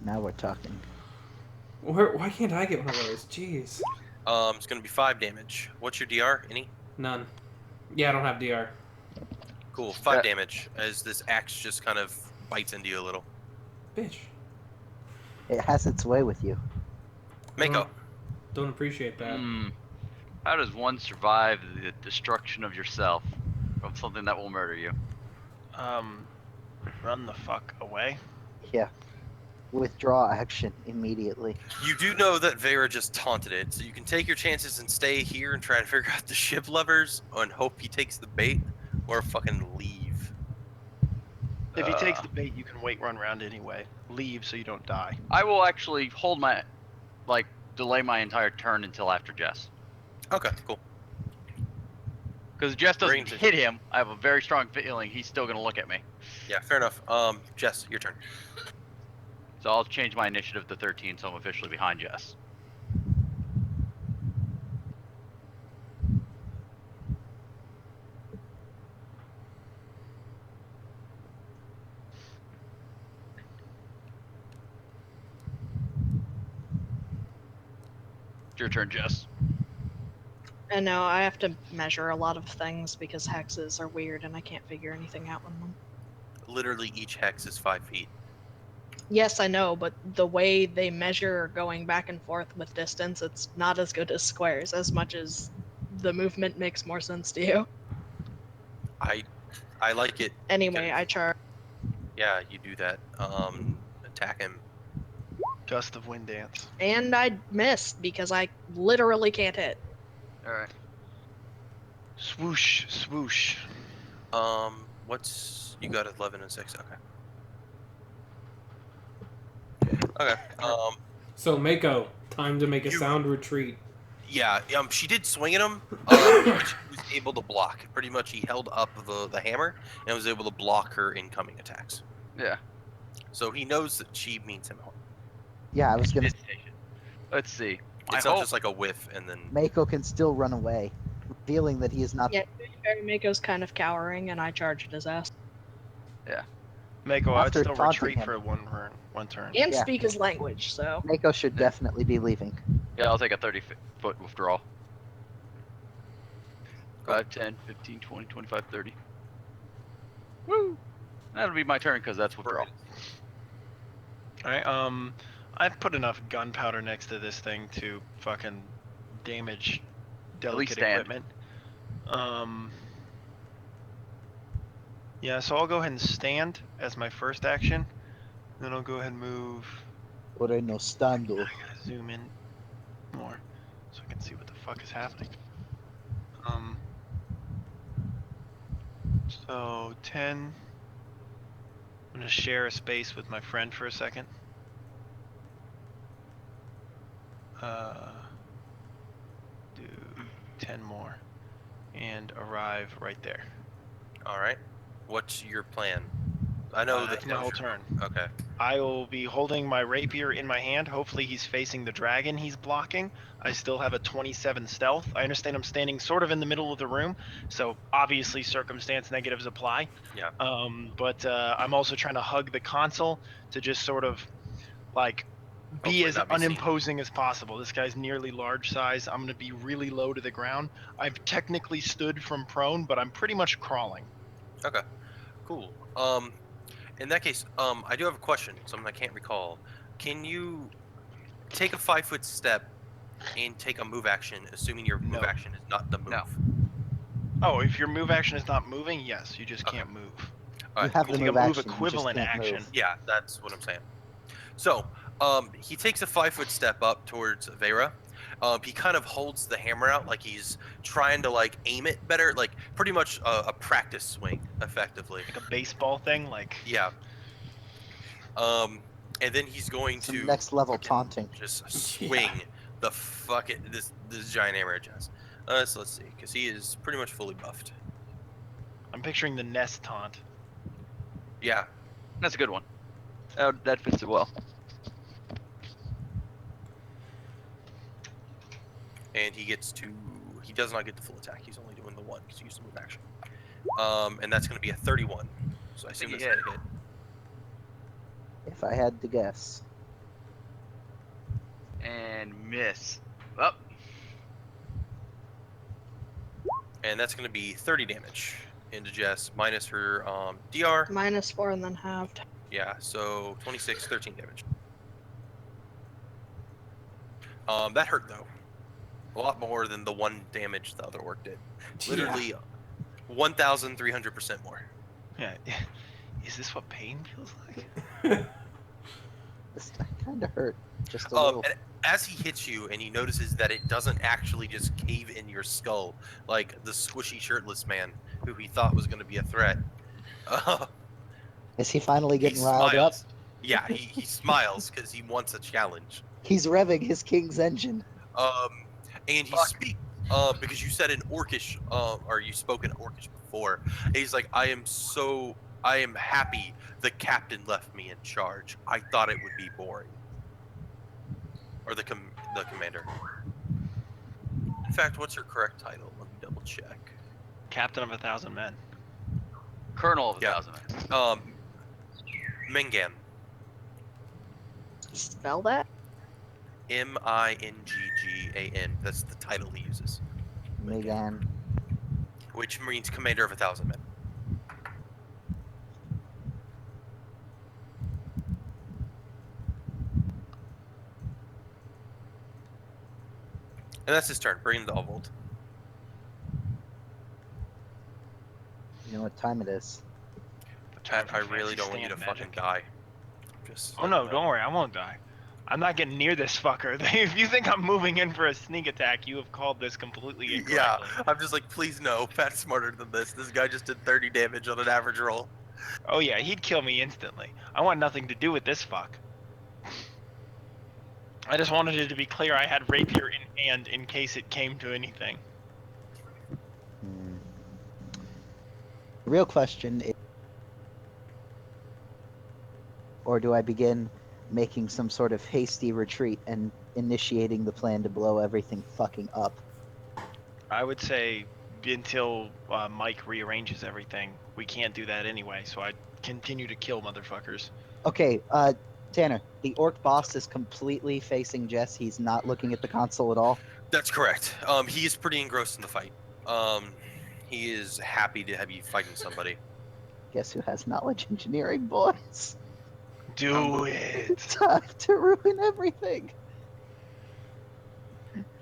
Now we're talking. Why can't I get one of those? Jeez. It's going to be 5 damage. What's your DR? Any? None. Yeah, I don't have DR. Cool. 5 Yeah. damage as this axe just kind of bites into you a little. Bitch. It has its way with you. Mako. Don't appreciate that. How does one survive the destruction of yourself from something that will murder you? Run the fuck away. Yeah. Withdraw action immediately. You do know that Vera just taunted it, so you can take your chances and stay here and try to figure out the ship levers and hope he takes the bait, or fucking leave. If he takes the bait, you can wait, run around anyway. Leave so you don't die. I will actually hold my, delay my entire turn until after Jess. Okay, cool. Because Jess doesn't Range it. hit him, I have a very strong feeling he's still going to look at me. Yeah, fair enough. Jess, your turn. So I'll change my initiative to 13, so I'm officially behind Jess. It's your turn, Jess. And no, I have to measure a lot of things because hexes are weird and I can't figure anything out with them. Literally each hex is 5 feet. Yes, I know, but the way they measure going back and forth with distance, it's not as good as squares, as much as the movement makes more sense to you. I like it. Anyway, Okay. I charge. Yeah, you do that. Attack him. Gust of Wind Dance. And I missed because I literally can't hit. Alright. Swoosh, swoosh. What's you got 11 and 6? Okay. So Mako, time to make a You- sound retreat. Yeah. She did swing at him. But she was able to block. Pretty much, he held up the hammer and was able to block her incoming attacks. Yeah. So he knows that she means him harm. Yeah, I was gonna. Let's see. It's not just like a whiff and then. Mako can still run away, revealing that he is not. Yeah, to be fair, Mako's kind of cowering, and I charged his ass. Mako, I would After still taunting retreat him. for one turn. And Yeah. speak his language, so. Mako should definitely be leaving. Yeah, I'll take a 30-foot withdrawal. 5, 10, 15, 20, 25, 30. Woo! That'll be my turn because that's withdrawal. Alright, I've put enough gunpowder next to this thing to fucking damage delicate stand. equipment. Yeah, so I'll go ahead and stand as my first action. Then I'll go ahead and move. Ore no stando. I gotta zoom in more so I can see what the fuck is happening. So 10. I'm gonna share a space with my friend for a second. Do 10 more and arrive right there. All right. What's your plan? I know that That's my whole turn. Okay. I will be holding my rapier in my hand. Hopefully he's facing the dragon he's blocking. I still have a 27 stealth. I understand I'm standing sort of in the middle of the room, so obviously circumstance negatives apply. Yeah. But I'm also trying to hug the console to just sort of like be Hopefully as not be seen. unimposing as possible. This guy's nearly large size. I'm going to be really low to the ground. I've technically stood from prone, but I'm pretty much crawling. Okay. Cool. In that case, I do have a question. Something I can't recall. Can you take a 5-foot step and take a move action, assuming your move No. action is not the move? No. Oh, if your move action is not moving, yes, you just Okay. can't move. All You right. have You the take a move move action. you just equivalent can't action. move. Yeah, that's what I'm saying. So, he takes a 5-foot step up towards Vera. He kind of holds the hammer out like he's trying to like aim it better, like pretty much a practice swing, effectively. Like a baseball thing, like Yeah. And then he's going Some to next level fucking taunting. just swing the fucking this giant hammer at Jazz. So let's see, because he is pretty much fully buffed. I'm picturing the nest taunt. Yeah. That's a good one. That fits it well. And he does not get the full attack. He's only doing the one because he used to move action. And that's going to be a 31. So I assume He that's going to hit. If I had to guess. And miss. Up. And that's going to be 30 damage into Jess minus her DR. -4 and then halved. Yeah, so 26, 13 damage. That hurt though. A lot more than the 1 damage the other orc did. Literally 1,300% more. Yeah. Is this what pain feels like? This kind of hurt. Just a little. And as he hits you and he notices that it doesn't actually just cave in your skull like the squishy shirtless man who he thought was going to be a threat. Is he finally He getting riled up? smiles. Yeah, he smiles because he wants a challenge. He's revving his king's engine. And he speaks because you said in Orcish, or you spoke in Orcish before. And he's like, I am happy the captain left me in charge. I thought it would be boring. Or the commander. In fact, what's your correct title? Let me double check. Captain of 1,000 men. Colonel of Yeah. 1,000. Mengan. Spell that? Minggan. That's the title he uses, Megan. which means commander of 1,000 men. And that's his turn. Bring him to Alvold. You know what time it is? The time Pat, I for really fancy don't want you to stand fucking magic. die. Just Oh no, don't worry, I won't die. I'm not getting near this fucker. If you think I'm moving in for a sneak attack, you have called this completely Yeah, incorrectly. I'm just like, please no. Pat's smarter than this. This guy just did 30 damage on an average roll. Oh yeah, he'd kill me instantly. I want nothing to do with this fuck. I just wanted it to be clear I had rapier in hand in case it came to anything. Hmm. The real question is, or do I begin making some sort of hasty retreat and initiating the plan to blow everything fucking up? I would say until Mike rearranges everything, we can't do that anyway. So I'd continue to kill motherfuckers. Okay, Tanner, the orc boss is completely facing Jess. He's not looking at the console at all. That's correct. He is pretty engrossed in the fight. He is happy to have you fighting somebody. Guess who has knowledge engineering, boys? Do it. Time to ruin everything.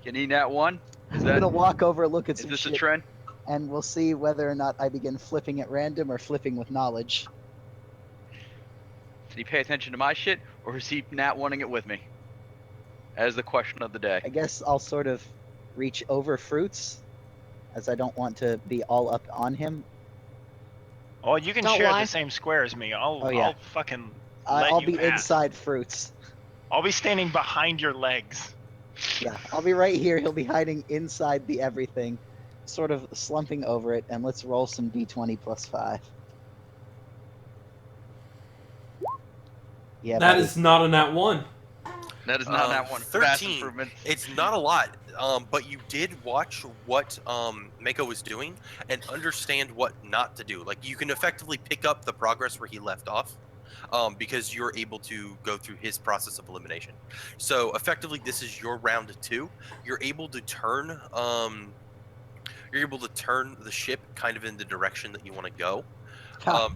Can he nat 1? Is I'm that gonna walk over, look at is some this a shit, trend? and we'll see whether or not I begin flipping at random or flipping with knowledge. Did he pay attention to my shit, or is he nat 1ing it with me? As the question of the day. I guess I'll sort of reach over fruits, as I don't want to be all up on him. Oh, you can Don't share lie. the same square as me. Oh, yeah. I'll fucking let I'll you be pass. inside fruits. I'll be standing behind your legs. Yeah, I'll be right here. He'll be hiding inside the everything, sort of slumping over it. And let's roll some d20 plus 5. Yeah, That buddy. is not a nat 1. That is not nat 1. Vast 13. improvement. It's not a lot, but you did watch what Mako was doing and understand what not to do. Like, you can effectively pick up the progress where he left off, because you're able to go through his process of elimination. So effectively, this is your round 2. You're able to turn the ship kind of in the direction that you want to go.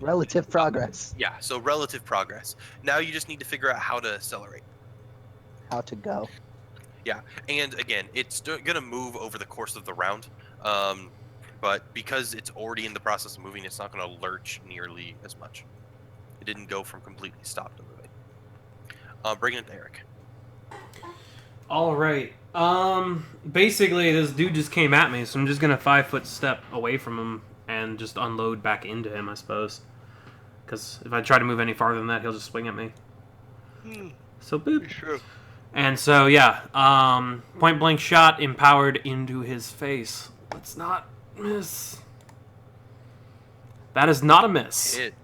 Relative progress. Yeah, so relative progress. Now you just need to figure out how to accelerate. How to go. And again, it's going to move over the course of the round, but because it's already in the process of moving, it's not going to lurch nearly as much. It didn't go from completely stopped to moving. Bringing it to Eric. All right. Basically, this dude just came at me, so I'm just gonna 5-foot step away from him and just unload back into him, I suppose. Because if I try to move any farther than that, he'll just swing at me. So boop. True. And so yeah, point blank shot empowered into his face. Let's not miss. That is not a miss. Hit.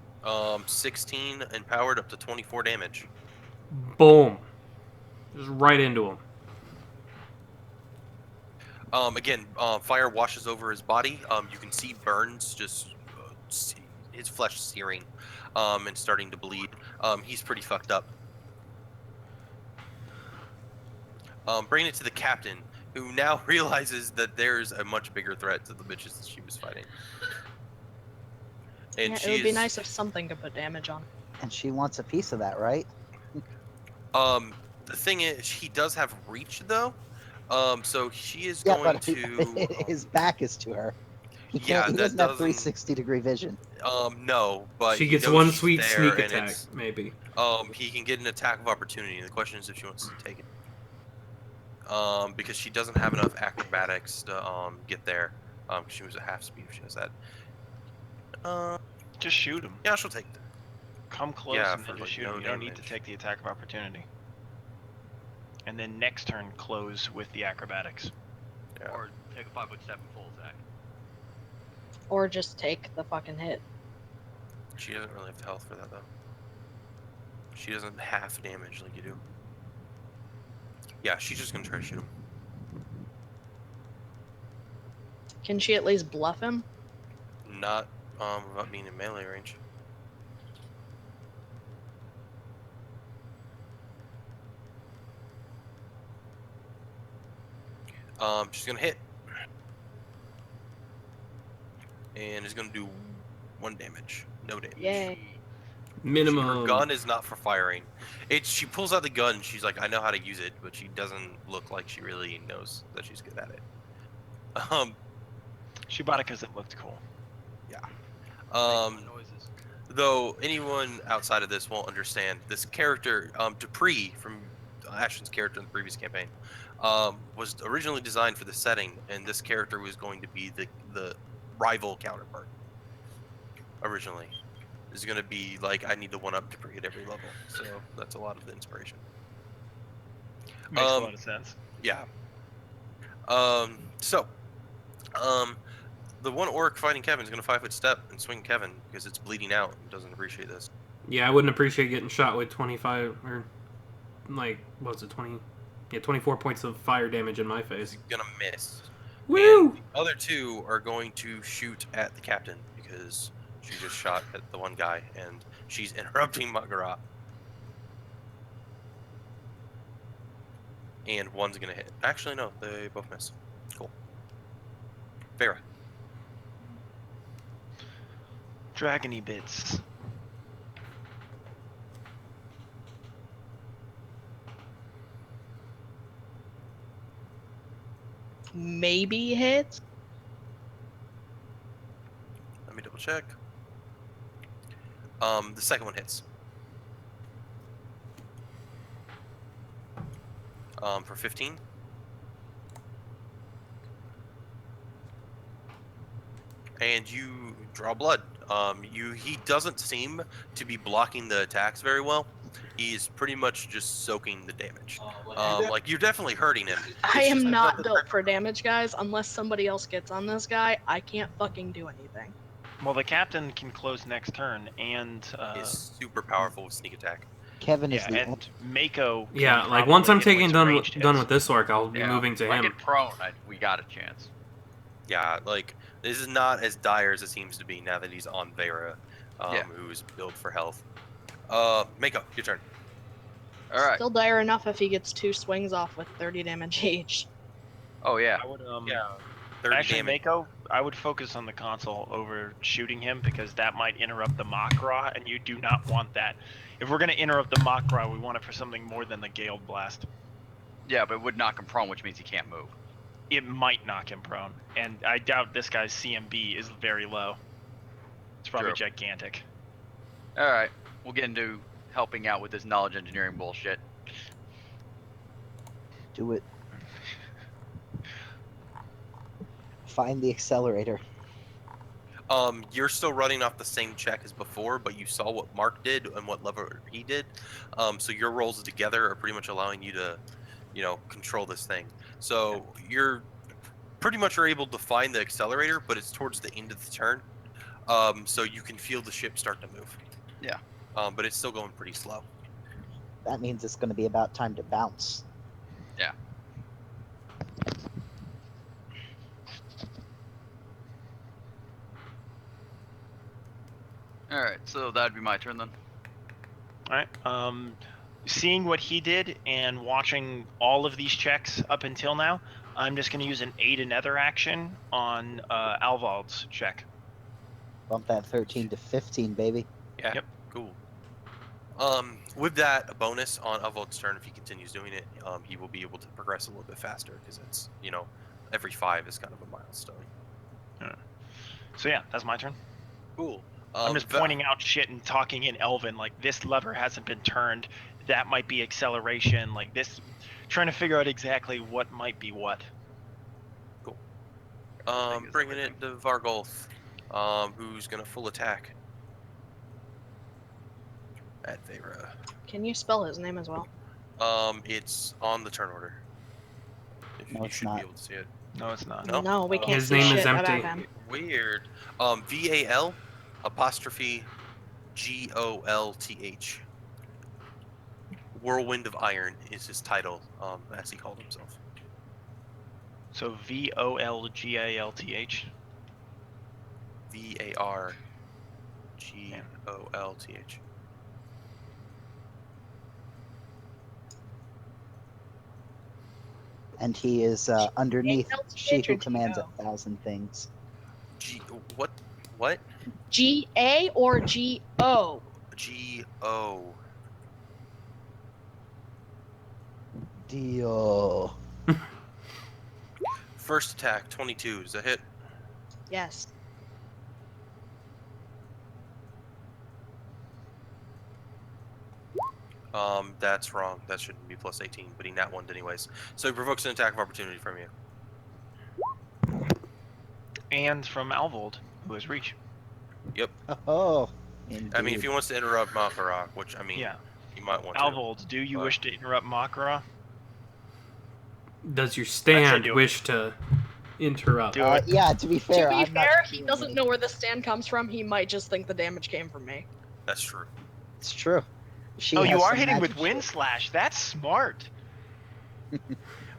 16 empowered up to 24 damage. Boom. Just right into him. Again, fire washes over his body. You can see burns, just his flesh searing, and starting to bleed. He's pretty fucked up. Bringing it to the captain, who now realizes that there's a much bigger threat to the bitches that she was fighting. And Yeah, it would be nice if something could put damage on. And she wants a piece of that, right? The thing is, he does have reach though. So she is Yeah, going but to. his back is to her. He Yeah, can't, he that doesn't have doesn't- 360-degree vision. No, but She he gets knows one she's sweet there, sneak and attack, it's- maybe. He can get an attack of opportunity. The question is if she wants to take it. Because she doesn't have enough acrobatics to get there. She was at half speed if she has that. Just shoot him. Yeah, she'll take it. Come close Yeah, and then for, just like, shoot no him. You don't need to damage. take the attack of opportunity. And then next turn, close with the acrobatics. Yeah. Or take a 5-foot step and full attack. Or just take the fucking hit. She doesn't really have the health for that though. She doesn't half damage like you do. Yeah, she's just gonna try to shoot him. Can she at least bluff him? Not without being in melee range. She's gonna hit. And is gonna do 1 damage. No damage. Yay. Minimum. Her gun is not for firing. She pulls out the gun. She's like, I know how to use it, but she doesn't look like she really knows that she's good at it. She bought it because it looked cool. Noises. Though anyone outside of this won't understand, this character, Dupree from Ashton's character in the previous campaign, was originally designed for the setting, and this character was going to be the rival counterpart. Originally, this is going to be like I need to one up Dupree at every level, so that's a lot of the inspiration. Makes a lot of sense. Yeah. So, the one orc fighting Kevin is going to 5-foot step and swing Kevin because it's bleeding out and doesn't appreciate this. Yeah, I wouldn't appreciate getting shot with 25 or like what was it 20? Yeah, 24 points of fire damage in my face. He's going to miss. Woo! And the other two are going to shoot at the captain because she just shot at the one guy and she's interrupting Magarat. And one's going to hit. Actually, no, they both miss. Cool. Vera. Dragony bits. Maybe hits. Let me double check. The second one hits. For 15. And you draw blood. He doesn't seem to be blocking the attacks very well. He's pretty much just soaking the damage. Like you're definitely hurting him. I It's am just not another- built for damage, guys. Unless somebody else gets on this guy, I can't fucking do anything. Well, the captain can close next turn, and Is super powerful with sneak attack. Kevin is yeah, the and Mako. can Yeah, like probably once I'm hit taking with done ranged done hits. with this orc, I'll be Yeah, moving to if I him. get prone, we got a chance. Yeah, like this is not as dire as it seems to be now that he's on Vera, Yeah. who's built for health. Mako, your turn. All right. Still dire enough if he gets 2 swings off with 30 damage each. Oh yeah. I would 30 actually damage. Mako. I would focus on the console over shooting him because that might interrupt the Makra, and you do not want that. If we're gonna interrupt the Makra, we want it for something more than the Gale Blast. Yeah, but it would knock him prone, which means he can't move. It might knock him prone, and I doubt this guy's CMB is very low. It's probably True. gigantic. All right, we'll get into helping out with this knowledge engineering bullshit. Do it. Find the accelerator. You're still running off the same check as before, but you saw what Mark did and what level he did. So your rolls together are pretty much allowing you to, control this thing. So you're pretty much are able to find the accelerator, but it's towards the end of the turn. So you can feel the ship start to move. Yeah. But it's still going pretty slow. That means it's going to be about time to bounce. Yeah. All right, so that'd be my turn then. All right. Seeing what he did and watching all of these checks up until now, I'm just going to use an aid another action on Alvald's check. Bump that 13 to 15, baby. Yeah. Yep. Cool. With that, a bonus on Avald's turn, if he continues doing it, he will be able to progress a little bit faster because it's, every 5 is kind of a milestone. So yeah, that's my turn. Cool. I'm just pointing out shit and talking in Elven, like this lever hasn't been turned. That might be acceleration. Like this, trying to figure out exactly what might be what. Cool. think it's Bringing everything. it to Vargolf, who's gonna full attack at Vera. Can you spell his name as well? It's on the turn order. No, You it's should not. be able to see it. No, it's not. No? we can't His see name is shit about empty. him. Weird. VAL apostrophe GOLTH. Whirlwind of Iron is his title, as he called himself. So VOLGALTH. VARGOLTH. And he is underneath LTH She or Who Commands GO? 1,000 Things. What? What? GA or GO? GO. Dio. First attack, 22. Does that hit? Yes. That's wrong. That shouldn't be plus 18, but he nat 1'd anyways. So he provokes an attack of opportunity from you. And from Alvold, who has reach. Oh, I mean, if indeed. he wants to interrupt Makarok, which, I mean, Yeah. he might want to. Alvold, do you but- wish to interrupt Makara? Does your stand do it. wish to interrupt? Do it. Yeah, to be fair, to be I'm not fair, he doing doesn't it. know where the stand comes from. He might just think the damage came from me. That's true. It's true. She Oh, has you are some hitting with magic Wind shit. Slash. That's smart. Wind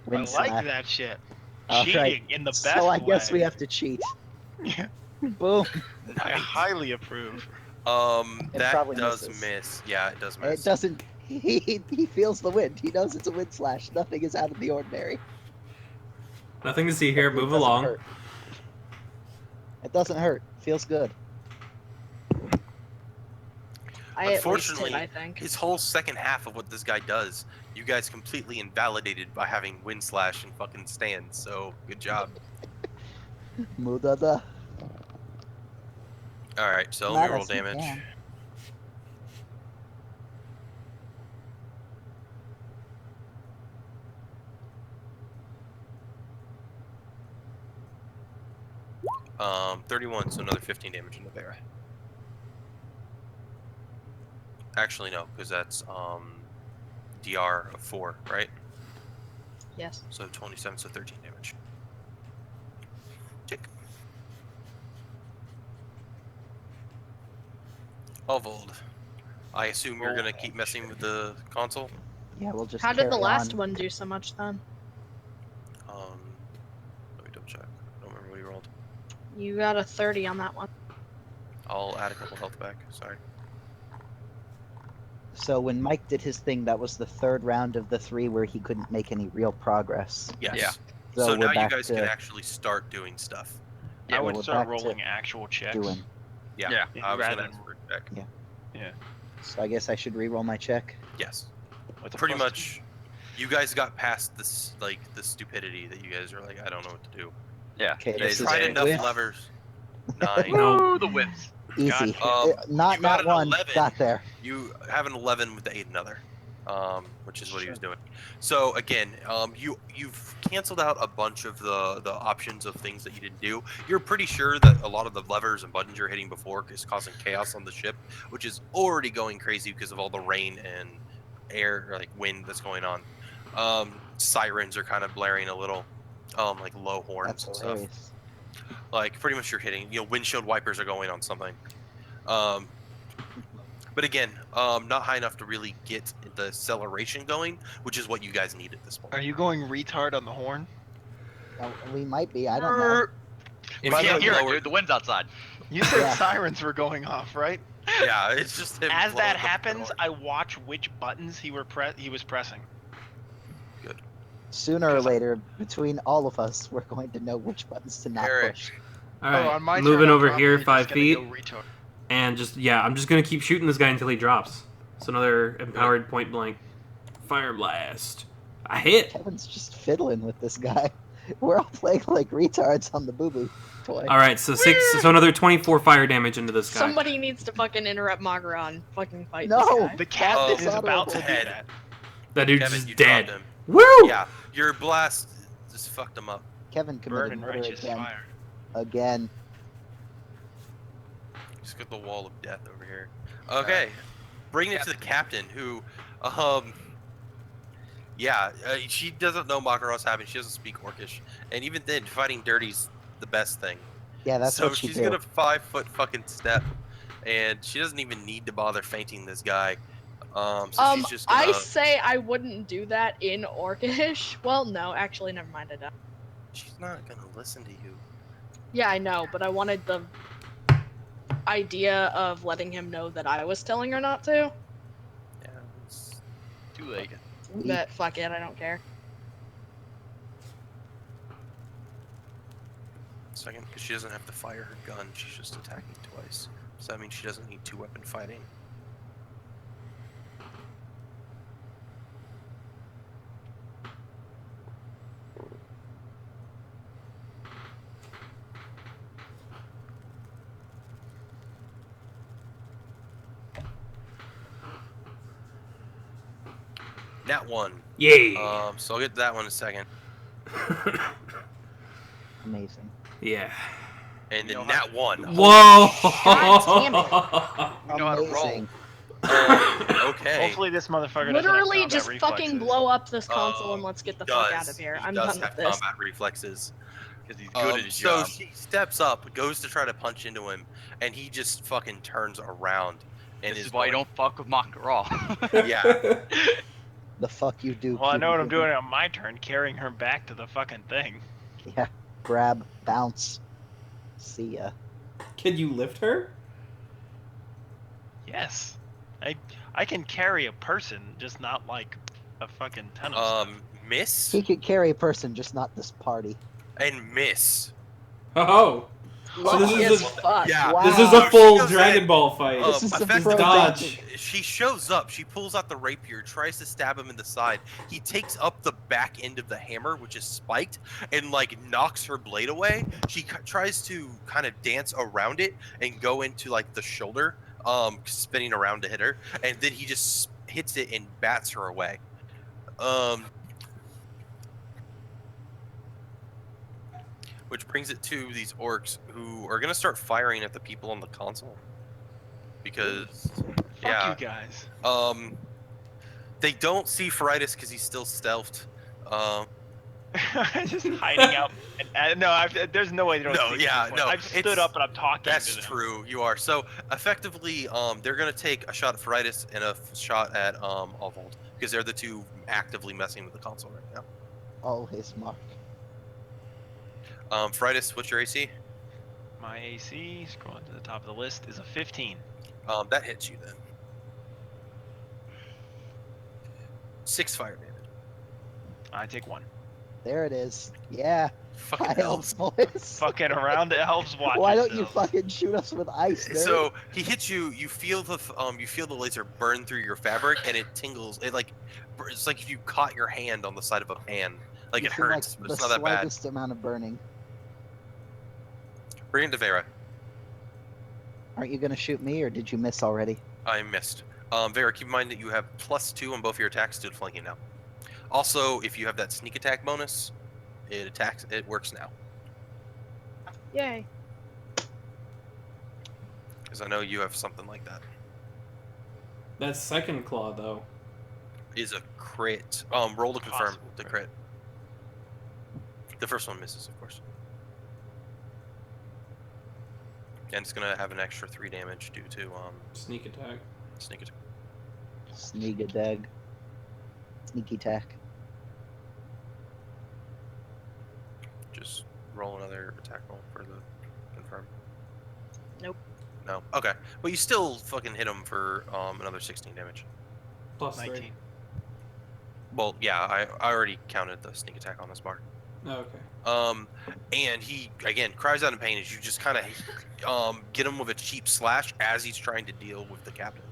I like slash. that shit. All Cheating right. in the best So I guess we way. have to cheat. Yeah, Boom. I Nice. highly approve. It That probably does misses. miss. Yeah, it does It miss. doesn't. He feels the wind. He knows it's a wind slash. Nothing is out of the ordinary. Nothing to see here. It Move doesn't along. hurt. It doesn't hurt. Feels good. I at least Unfortunately, did, I think. His whole second half of what this guy does, you guys completely invalidated by having Wind Slash and fucking stands. So good job. Mudada. All right, so let me roll Madison damage. can. Um, 31, so another 15 damage in the bear. Actually, no, because that's DR of 4, right? Yes. So 27, so 13 damage. Tick. Alvold, I assume you're gonna keep messing with the console. Yeah, we'll just. How did the carry last on. one do so much then? Let me double check. I don't remember what you rolled. You got a 30 on that one. I'll add a couple health back. Sorry. So when Mike did his thing, that was the third round of the 3 where he couldn't make any real progress. Yes. Yeah. So, So we're now you back guys to can actually start doing stuff. I would we're start back to rolling actual checks. doing. Yeah. Yeah. I was rather gonna than- ask for it back. So I guess I should re-roll my check. Yes. With a Pretty +2. much. You guys got past this, like, the stupidity that you guys are like, I don't know what to do. Yeah. Okay, You this is tried a enough whiff. levers. 9. No. Woo, the whips. Easy. Um, Not you got an one. 11. Got there. You have an 11 with the 8 another, which is what he Sure. was doing. So again, you've canceled out a bunch of the options of things that you didn't do. You're pretty sure that a lot of the levers and buttons you're hitting before is causing chaos on the ship, which is already going crazy because of all the rain and air, like wind that's going on. Sirens are kind of blaring a little, like low horns That's and stuff. hilarious. Like pretty much you're hitting, windshield wipers are going on something. But again, not high enough to really get the acceleration going, which is what you guys need at this point. Are you going retard on the horn? We might be. I don't know. If You you can't have hear it, lower- dude. The wind's outside. You said Yeah. sirens were going off, right? Yeah, it's just him As blowing that the happens, horn. I watch which buttons he was pressing. Sooner or 'Cause I- later, between all of us, we're going to know which buttons to not Eric. push. All right. on my Moving turn, I'm over here probably 5 just gonna feet. go retard. And just, I'm just going to keep shooting this guy until he drops. So another empowered point blank. Fire blast. I hit. Kevin's just fiddling with this guy. We're all playing like retards on the boo boo toy. All right, so another 24 fire damage into this guy. Somebody needs to fucking interrupt Magra and fucking fight No. this guy. The captain That's is about to do honorable. that. That dude's Kevin, just you dead. dropped him. Woo! Yeah, your blast just fucked him up. Kevin committed Burning murder righteous again. fire. Again. Just got the wall of death over here. Okay, bringing it to the captain, who, she doesn't know Makaros having. She doesn't speak Orcish, and even then, fighting dirty's the best thing. Yeah, that's so what she she's did. gonna 5-foot fucking step, and she doesn't even need to bother fainting this guy. So she's just gonna. I say I wouldn't do that in Orcish. Well, no, actually, never mind. I don't. She's not gonna listen to you. Yeah, I know, but I wanted the idea of letting him know that I was telling her not to. Yeah. It's... Too late. But fuck it, I don't care. Second, because she doesn't have to fire her gun. She's just attacking twice. So that means she doesn't need 2-weapon fighting. Nat 1. Yeah. So I'll get to that one in a second. Amazing. Yeah. And then You know Nat 1. Whoa! God You know how to roll. Amazing. Okay. Hopefully this motherfucker doesn't have Literally, combat just fucking reflexes. blow up this console and let's He get the fuck out does. of here. He I'm does done have with this. combat reflexes. Because he's good at his So job. she steps up, goes to try to punch into him, and he just fucking turns around. And This is why you don't fuck with Makara. Yeah. The fuck you do. Well, I know what I'm Cuban. doing on my turn, carrying her back to the fucking thing. Yeah. Grab, bounce. See ya. Can you lift her? Yes. I can carry a person, just not like a fucking ton of stuff. Miss He could carry a person, just not this party. and miss. Oh. So this Lucky is as a- fuck. Yeah. Wow. This is a She full goes Dragon in. Ball fight. This is some Effectively, pro dodge. She shows up. She pulls out the rapier, tries to stab him in the side. He takes up the back end of the hammer, which is spiked, and like knocks her blade away. She tries to kind of dance around it and go into like the shoulder, spinning around to hit her, and then he just hits it and bats her away. Which brings it to these orcs who are gonna start firing at the people on the console. Because Fuck you guys. they don't see Faridas because he's still stealthed. Just hiding out. No, there's no way they don't No, see me yeah, before. no, I've stood it's- up and I'm talking That's to them. true. You are. So effectively, they're gonna take a shot at Faridas and a shot at Alvold because they're the two actively messing with the console right now. Always Mark. Faridas, what's your AC? My AC, scrolling to the top of the list, is a 15. That hits you then. 6 fire damage. I take 1. There it is. Yeah. Fucking High hell. elves, boys. Fucking around the elves watch. Why don't you yourselves. fucking shoot us with ice, nerd? So he hits you. You feel the laser burn through your fabric, and it tingles. It's like if you caught your hand on the side of a pan. Like You it feel hurts, but the it's not that bad. slightest amount of burning. Bring it to Vera. Aren't you gonna shoot me, or did you miss already? I missed. Vera, keep in mind that you have +2 on both of your attacks to flanking now. Also, if you have that sneak attack bonus, it works now. Yay. Because I know you have something like that. That second claw, though. Is a crit. Roll to confirm Possible the crit. crit. The first one misses, of course. And it's gonna have an extra 3 damage due to Sneak attack. sneak attack. Sneak a dag. Sneaky tack. Just roll another attack roll for the confirm. Nope. No. Okay. But you still fucking hit him for another 16 damage. Plus 3. 19. Well, yeah, I already counted the sneak attack on this bar. Oh, okay. And he again cries out in pain as you just kind of get him with a cheap slash as he's trying to deal with the captain.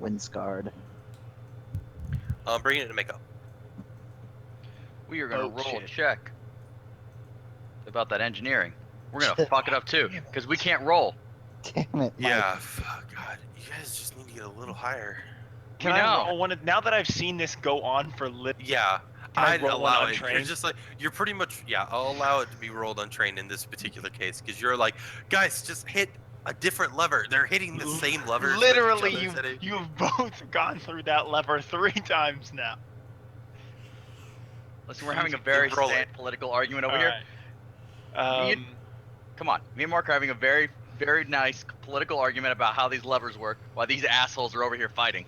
Windscarred. Bringing it to makeup. We are gonna Oh, roll a shit. check about that engineering. We're gonna fuck it up too, because we can't roll. Damn it, Mike. Yeah. God, you guys just need to get a little higher. Can We I know. roll one? Now that I've seen this go on for Yeah. Can I I'd roll one allow it. You're untrained? just like you're pretty much I'll allow it to be rolled untrained in this particular case because you're like, guys, just hit a different lever. They're hitting the same levers. that each Literally, other's hitting. you've both gone through that lever 3 times now. Listen, we're having a very Roll it. sad political argument over here. Alright. Me Come on, me and Mark are having a very, very nice political argument about how these levers work, while these assholes are over here fighting.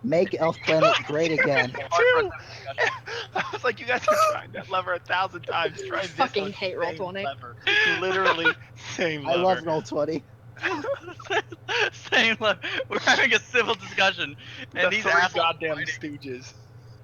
Make Elf Planet great again. True. I was like, you guys are trying that lever 1,000 times. Try this Fucking one, hate same Roll20. lever. Literally same I lever. love Roll20. Same lever. We're having a civil discussion, and The these 3 assholes goddamn fighting. stooges.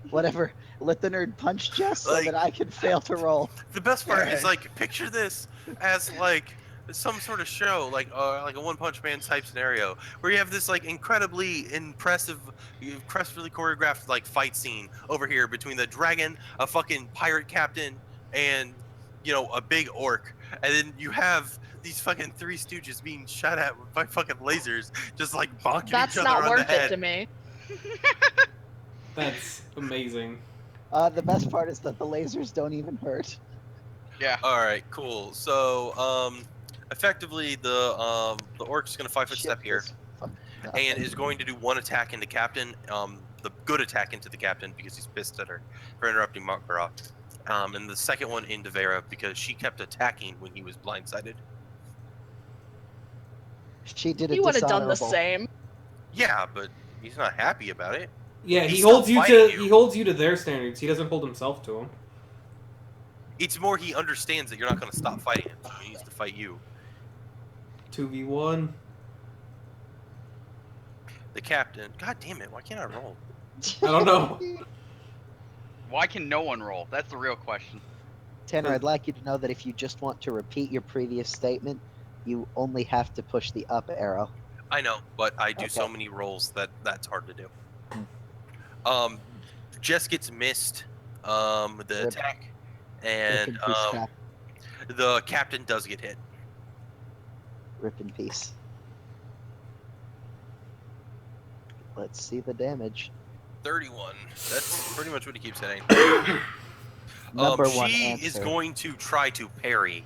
Whatever. Let the nerd punch Jess so Like- that I can fail to roll. The best part is Yeah. like picture this as like some sort of show, like a One Punch Man type scenario, where you have this like incredibly impressively choreographed like fight scene over here between the dragon, a fucking pirate captain, and a big orc, and then you have these fucking 3 stooges being shot at by fucking lasers, just like bonking That's each other not on worth the head. it to me. That's amazing. The best part is that the lasers don't even hurt. Yeah. All right, cool. So, effectively, the orc's gonna 5-foot Shit step here, is fucking and nothing. is going to do one attack into Captain. The good attack into the Captain because he's pissed at her for interrupting Makarov. And the second one into Vera because she kept attacking when he was blindsided. She did He it would have done the dishonorable. same. Yeah, but he's not happy about it. Yeah, He's he still holds you fighting to you. he holds you to their standards. He doesn't hold himself to them. It's more he understands that you're not going to stop fighting him, so he needs to fight you. 2v1. The Captain. God damn it! Why can't I roll? I don't know. Why can no one roll? That's the real question. Tanner, I'd like you to know that if you just want to repeat your previous statement, you only have to push the up arrow. I know, but I do so Okay. many rolls that that's hard to do. Hmm. Jess gets missed with the Rip. attack, Rip and in peace, Cap. the Captain does get hit. Rip in peace. Let's see the damage. 31. That's pretty much what he keeps hitting. Number one she answer. is going to try to parry.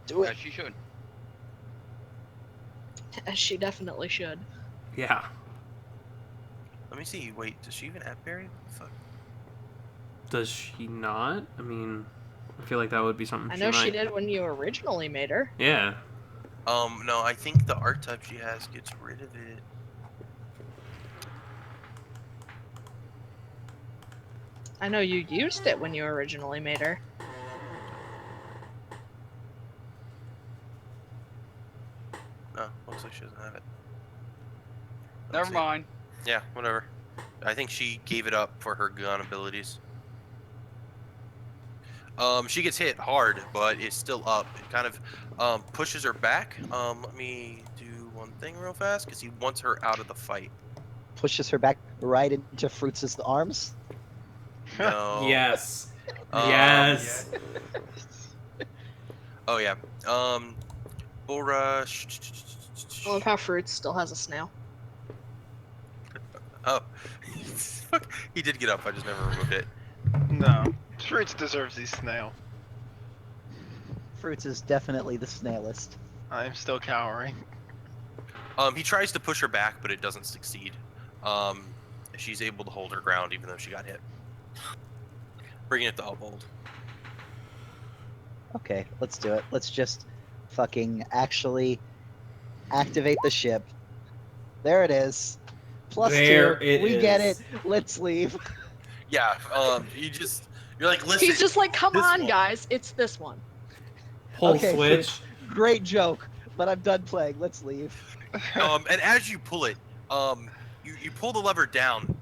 Do Yeah, it. she should. As she definitely should. Yeah. Let me see. Wait, does she even have parry? What the fuck? Does she not? I mean, I feel like that would be something. I know she might... did when you originally made her. Yeah. No, I think the art type she has gets rid of it. I know you used it when you originally made her. No, looks like she doesn't have it. Let's Never see. mind. Yeah, whatever. I think she gave it up for her gun abilities. She gets hit hard, but is still up. It kind of pushes her back. Let me do one thing real fast because he wants her out of the fight. Pushes her back right into Fruits' arms. No. Yes. Um, Yes. Oh yeah. Bull rush. I love how Fruits still has a snail. Oh. Fuck. He did get up. I just never removed it. No, Fruits deserves his snail. Fruits is definitely the snailist. I'm still cowering. He tries to push her back, but it doesn't succeed. She's able to hold her ground even though she got hit. Bringing it to Uphold. Okay, let's do it. Let's just fucking actually activate the ship. There it is. Plus There 2. it We get is. it. Let's leave. Yeah. You're like, listen. He's just like, come this on, one." guys, it's this one. Pull Okay, switch. Great joke, but I'm done playing. Let's leave. And as you pull it, you pull the lever down,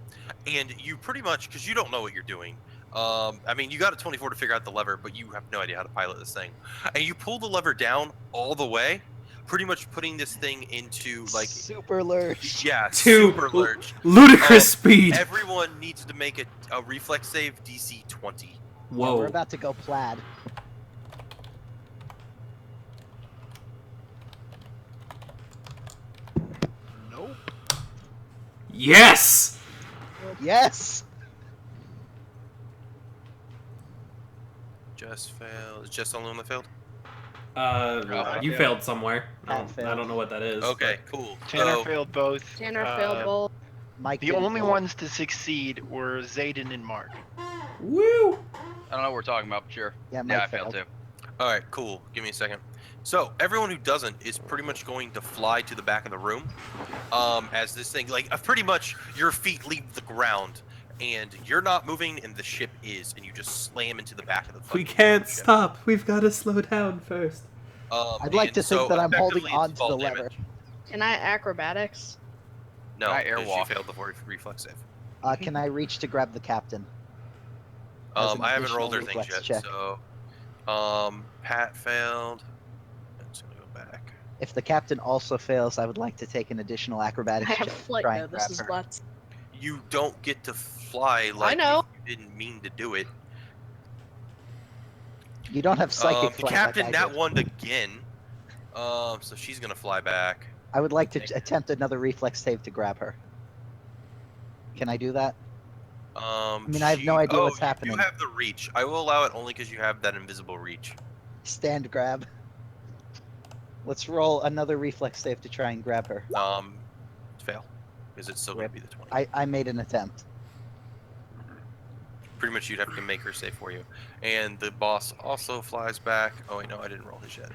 and you pretty much, because you don't know what you're doing. I mean, you got a 24 to figure out the lever, but you have no idea how to pilot this thing. And you pull the lever down all the way, pretty much putting this thing into like, super lurch. yeah, To super lurch. ludicrous speed. Everyone needs to make a reflex save DC 20. Yeah, Whoa. we're about to go plaid. Nope. Yes. Yes. Just failed. Is Just the only one that failed? You yeah. failed somewhere. Pat I failed. don't know what that is. Okay, cool. Tanner So, failed both. Tanner uh, failed both. Mike. The didn't only roll. ones to succeed were Zayden and Mark. Woo. I don't know what we're talking about, but sure. Yeah, Mike I failed too. all right, cool. Give me a second. So everyone who doesn't is pretty much going to fly to the back of the room, as this thing, like, pretty much your feet leave the ground, and you're not moving, and the ship is, and you just slam into the back of the. We fucking can't ship. stop. We've got to slow down first. I'd like and to think so that I'm holding effectively on it's to the fall lever. damage. Can I acrobatics? No, I because airwalk. you failed the reflex save. Can I reach to grab the captain? As an I haven't rolled her additional things reflex yet, check. so Pat failed. It's gonna go back. If the captain also fails, I would like to take an additional acrobatics I check. have to flight try though. and This grab is her. nuts. You don't get to fly like know. if you didn't mean to do it. You don't have psychic The flight captain like I nat did. one again. So she's gonna fly back. I would like to attempt another reflex save to grab her. Can I do that? I mean, I have no idea what's happening. You have the reach. I will allow it only because you have that invisible reach. Stand grab. Let's roll another reflex save to try and grab her. Fail. Because it's still going to be the 20. I made an attempt. Pretty much you'd have to make her save for you. And the boss also flies back. Oh, wait, no, I didn't roll his yet.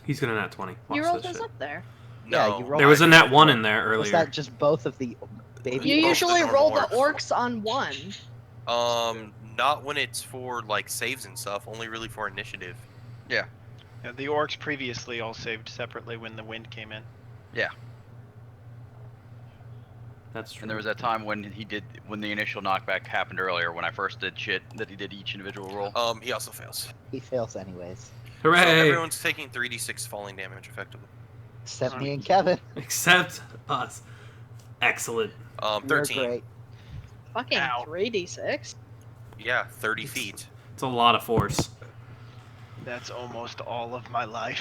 He's gonna nat 20. Watch You rolled this this shit. up there. Yeah, No. you rolled- There was a nat 1 in there earlier. Was that just both of the baby? You both usually the roll normal the orcs on one. Not when it's for, like, saves and stuff. Only really for initiative. Yeah, the orcs previously all saved separately when the wind came in. That's true. And there was that time when when the initial knockback happened earlier, when I first did shit, that he did each individual roll. He also fails. He fails anyways. So Hooray! everyone's taking 3d6 falling damage effectively. Except me and Kevin. Except us. Excellent. You're 13. great. Fucking Ow. 3d6. Yeah, 30 feet. It's a lot of force. That's almost all of my life.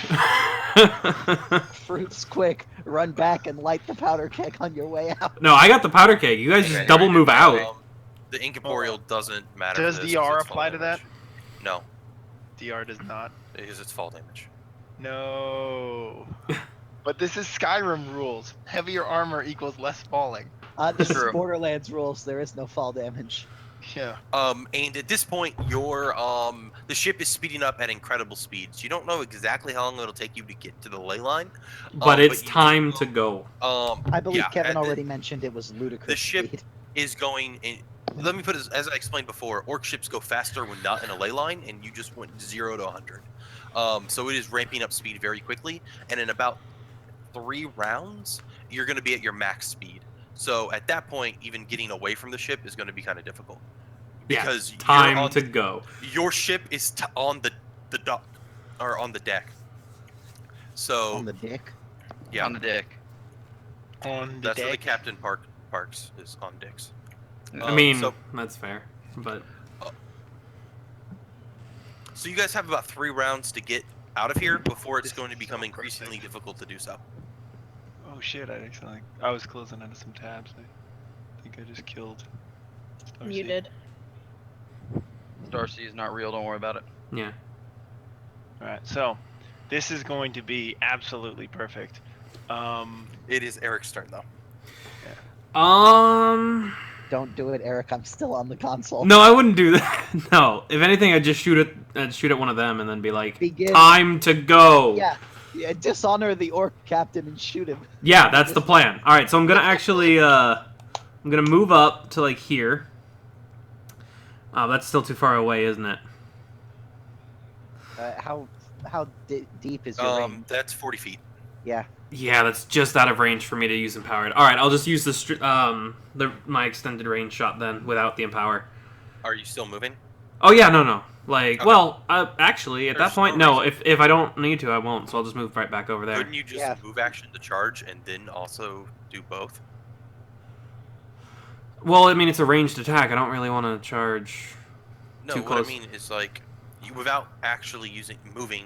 Fruits, quick. Run back and light the powder keg on your way out. No, I got the powder keg. You guys just Okay, double move out. The incorporeal doesn't matter. Does for this, DR 'cause it's fall apply to that? damage. No, DR does not. because it's fall damage. No. But this is Skyrim rules. Heavier armor equals less falling. This is True. Borderlands rules. There is no fall damage. Yeah. And at this point, the ship is speeding up at incredible speeds. You don't know exactly how long it'll take you to get to the ley line. But it's you do time know- to go. I believe yeah, Kevin and already mentioned it was ludicrous the ship- speed. is going in. Let me put it as I explained before. Orc ships go faster when not in a ley line, and you just went 0 to 100. So it is ramping up speed very quickly, and in about 3 rounds, you're going to be at your max speed. So at that point, even getting away from the ship is going to be kind of difficult. Because Yeah, you're time on to go. your ship is on the dock or on the deck. So On the dick. yeah, On the dick. On the that's where the deck. captain parks is on dicks. I mean, so that's fair. But So you guys have about 3 rounds to get out of here before it's going to become increasingly difficult to do so. Oh shit! I was closing out of some tabs. I think I just killed. Starseed. You did. Starseed is not real, don't worry about it. yeah. All right, so this is going to be absolutely perfect. It is Eric's turn though. Don't do it, Eric. I'm still on the console. No, I wouldn't do that. No. If anything, I'd just shoot at one of them and then be like, Begin. time to go. Yeah, dishonor the orc captain and shoot him. Yeah, that's the plan. All right, so I'm gonna actually, I'm gonna move up to like here. Oh, that's still too far away, isn't it? How deep is your range? That's 40 feet. Yeah. Yeah, that's just out of range for me to use empowered. All right, I'll just use my extended range shot then without the empower. Are you still moving? Oh yeah, no. Like, Okay. well, actually, at that There's point, no no. If I don't need to, I won't. So I'll just move right back over there. Couldn't you just Yeah. move action to charge and then also do both? Well, I mean, it's a ranged attack. I don't really want to charge. No, Too what close. I mean is like, without actually moving,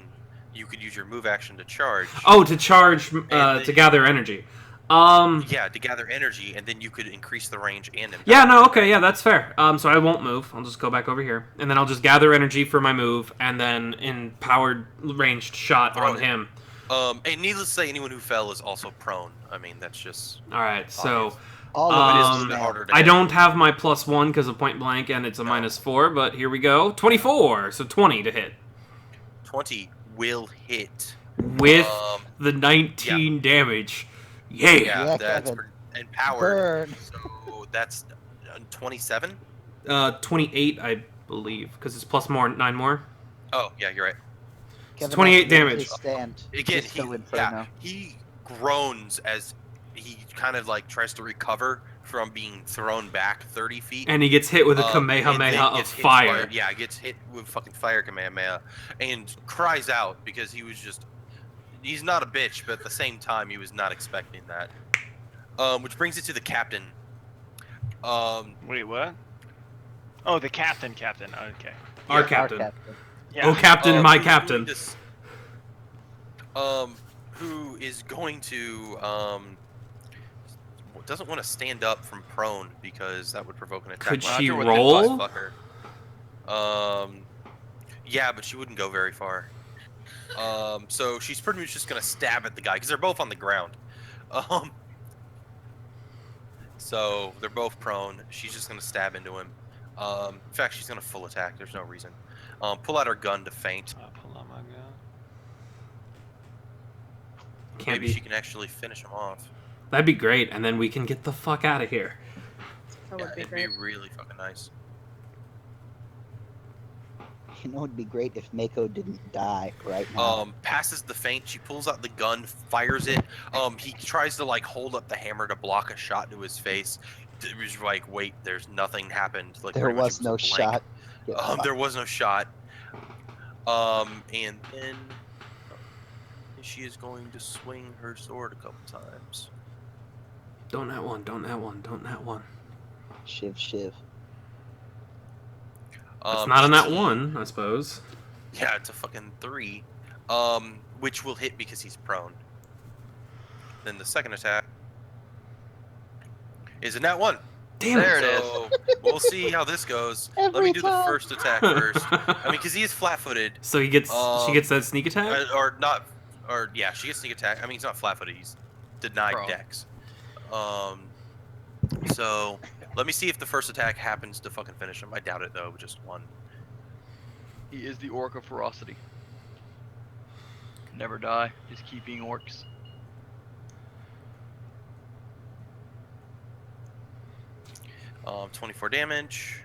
you could use your move action to charge. Oh, to charge then- to gather energy. Yeah, to gather energy, and then you could increase the range and impact. Yeah, no, okay, yeah, that's fair. So I won't move. I'll just go back over here, and then I'll just gather energy for my move, and then empowered ranged shot on Right. him. And needless to say, anyone who fell is also prone. I mean, that's just. All right, so obvious. All It of is it a is little bit now. harder to I hit. don't have my +1 because of point blank, and it's a No. -4. But here we go, 24, so 20 to hit 20 will hit. with Um, the 19 damage. Yeah. yeah, Yeah, that's Kevin. and powered. Burn. So that's 27. 28, I believe, because it's plus more 9 more. Oh yeah, you're right. Kevin 28 has to make damage. his Stand. Again, Just go he Inferno. groans as he kind of like tries to recover from being thrown back 30 feet. And he gets hit with a and then Kamehameha of gets hit fire. by- yeah, gets hit with fucking fire Kamehameha and cries out because he was just. He's not a bitch, but at the same time, he was not expecting that. Which brings it to the captain. Wait, what? Oh, the captain. Okay. Our Yeah, captain. Yeah. Oh, captain, my who's captain. doing this- who is going to doesn't want to stand up from prone because that would provoke an attack. Could Well, not she sure what that roll? does, fucker. Yeah, but she wouldn't go very far. So she's pretty much just gonna stab at the guy because they're both on the ground. So they're both prone. She's just gonna stab into him. In fact, she's gonna full attack. There's no reason. Pull out her gun to feint. Pull out my gun. Can't Maybe be. she can actually finish him off. That'd be great, and then we can get the fuck out of here. That Yeah, would be it'd great. be really fucking nice. You know, it'd be great if Mako didn't die right now. Passes the feint. She pulls out the gun, fires it. He tries to like hold up the hammer to block a shot to his face. It was like, wait, there's nothing happened. Like There pretty much was it no a blank. shot. Yeah, There was no shot. And then she is going to swing her sword a couple times. Don't that one. Don't that one. Don't that one. Shiv. It's not a nat 18. one, I suppose. Yeah, it's a fucking 3. Which will hit because he's prone. Then the second attack is a nat 1. Damn There it. it is. So we'll see how this goes. Let me Every do time. the first attack first. I mean, because he is flat-footed, So he gets. She gets that sneak attack. or not, or yeah, she gets sneak attack. I mean, he's not flat-footed; he's denied Prone. dex. So let me see if the first attack happens to fucking finish him. I doubt it though, just one. He is the orc of ferocity. Never die. Just keep being orcs. Um, 24 damage.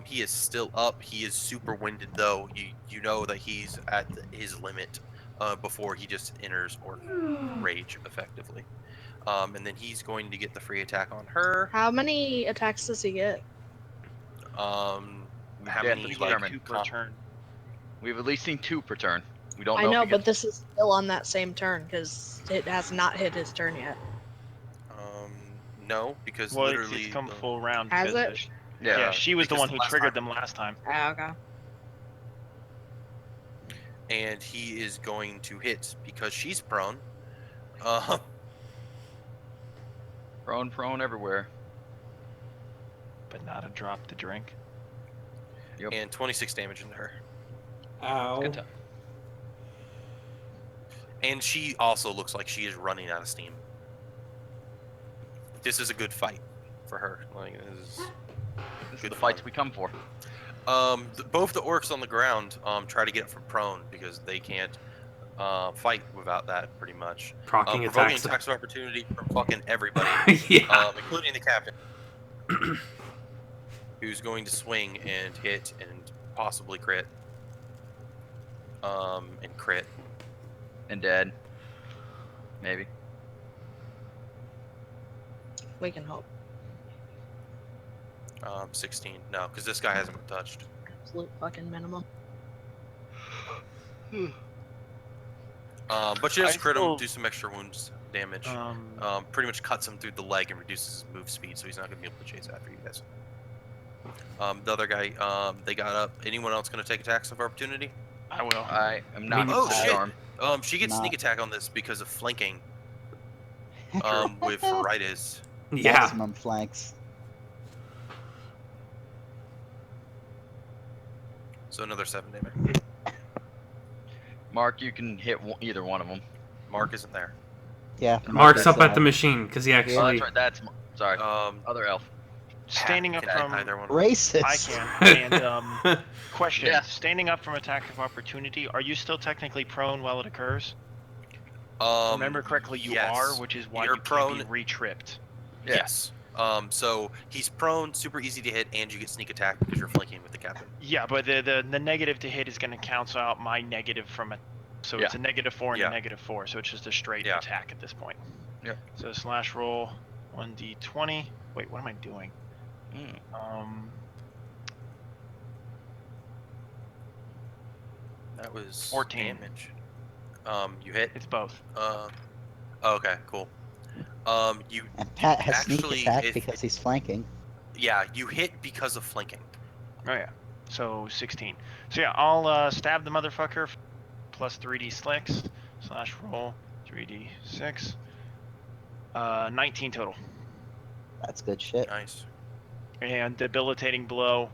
He is still up. He is super winded though. You know that he's at his limit before he just enters orc rage effectively. And then he's going to get the free attack on her. How many attacks does he get? How Yeah, many it's like determined. Two per turn. We've at least seen 2 per turn. We don't I know. know, if he but gets- this is still on that same turn because it has not hit his turn yet. No, because Well, literally it's come the- full round. Has because it? Yeah, she was the because one who last triggered time- them last time. Ah, okay. and he is going to hit because she's prone. prone everywhere. But not a drop to drink. Yep. And 26 damage into her. Ow. Good time. And she also looks like she is running out of steam. This is a good fight for her. Like this is This is good the fights fun. we come for. Both the orcs on the ground try to get from prone because they can't fight without that pretty much. Proccing Provoking attacks. attacks of opportunity from fucking everybody, Yeah. including the captain, who's going to swing and hit and possibly crit. And crit. And dead. Maybe. We can hope. 16. No, because this guy hasn't been touched. Absolute fucking minimum. But she does I crit him, still- do some extra wounds damage. Um, Pretty much cuts him through the leg and reduces his move speed, so he's not going to be able to chase after you guys. The other guy, they got up. Anyone else going to take attacks of opportunity? I will. I am not Oh, full shit. arm. She gets Not- sneak attack on this because of flanking. With Feritis. Yeah. Maximum flanks. So another 7 damage. Mark, you can hit either one of them. Mark isn't there. Yeah. Mark's up at uh, the machine because he Oh, actually. that's right. That's sorry. Other elf. Standing up Can from either one. Racist. I can. And question: Yeah. standing up from attack of opportunity, are you still technically prone while it occurs? Remember correctly, you yes. are, which is why You're you can't be prone. re-tripped. Yeah. Yes. So he's prone, super easy to hit, and you get sneak attack because you're flanking with the captain. Yeah, but the negative to hit is going to cancel out my negative from it. So it's a -4 and Yeah. a -4, so it's just a straight Yeah. attack at this point. Yeah. So slash roll 1d20. Wait, what am I doing? Mm. That was 14. damage. You hit. It's both. Okay, cool. You And Pat has Actually, sneak attack if- because he's flanking. yeah, you hit because of flanking. Oh yeah. So 16. So yeah, I'll stab the motherfucker. plus 3d6 slash roll 3d6. 19 total. That's good shit. Nice. And debilitating blow.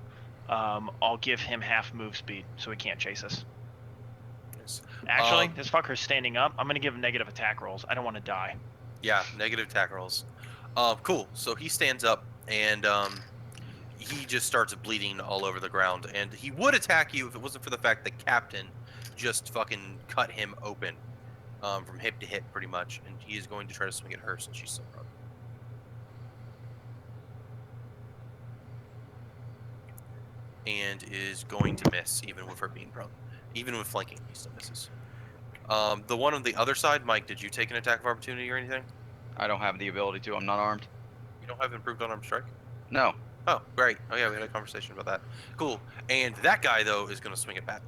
I'll give him half move speed, so he can't chase us. Nice. Actually, Um, this fucker's standing up. I'm gonna give him negative attack rolls. I don't want to die. Yeah, negative attack rolls. Cool. So he stands up and he just starts bleeding all over the ground. And he would attack you if it wasn't for the fact that Captain just fucking cut him open from hip to hip, pretty much. And he is going to try to swing at her since she's so prone. And is going to miss, even with her being prone. Even with flanking, he still misses. The one on the other side, Mike, did you take an attack of opportunity or anything? I don't have the ability to. I'm not armed. You don't have improved unarmed strike? No. Oh, great. Oh, yeah, we had a conversation about that. Cool. And that guy, though, is going to swing at Pat.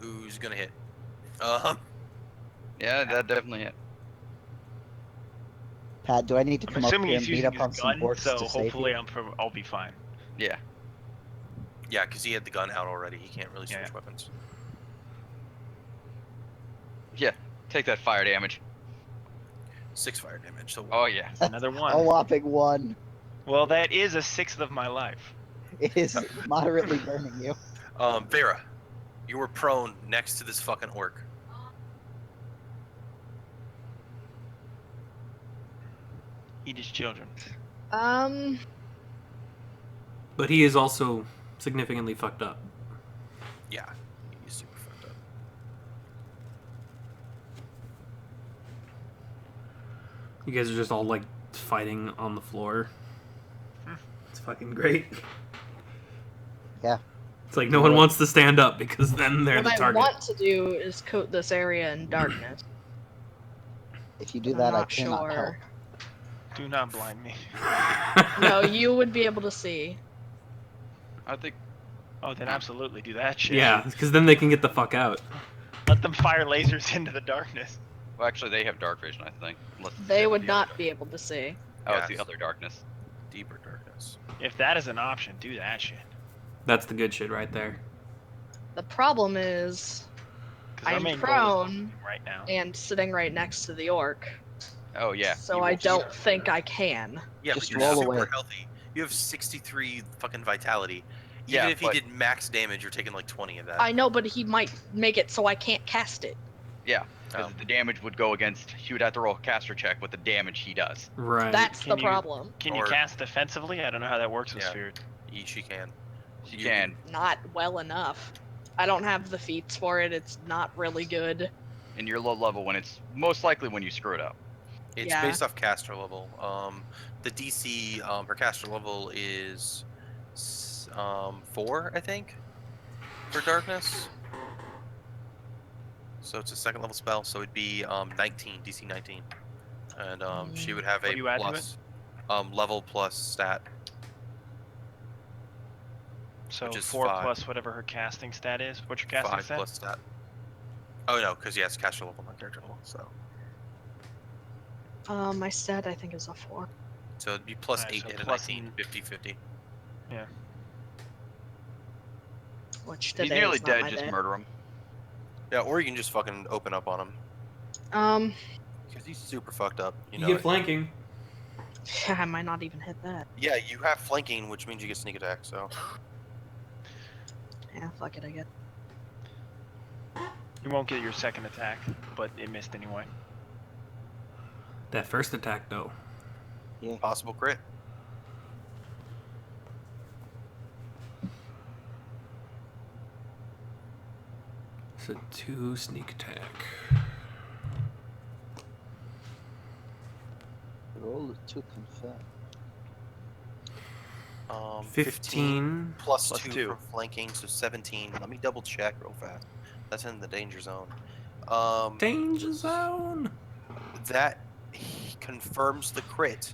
Who's going to hit? Yeah, that definitely hit. Pat, do I need to I'm come up assuming here he's and beat using up on his some gun, orcs so to save hopefully you? I'll be fine. Yeah. Yeah, because he had the gun out already. He can't really switch Yeah. weapons. Yeah. Take that fire damage. 6 fire damage. So Oh yeah. Another one. A whopping 1. Well, that is a sixth of my life. It is moderately burning you. Vera, you were prone next to this fucking orc. Eat his children. But he is also significantly fucked up. Yeah, he's super fucked up. You guys are just all like fighting on the floor. It's fucking great. Yeah. It's like no one wants to stand up because then they're What the I target. want to do is coat this area in darkness. If you do I'm that, I not cannot help. sure. Do not blind me. No, you would be able to see. I think Oh, then absolutely do that shit. Yeah, because then they can get the fuck out. Let them fire lasers into the darkness. well actually they have dark vision, I think. Unless it's They in would the not other be able to see. Oh, it's the Yes. other darkness. Deeper darkness. If that is an option, do that shit. That's the good shit right there. The problem is 'Cause our I'm main goal is prone right now. and sitting right next to the orc. Oh yeah. So you I will- don't think I can. Yeah, Just but you're roll super away. healthy. You have 63 fucking vitality. Even Yeah, if he but- did max damage, you're taking like 20 of that. I know, but he might make it so I can't cast it. Yeah. Because Oh. the damage would go against. He would have to roll a caster check with the damage he does. Right. That's Can the you- problem. Can you Or- cast defensively? I don't know how that works with Yeah. Spirit. She can. She You- can. Not well enough. I don't have the feats for it. It's not really good. And you're low level when it's most likely when you screw it up. It's Yeah. based off caster level. The DC her caster level is 4, I think, for darkness. So it's a second level spell, so it'd be 19, DC 19, and she would have What a do you add to plus level plus stat. So Which is 4 5. plus whatever her casting stat is. What's your casting 5 stat? plus stat. Oh no, because yes, caster level, not character level. So My stat I think is a 4. it'd be plus Alright, 8 so and a plus 19, 50-50. Which He's today nearly is not dead. my Just day. murder him. Yeah, or you can just fucking open up on him Um, because he's super fucked up. You You know. get flanking. yeah, I might not even hit that. Yeah, you have flanking, which means you get sneak attack. So Yeah, fuck it, I get. You won't get your second attack, but it missed anyway. That first attack though. possible crit. It's a 2 sneak attack. Roll to confirm. 15. plus Plus 2 2. for flanking, so 17. Let me double check real fast. That's in the danger zone. Danger zone. That confirms the crit.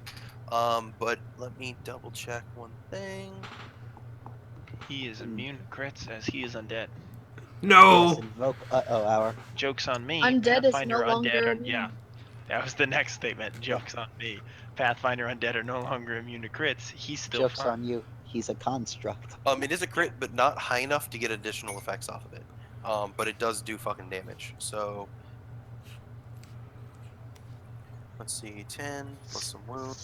But let me double check one thing. He is immune to crits as he is undead. No. Yes, invoke hour. Joke's on me. Undead is Pathfinder no longer undead are, immune. yeah. That was the next statement. Joke's on me. Pathfinder undead are no longer immune to crits. He's still Joke's fine. on you. He's a construct. It is a crit, but not high enough to get additional effects off of it. But it does do fucking damage. So let's see, 10 plus some wound.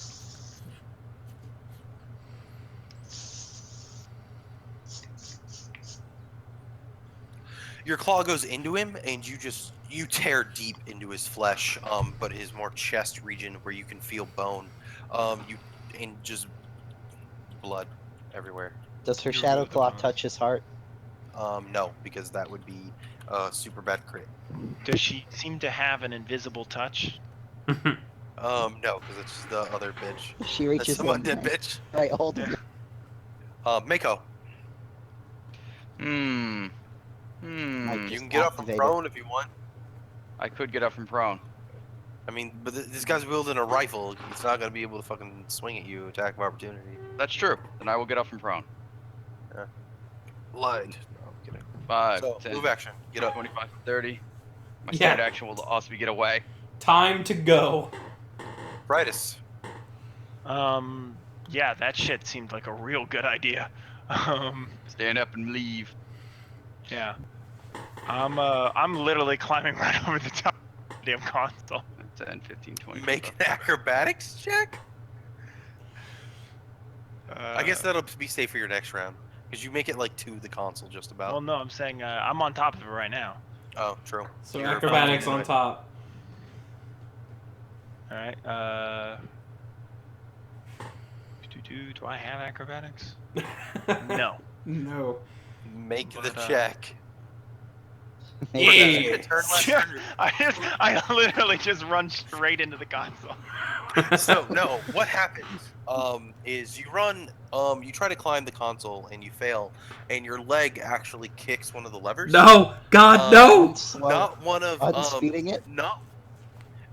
Your claw goes into him, and you tear deep into his flesh, but his more chest region where you can feel bone. And just blood everywhere. Does her You shadow rolled the claw bonus. touch his heart? No, because that would be a super bad crit. Does she seem to have an invisible touch? No, because it's the other bitch. She That's reaches the in. undead bitch. Right, hold him. Mako, Might you just can get up from activate it. prone if you want. I could get up from prone. I mean, but this guy's wielding a rifle. He's not gonna be able to fucking swing at you. Attack of opportunity. That's true. Then I will get up from prone. Lied. No, I'm kidding. 5, So 10, move action. Get up. 25, 30. My Yeah. standard action will also be get away. Time to go. Brightus. Yeah, that shit seemed like a real good idea. Stand up and leave. Yeah. I'm literally climbing right over the top of the damn console. 10, 15, 20. Make an acrobatics check. I guess that'll be safe for your next round, because you make it like to the console just about. Well, no, I'm saying I'm on top of it right now. Oh, true. So You're acrobatics about on to top. All right. Do I have acrobatics? No. No. make the But, check. Yeah. Turn left, turn I literally just run straight into the console. So no, what happens is you run, you try to climb the console and you fail, and your leg actually kicks one of the levers. No, God, no. Slow. Not one of Unspeeding it?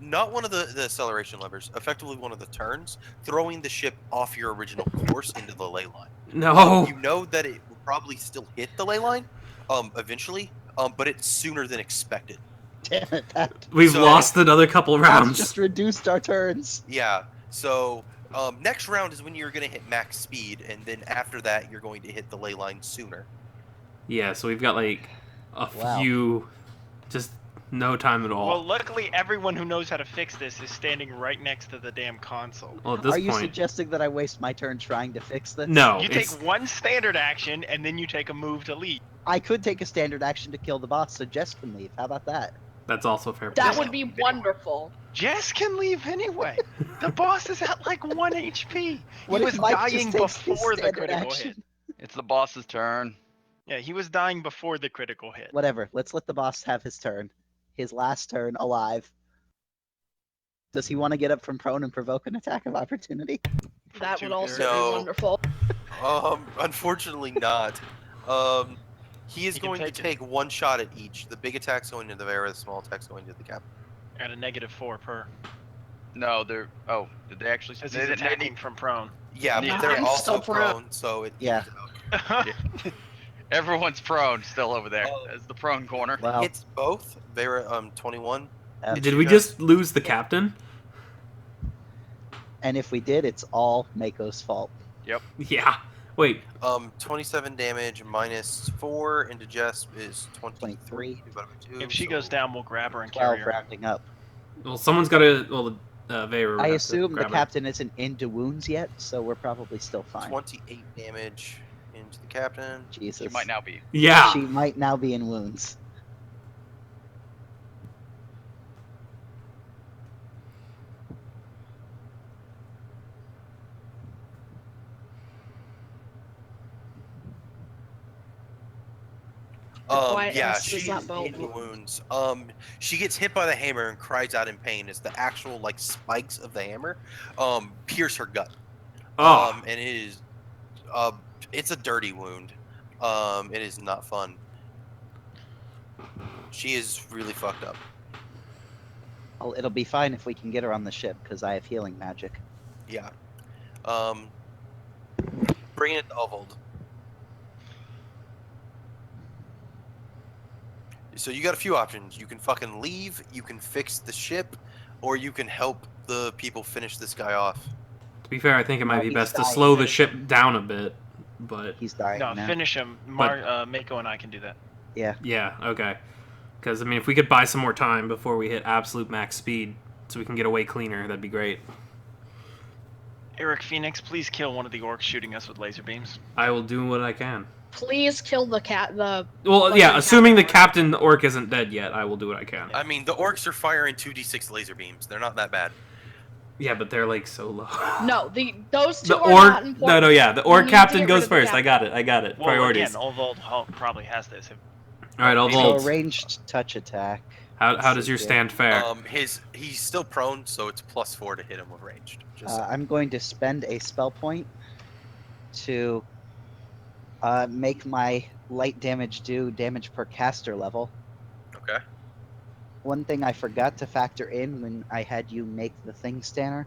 not one of the acceleration levers. Effectively one of the turns, throwing the ship off your original course into the ley line. No. You know that it will probably still hit the ley line, eventually, but it's sooner than expected. Damn it, that We've So- lost another couple that's rounds. just reduced our turns. Yeah. So next round is when you're gonna hit max speed, and then after that you're going to hit the ley line sooner. Yeah, so we've got like a Wow. few, just no time at all. Well, luckily everyone who knows how to fix this is standing right next to the damn console. Well, at this Are you point, suggesting that I waste my turn trying to fix this? no. You take It's, one standard action and then you take a move to leave. I could take a standard action to kill the boss, so Jess can leave. How about that? that's also fair. That Just- would be wonderful. Jess can leave anyway. The boss is at like 1 HP. What he if was Mike dying just takes his before the standard critical action? hit. It's the boss's turn. Yeah, he was dying before the critical hit. Whatever. Let's let the boss have his turn. His last turn alive. Does he want to get up from prone and provoke an attack of opportunity? That would also No. be wonderful. Unfortunately not. He is He can going to take it. take one shot at each. The big attack's going to the Vera, the small attack's going to the cap. At a -4 per. No, they're. Oh, did they actually? Because They he's didn't attacking from prone. Yeah, Yeah, but they're I'm also still prone. prone, so it Yeah. Everyone's prone still over there. Oh. As the prone corner. Well, It's both. Vera 21. Did we just lose the captain? and if we did, it's all Mako's fault. Yeah. Wait. 27 damage minus 4 into Jess is 23. 23. divided by 2, If she so- goes down, we'll grab her and 12 carry her. rounding up. Well, someone's got to. Well, Veyra would I have to assume the grab her. captain isn't into wounds yet, so we're probably still fine. 28 damage into the captain. Jesus. She might now be. Yeah. She might now be in wounds. Quiet Yeah, ass does she's not bode in well. wounds. She gets hit by the hammer and cries out in pain as the actual like spikes of the hammer pierce her gut. Oh. And it is it's a dirty wound. It is not fun. She is really fucked up. Well, it'll be fine if we can get her on the ship, because I have healing magic. Yeah. Bring it to Uvold. So you got a few options. You can fucking leave, you can fix the ship, or you can help the people finish this guy off. To be fair, I think it might No, be he's best to dying. slow the ship down a bit. but He's dying No, now. finish him. Mako and I can do that. yeah, okay. Because I mean, if we could buy some more time before we hit absolute max speed, so we can get away cleaner, that'd be great. Eric Phoenix, please kill one of the orcs shooting us with laser beams. I will do what I can. Please kill the cat. The Well, Like yeah, the assuming the captain captain orc isn't dead yet, I will do what I can. I mean, the orcs are firing 2d6 laser beams. They're not that bad. Yeah, but they're like so low. no, those two The are orc, not important. no, yeah, the You orc need to captain get goes rid of the first. I got it. Well, Priorities. again, Old Hulk probably has this. All right, I'll So vault. a ranged touch attack. How does your stand fare? He's still prone, so it's +4 to hit him with ranged. Just I'm going to spend a spell point to make my light damage do damage per caster level. okay. One thing I forgot to factor in when I had you make the thing, Stanner,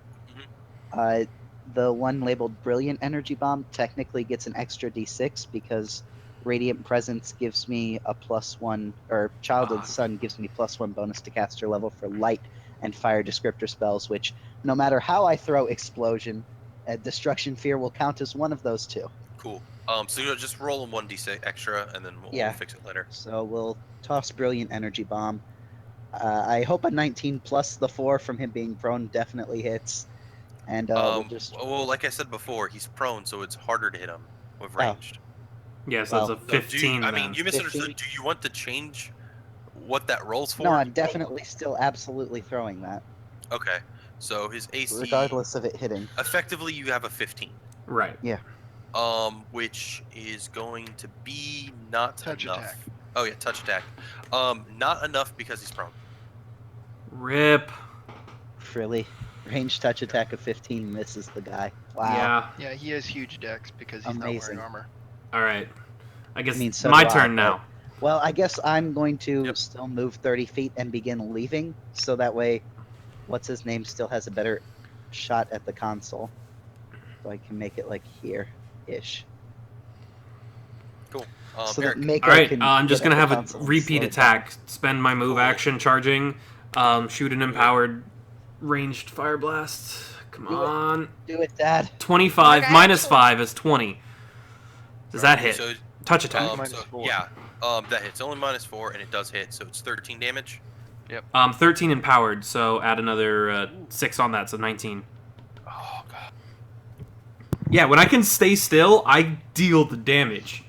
the one labeled Brilliant Energy Bomb technically gets an extra d6 because Radiant Presence gives me a +1, or Childhood Sun gives me +1 bonus to caster level for light and fire descriptor spells, which no matter how I throw Explosion, Destruction Fear will count as one of those two. Cool. So you'll just roll him 1d6 extra, and then we'll fix it later. So we'll toss Brilliant Energy Bomb. I hope a 19 plus the 4 from him being prone definitely hits. And we'll just... Well, like I said before, he's prone, so it's harder to hit him with ranged. Yeah, so well, it's a 15 I then. mean, you misunderstood. 15? Do you want to change what that rolls for? No, I'm definitely still absolutely throwing that, Okay. So his AC, regardless of it hitting. effectively, you have a 15. Right. Which is going to be not Touch enough. attack. Oh yeah, touch attack. Not enough because he's prone. Rip. Really? Range touch attack of 15 misses the guy. Wow. Yeah. Yeah, he has huge dex because he's not Amazing. wearing armor. All right. I guess I mean, so my do I, turn but- now. Well, I guess I'm going to Yep. still move 30 feet and begin leaving, so that way, what's his name still has a better shot at the console. So I can make it like here-ish. Cool. So Eric, that Mako All right. can I'm just get gonna at the have a console and repeat slow it down. attack. Spend my move action charging. Shoot an empowered ranged fire blast. Come Do it. on. Do it, Dad. 25 Okay, minus actually- 5 is 20. Does that hit? So, Touch attack. Minus 4. yeah, that hits. Only -4, and it does hit, so it's 13 damage. 13 empowered, so add another 6 on that, so 19. Oh god. Yeah, when I can stay still, I deal the damage.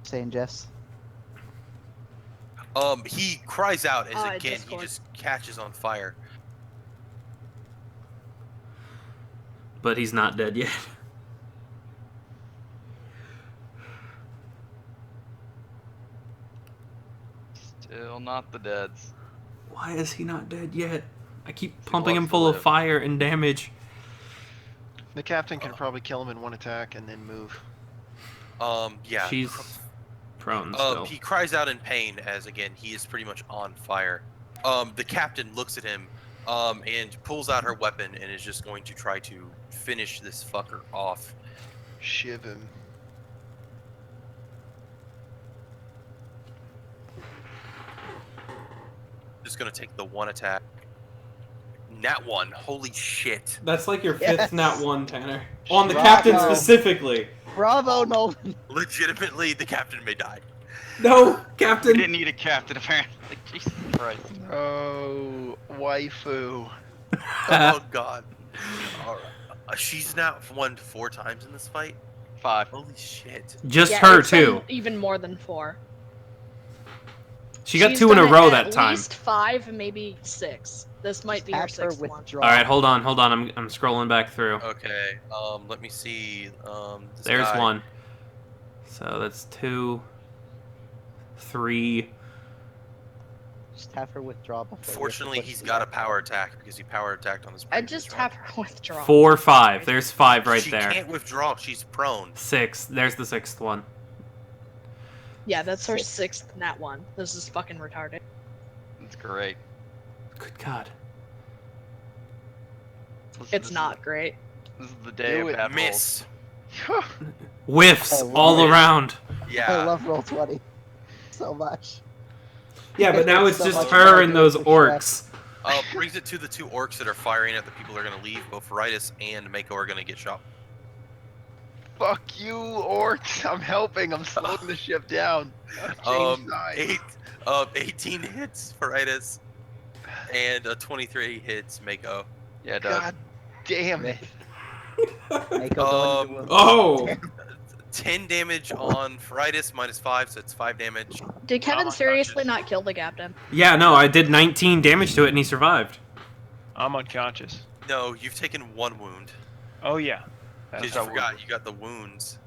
Saying Jess. He cries out as again he Discord. just catches on fire. But he's not dead yet. Still not the deads. Why is he not dead yet? I keep He pumping him wants to full of live. fire and damage. The captain can probably kill him in one attack and then move. Yeah. She's prone still. He cries out in pain as again he is pretty much on fire. The captain looks at him, and pulls out her weapon and is just going to try to finish this fucker off. Shiv him. Just gonna take the one attack. Nat 1. Holy shit. That's like your Yes. fifth nat 1, Tanner. On the Bravo. captain specifically. Bravo, Nolan. Legitimately, the captain may die. No, We captain. didn't need a captain apparently. Jesus Christ. Oh, waifu. Oh god. Alright. She's now won 4 times in this fight. 5. Holy shit. Just Yeah, her it's been too. Even more than 4. She got She's 2 in a done it row at that time. least 5, maybe 6. This might be her Have her 6th one. withdraw. All right, hold on. I'm scrolling back through. Okay. Let me see. This There's guy. 1. So that's 2, 3. Just have her withdraw before. we have to Fortunately, push he's the got a button. power attack because he power attacked on this. I previous just round. have her withdraw. 4, 5. There's 5 right she there. can't withdraw. She's prone. 6. There's the 6th one. Yeah, that's her 6. 6th nat 1. This is fucking retarded. That's great. Good God. It's not great. This is the day Do of it. bad rolls. Miss. Whiffs I love all it. around. Yeah. I love Roll20 so much. Yeah, but now it's So just much her better and those for Shrek. orcs. Brings it to the 2 orcs that are firing at the people that are going to leave. Both Faritis and Mako are going to get shot. Fuck you, orcs! I'm helping. I'm slowing the ship down. Change sides. 18 hits for Itis, and 23 hits Mako. Yeah, it does. God damn it! Mako going into a- Oh! 10 damage on Feritis, -5, so it's 5 damage. Did Kevin I'm seriously unconscious. not kill the captain? Yeah, no, I did 19 damage to it and he survived. I'm unconscious. No, you've taken 1 wound. Oh yeah. Because you forgot you got the wounds.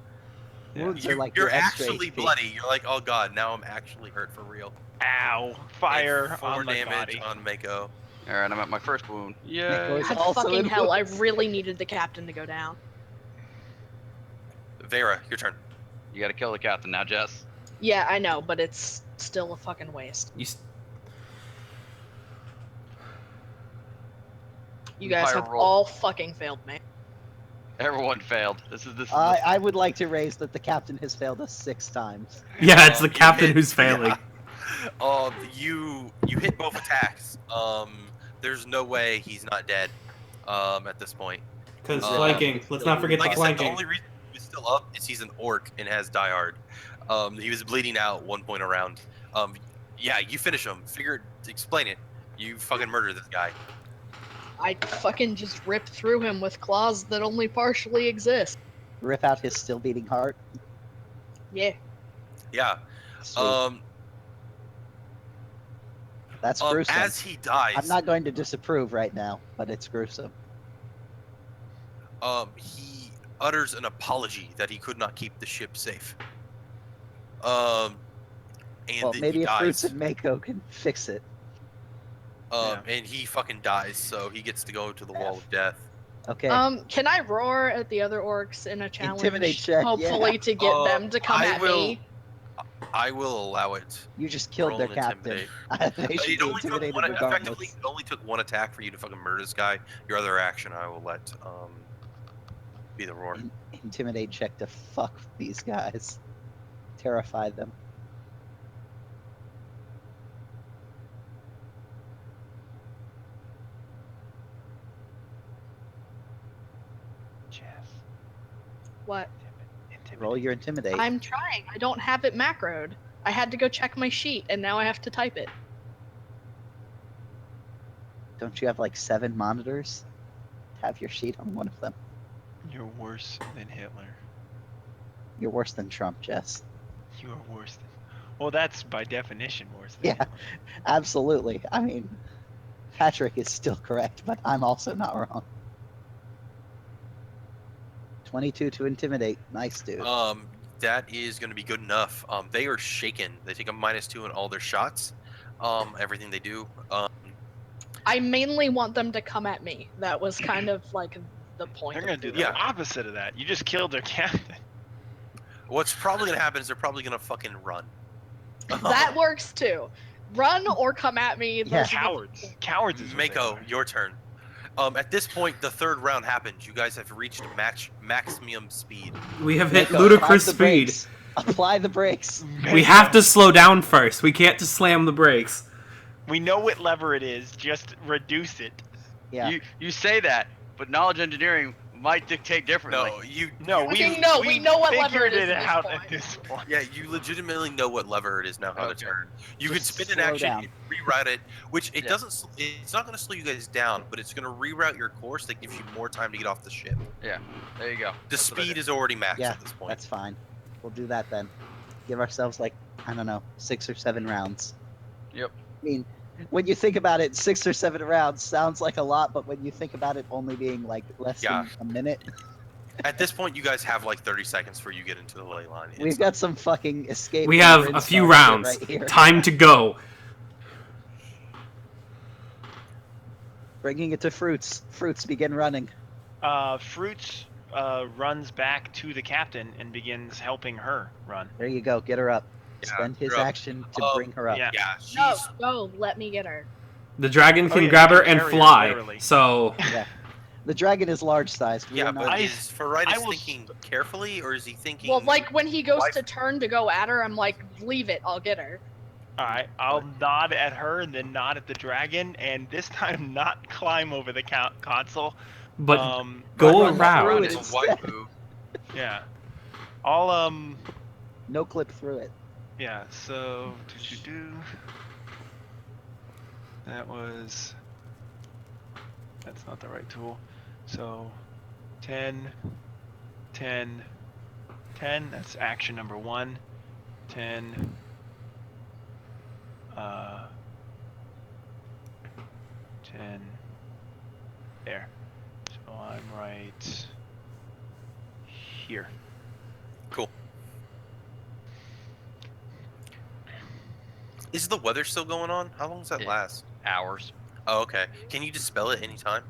Wounds You, are like you're your extra actually HP. bloody. You're like, oh god, now I'm actually hurt for real. Ow! Fire And 4 on my damage body. on Mako. Alright, I'm at my first wound. Mako Yay. is God also fucking in hell! I wounds. really needed the captain to go down. Vera, your turn. You gotta kill the captain now, Jess. Yeah, I know, but it's still a fucking waste. You guys Fire have roll. all fucking failed me. Everyone failed. This is this. I would like to raise that the captain has failed us 6 times. Yeah, it's the You captain hit- who's failing. yeah. You hit both attacks. There's no way he's not dead. At this point. Because flanking. Let's not forget Like I said, the only reason he's still up is he's an orc and has die hard. He was bleeding out 1 point around. Yeah, you finish him. Explain it. You fucking murdered this guy. I fucking just ripped through him with claws that only partially exist. Rip out his still beating heart. Yeah. Yeah. Sweet. That's gruesome. As he dies, I'm not going to disapprove right now, but it's gruesome. he utters an apology that he could not keep the ship safe. And Well, then maybe he if dies. Fruits and Mako can fix it. And he fucking dies, so he gets to go to the wall of death. Okay. Can I roar at the other orcs in a challenge? Intimidate check, Hopefully yeah. to get them to come I at will- me. I will allow it. You just killed roll their and captain. intimidate. They should It be only took intimidated one, effectively, regardless. it only took 1 attack for you to fucking murder this guy. Your other action, I will let be the roar. Intimidate check to fuck these guys. Terrify them. Jess. What? Roll your intimidate. I'm trying. I don't have it macroed. I had to go check my sheet, and now I have to type it. Don't you have like 7 monitors? Have your sheet on one of them. You're worse than Hitler. You're worse than Trump, Jess. You are worse than. Well, that's by definition worse than Yeah. Hitler. Absolutely. I mean, Patrick is still correct, but I'm also not wrong. 22 to intimidate. Nice, dude. That is going to be good enough. They are shaken. They take a -2 in all their shots. Everything they do. I mainly want them to come at me. That was kind of like the point. They're of gonna do the doing Yeah. opposite of that. You just killed their captain. What's probably going to happen is they're probably going to fucking run. it. That works too. Run or come at me. Yeah. those are the- Cowards. Cowards is what they Mako, are. your turn. At this point, the 3rd round happens. You guys have reached maximum speed. We have hit Mako, ludicrous apply the speed. brakes. Apply the brakes. We have to slow down first. We can't just slam the brakes. We know what lever it is. Just reduce it. Yeah. You say that, but knowledge engineering might dictate differently. No, you. No, We know what lever figured it is it at this out point. at this point. Yeah, you legitimately know what lever it is now how to Okay. turn. You Just can spin an slow action, down. reroute it, which it Yeah. doesn't. It's not going to slow you guys down, but it's going to reroute your course that gives you more time to get off the ship. There you go. The That's what I speed did. is already maxed Yeah, at this point. That's fine. We'll do that then. Give ourselves like, I don't know, 6 or 7 rounds. Yep. I mean, when you think about it, 6 or 7 rounds sounds like a lot, but when you think about it only being like less Yeah. than a minute, At this point, you guys have like 30 seconds before you get into the ley line. It's we've got some fucking escape. We from have a Brimstone few shit rounds. Right here. Time to go. Bringing it to Fruits. Fruits, begin running. Fruits runs back to the captain and begins helping her run. There you go. Get her up. Yeah, Spend his you're up. action to bring her up. yeah. Yeah, she's. No, go. Let me get her. The dragon Oh, can yeah, grab you her can and carry her, fly. literally. So The dragon is large sized. Yeah, but I- is Feritis I will- thinking carefully, or is he thinking? Well, like when he goes Why- to turn to go at her, I'm like, leave it. I'll get her. All right, I'll nod at her and then nod at the dragon, and this time not climb over the console. but Um, go run through around. it. It's a wide move. yeah. I'll No clip through it. yeah. So that's not the right tool. So 10, 10, 10. That's action number 1. 10. 10. There. So I'm right here. Cool. Is the weather still going on? How long does that Yeah. last? Hours. Oh, okay. Can you dispel it anytime?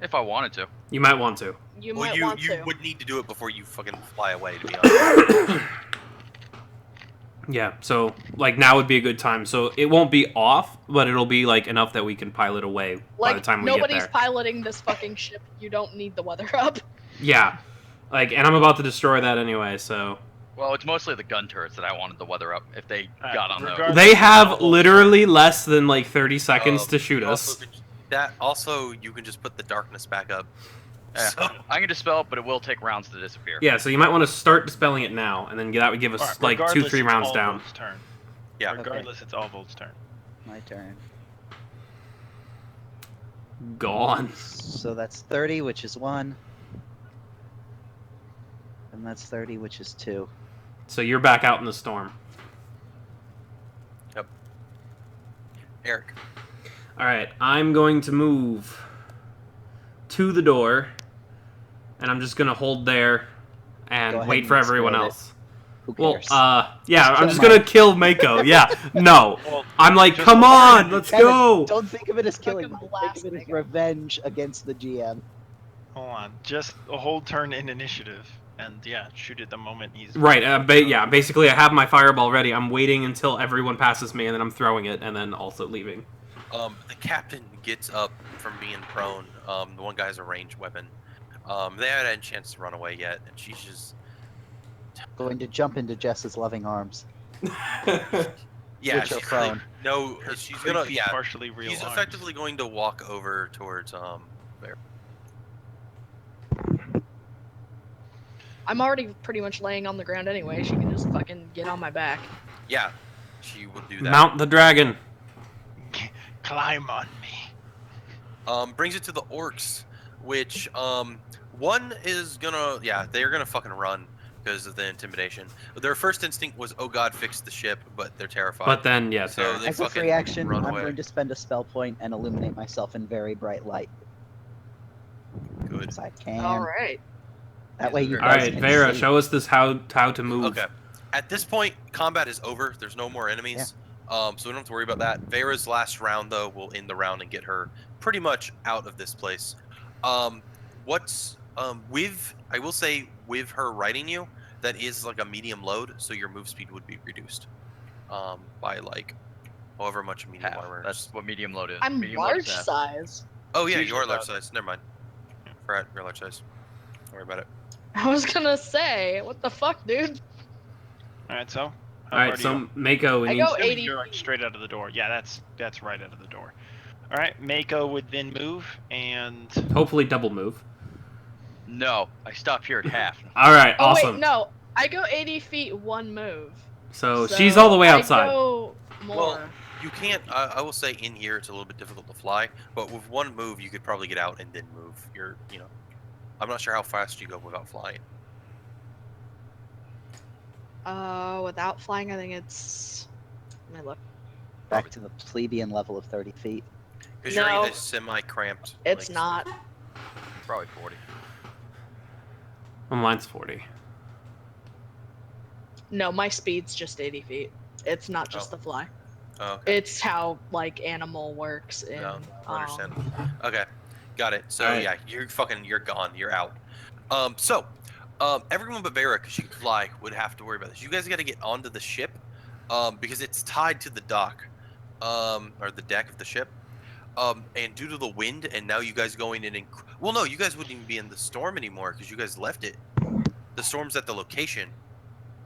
If I wanted to. You might want to. You Well, might you want you to. would need to do it before you fucking fly away, to be honest. Yeah, so like now would be a good time. So it won't be off, but it'll be like enough that we can pilot away by the Like, time we get nobody's there. piloting this fucking ship. You don't need the weather up. Yeah, like, and I'm about to destroy that anyway. So Well, it's mostly the gun turrets that I wanted the weather up if they Alright, got on those. regardless- they have literally less than like 30 seconds to shoot You also us. could- also, you can just put the darkness back up. Yeah. So, I can dispel it, but it will take rounds to disappear. Yeah, so you might want to start dispelling it now, and then that would give us Alright, like 2-3 regardless, rounds it's down. Allvold's turn. yeah. Okay. Regardless, it's Allvold's turn. My turn. Gone. So that's 30, which is 1. And that's 30, which is 2. So you're back out in the storm. Eric. All right, I'm going to move to the door, and I'm just gonna hold there and Go ahead wait and for everyone explode it. else. Who Well, cares? yeah, I'm kill just gonna Mike. kill Mako. Yeah, no, Well, I'm like, just come hold on, on. let's Kevin, go. Don't think of it as killing. Fucking Mike. Think blast of it as Mako. revenge against the GM. hold on. Just a whole turn in initiative, and yeah, shoot at the moment he's Right, yeah, basically I have my fireball ready. I'm waiting until everyone passes me, and then I'm throwing it, and then also leaving. The captain gets up from being prone. The one guy has a ranged weapon. They haven't had a chance to run away yet, and she's just Going to jump into Jess's loving arms. yeah. Which are She's prone. like, no, her she's creepy, gonna yeah. partially real He's arms. effectively going to walk over towards there. I'm already pretty much laying on the ground anyway. She can just fucking get on my back. Yeah, she will do that. Mount the dragon. Climb on me. Brings it to the orcs, which one is gonna they're gonna fucking run because of the intimidation. Their first instinct was, oh god, fix the ship, but they're terrified. But then, yeah, So Sarah. they As a fucking free action, run I'm away. going to spend a spell point and illuminate myself in very bright light. Good. As I can. All right. That way you All guys right, can Vera, see. show us this how to move. Okay. At this point, combat is over. There's no more enemies. So we don't have to worry about that. Vera's last round, though, will end the round and get her pretty much out of this place. I will say, with her riding you, that is like a medium load, so your move speed would be reduced by like however much medium Half. armor. That's what medium load is. I'm medium load large is half. size. Oh yeah, you usually are large about- size. Never mind. Right, you're large size. Don't worry about it. I was gonna say, what the fuck, dude? All right, so. All right, so Mako, we I need. go Assuming 80 You're like straight out of the door. Yeah, that's right out of the door. All right, Mako would then move, and Hopefully, double move. No, I stop here at half. All right, Oh awesome. wait, no. I go 80 feet, one move. So she's all the way outside. I go more. Well, you can't. I will say in here it's a little bit difficult to fly, but with one move you could probably get out and then move. I'm not sure how fast you go without flying. Without flying, I think it's. Let me look. Back to the plebeian level of 30 feet. Because you're No. in a semi-cramped. It's like, not. Probably 40. Well, mine's 40. No, my speed's just 80 feet. It's not just Oh. the fly. Oh, okay. It's how like animal works in. No, I understand. Okay, got it. So Alright. yeah, you're gone. You're out. Everyone but Vera, because she can fly, would have to worry about this. You guys got to get onto the ship, because it's tied to the dock, or the deck of the ship. And due to the wind, and now you guys going in. Well, no, you guys wouldn't even be in the storm anymore because you guys left it. The storm's at the location.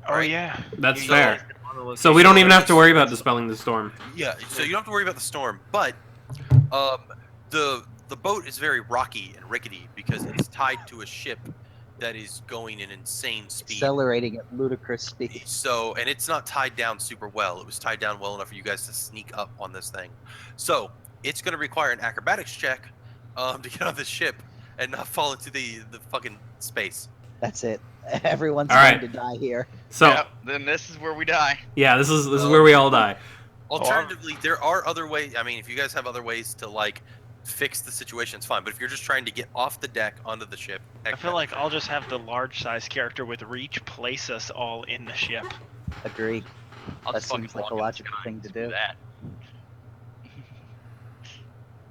oh Right. yeah, That's You fair. guys- So we don't even have to worry about dispelling the storm. Yeah, so you don't have to worry about the storm, but the boat is very rocky and rickety because it's tied to a ship that is going in insane speed. Accelerating at ludicrous speed. So, and it's not tied down super well. It was tied down well enough for you guys to sneak up on this thing. So, it's going to require an acrobatics check to get on the ship and not fall into the fucking space. That's it. Everyone's All going right. to die here. So Yep, then this is where we die. yeah, this is where we all die. Alternatively, there are other ways. I mean, if you guys have other ways to like fix the situation, it's fine. But if you're just trying to get off the deck onto the ship, I feel like I'll just have the large size character with reach place us all in the ship. Agree. I'll That just fucking seems like walk a in the logical sky thing and to do do. that.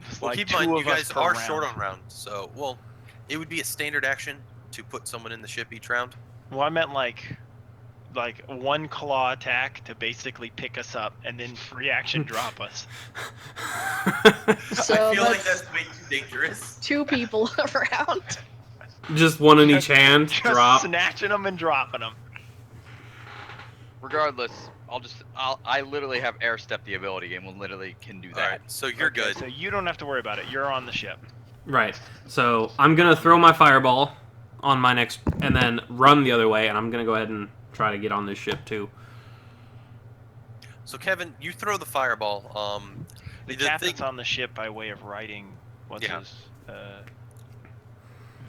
Just Well, like keep in mind, two you of us guys per are round. short on rounds, so well, it would be a standard action to put someone in the ship each round. Well, I meant like one claw attack to basically pick us up, and then free action drop us. So I feel like that's that's way too dangerous. 2 people around. Just one in each hand, Just drop. snatching them and dropping them. Regardless, I literally have air step the ability and will literally can do All that. right, so you're Okay, good. So you don't have to worry about it. You're on the ship. Right. So I'm gonna throw my fireball on my next, and then run the other way, and I'm gonna go ahead and try to get on this ship too. So Kevin, you throw the fireball. The The captain's thing- on the ship by way of writing. What's Yeah. his?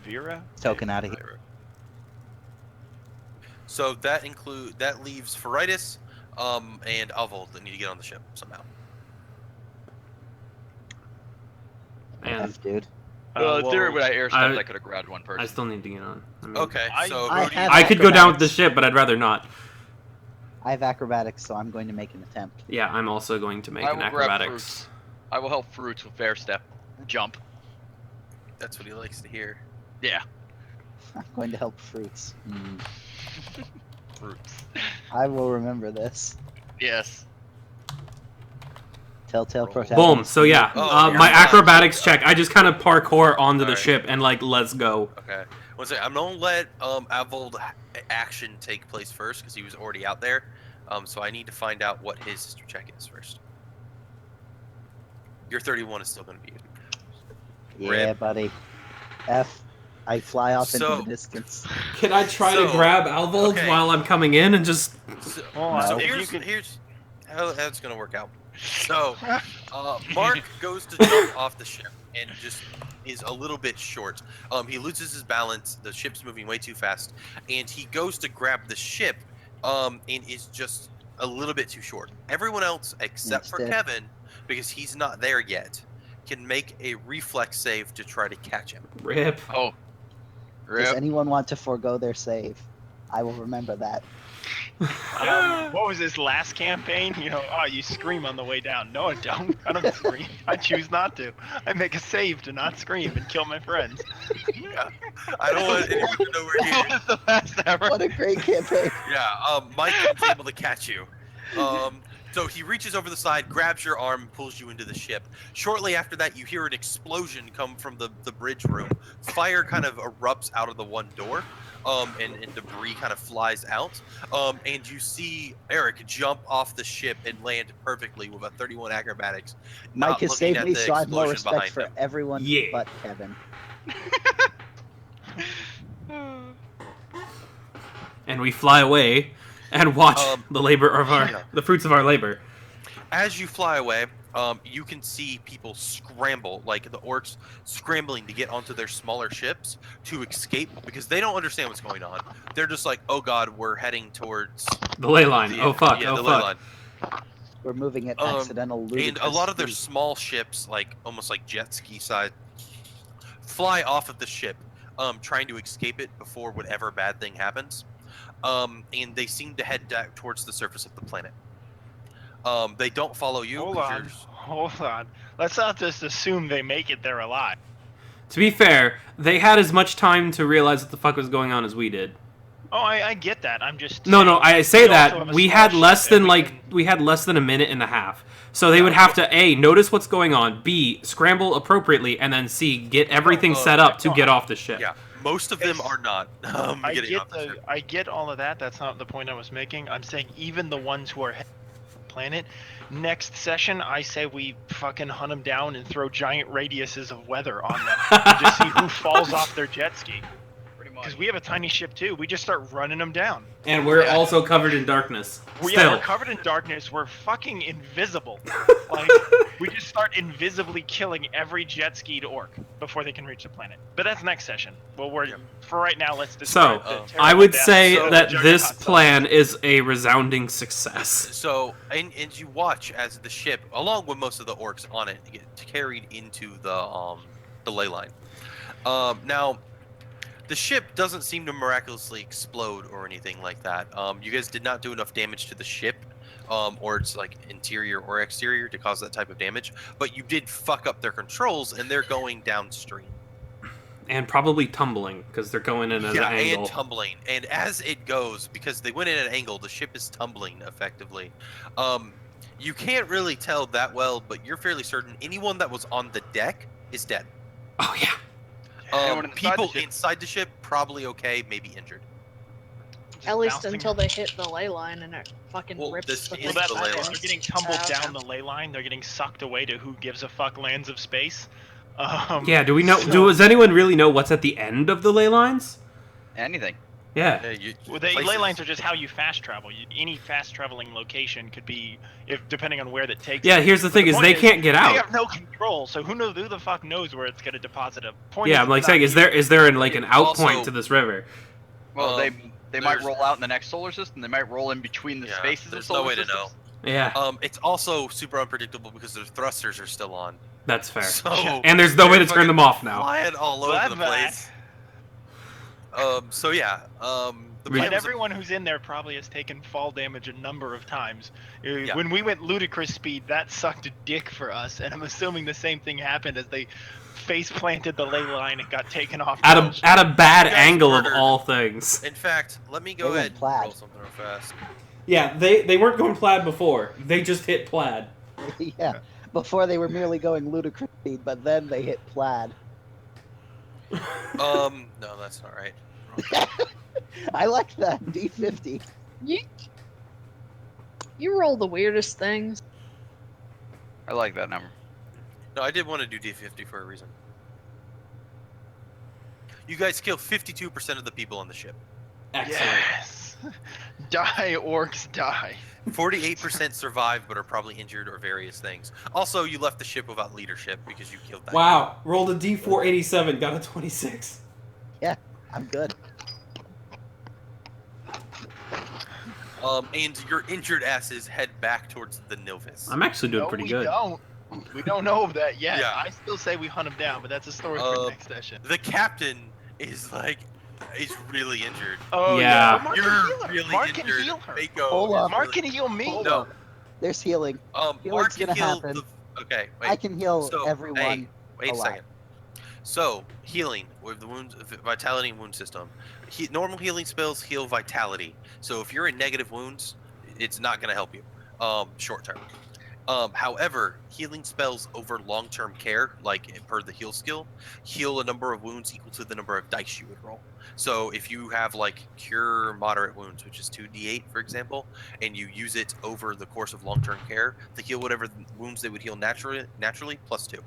Vera. Token out of here. So that leaves Feritis, and Avold that need to get on the ship somehow. And F, dude. Well, in theory, when I air stepped, I- I could have grabbed one person. I still need to get on. I mean, Okay, so I who do you- have I could go down with the acrobatics. ship, but I'd rather not. I have acrobatics, so I'm going to make an attempt. Yeah, I'm also going to make I an will grab acrobatics. fruits. I will help Fruits with air step. Jump. That's what he likes to hear. Yeah. I'm going to help Fruits. Fruits. I will remember this. Yes. Telltale Roll. protagonist. Boom. So yeah, Oh, my yeah. acrobatics check. I just kind of parkour onto the Alright. ship and like, let's go. Okay. One second. I'm gonna let Avold action take place first because he was already out there. So I need to find out what his check is first. Your 31 is still gonna be. Yeah, Rip. buddy. F. I fly off into So- the distance. Can I try So, to grab Alvold okay. while I'm coming in and just? So, Well, so if you here's could- here's how that's gonna work out. So Mark goes to jump off the ship and just is a little bit short. He loses his balance. The ship's moving way too fast, and he goes to grab the ship, and is just a little bit too short. Everyone else except for Instead- Kevin, because he's not there yet, can make a reflex save to try to catch him. Rip. Oh. Does Rip. anyone want to forego their save? I will remember that. What was his last campaign? You know, oh, you scream on the way down. No, I don't. I don't scream. I choose not to. I make a save to not scream and kill my friends. Yeah. I don't want anyone to know we're That here. was the best ever. What a great campaign. Yeah, Mike is able to catch you. So he reaches over the side, grabs your arm, and pulls you into the ship. Shortly after that, you hear an explosion come from the bridge room. Fire kind of erupts out of the one door, and debris kind of flies out. And you see Eric jump off the ship and land perfectly with a 31 acrobatics. Mike not has looking saved at me, the so I have more explosion respect for behind him. everyone Yeah. but Kevin. And we fly away and watch the labor of yeah. the fruits of our labor. As you fly away, you can see people scramble, like the orcs scrambling to get onto their smaller ships to escape because they don't understand what's going on. They're just like, oh god, we're heading towards The ley line. the, Oh fuck. yeah, Oh the ley fuck. line. We're moving at Um, accidental And ludicrous a lot of their speed. small ships, like almost like jet ski size, fly off of the ship, trying to escape it before whatever bad thing happens. And they seem to head towards the surface of the planet. They don't follow you. Hold 'cause on. you're- Hold on. Let's not just assume they make it there alive. To be fair, they had as much time to realize what the fuck was going on as we did. Oh, I get that. I'm just No, no, I say we also have that a we small had ship less and than we can- we had less than a minute and a half. So they would have to A, notice what's going on, B, scramble appropriately, and then C, get everything set up to get off the ship. Yeah, most of them are not I getting get off the ship. I get all of that. That's not the point I was making. I'm saying even the ones who are heading to the planet. Next session, I say we fucking hunt them down and throw giant radiuses of weather on them. And just see who falls off their jet ski. Pretty much. because we have a tiny ship too. We just start running them down. And we're Yeah. also covered in darkness. Yeah, Still. we're covered in darkness. We're fucking invisible. Like, we just start invisibly killing every jet skied orc before they can reach the planet. But that's next session. Well, for right now, let's describe the terrible I would death say of that Juggernaut this sucks. plan is a resounding success. So, and you watch as the ship, along with most of the orcs on it, get carried into the ley line. Now, the ship doesn't seem to miraculously explode or anything like that. You guys did not do enough damage to the ship, or its like interior or exterior to cause that type of damage. But you did fuck up their controls, and they're going downstream. And probably tumbling, because they're going in at an angle. And tumbling. And as it goes, because they went in at an angle, the ship is tumbling effectively. You can't really tell that well, but you're fairly certain anyone that was on the deck is dead. Oh, yeah. Anyone inside People the ship? inside the ship probably okay, maybe injured. Just At least bouncing- until they hit the ley line and it fucking Well, rips this the is thing Well, that's the the ley thing. line. They're getting tumbled Oh, down the ley line. They're getting sucked away to who gives a fuck lands of space. Yeah, do we know? so- Does anyone really know what's at the end of the ley lines? Anything. Yeah. Well, the ley lines are just how you fast travel. Any fast traveling location could be, if depending on where that takes. Yeah, you. here's the But thing: is point they can't get They out. have no control, so who the fuck knows where it's gonna deposit a point? Yeah, is I'm like it's saying, not is there an out Also- point to this river? Well, they might there's- roll out in the next solar system. They might roll in between the Yeah, spaces there's of solar no way to systems. know. Yeah, It's also super unpredictable because their thrusters are still on. that's fair. So And there's no way to they're turn them fucking off now. Flying all over the Bye-bye. place. So yeah. The We- And plan was- everyone who's in there probably has taken fall damage a number of times. Yeah. When we went ludicrous speed, that sucked a dick for us, and I'm assuming the same thing happened as they face planted the ley line and got taken off. At the a bad You guys angle of murdered- all things. In fact, let me go They went ahead and plaid. roll something real fast. Yeah, they weren't going plaid before. They just hit plaid. Yeah. Before they were merely going ludicrous speed, but then they hit plaid. No, that's not right. I like that. D50. You roll the weirdest things. I like that number. No, I did want to do D50 for a reason. You guys kill 52% of the people on the ship. Excellent. Yes. Die, orcs, die. 48% survive but are probably injured or various things. Also, you left the ship without leadership because you killed that. Wow, rolled a D487, got a 26. I'm good. And your injured asses head back towards the Nilvis. I'm actually doing No, pretty we good. don't. We don't know of that yet. Yeah. I still say we hunt him down, but that's a story for next session. The captain is really injured. Oh Yeah. yeah. Mark You're can heal her. really Mark injured. can heal her. Mako Hold is up. Mark really- can heal me. No. There's healing. Mark Healing's can gonna heal happen. Okay, wait. I can heal So, everyone. hey, wait a alive. second. So, healing with the wounds, vitality and wound system. Normal healing spells heal vitality. So if you're in negative wounds, it's not going to help you short term. However, healing spells over long-term care, like per the heal skill, heal a number of wounds equal to the number of dice you would roll. So if you have like cure moderate wounds, which is 2d8 for example, and you use it over the course of long-term care to heal whatever wounds they would heal naturally plus 2.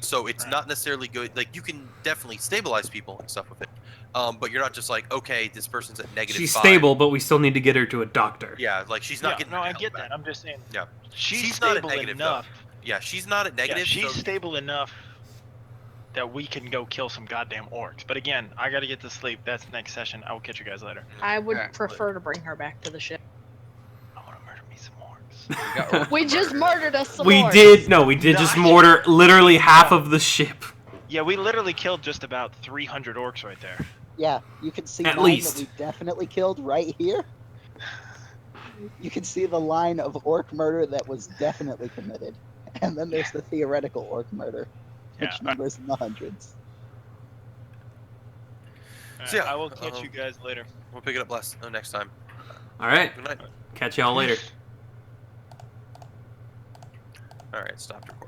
So it's not necessarily good. Like you can definitely stabilize people and stuff with it, but you're not just like, okay, this person's at negative. She's 5. stable, but we still need to get her to a doctor. Yeah, like she's not Yeah, getting. no, her I health get back. that. I'm just saying. Yeah. She's not at stable negative, though. enough. Yeah, she's not at negative. Yeah, she's so stable enough that we can go kill some goddamn orcs. But again, I gotta get to sleep. That's next session. I will catch you guys later. I would Alright. prefer to bring her back to the ship. I want to murder me some orcs. We got orc We just murdered us some We more. did just Nice. mortar literally half of the ship. Yeah, we literally killed just about 300 orcs right there. Yeah, you can see At 9 least. that we definitely killed right here. You can see the line of orc murder that was definitely committed. And then there's the theoretical orc murder, which Yeah. numbers in the hundreds. So, yeah, I will catch you guys later. we'll pick it up next time. All right, Good night. catch y'all later. All right, stop recording.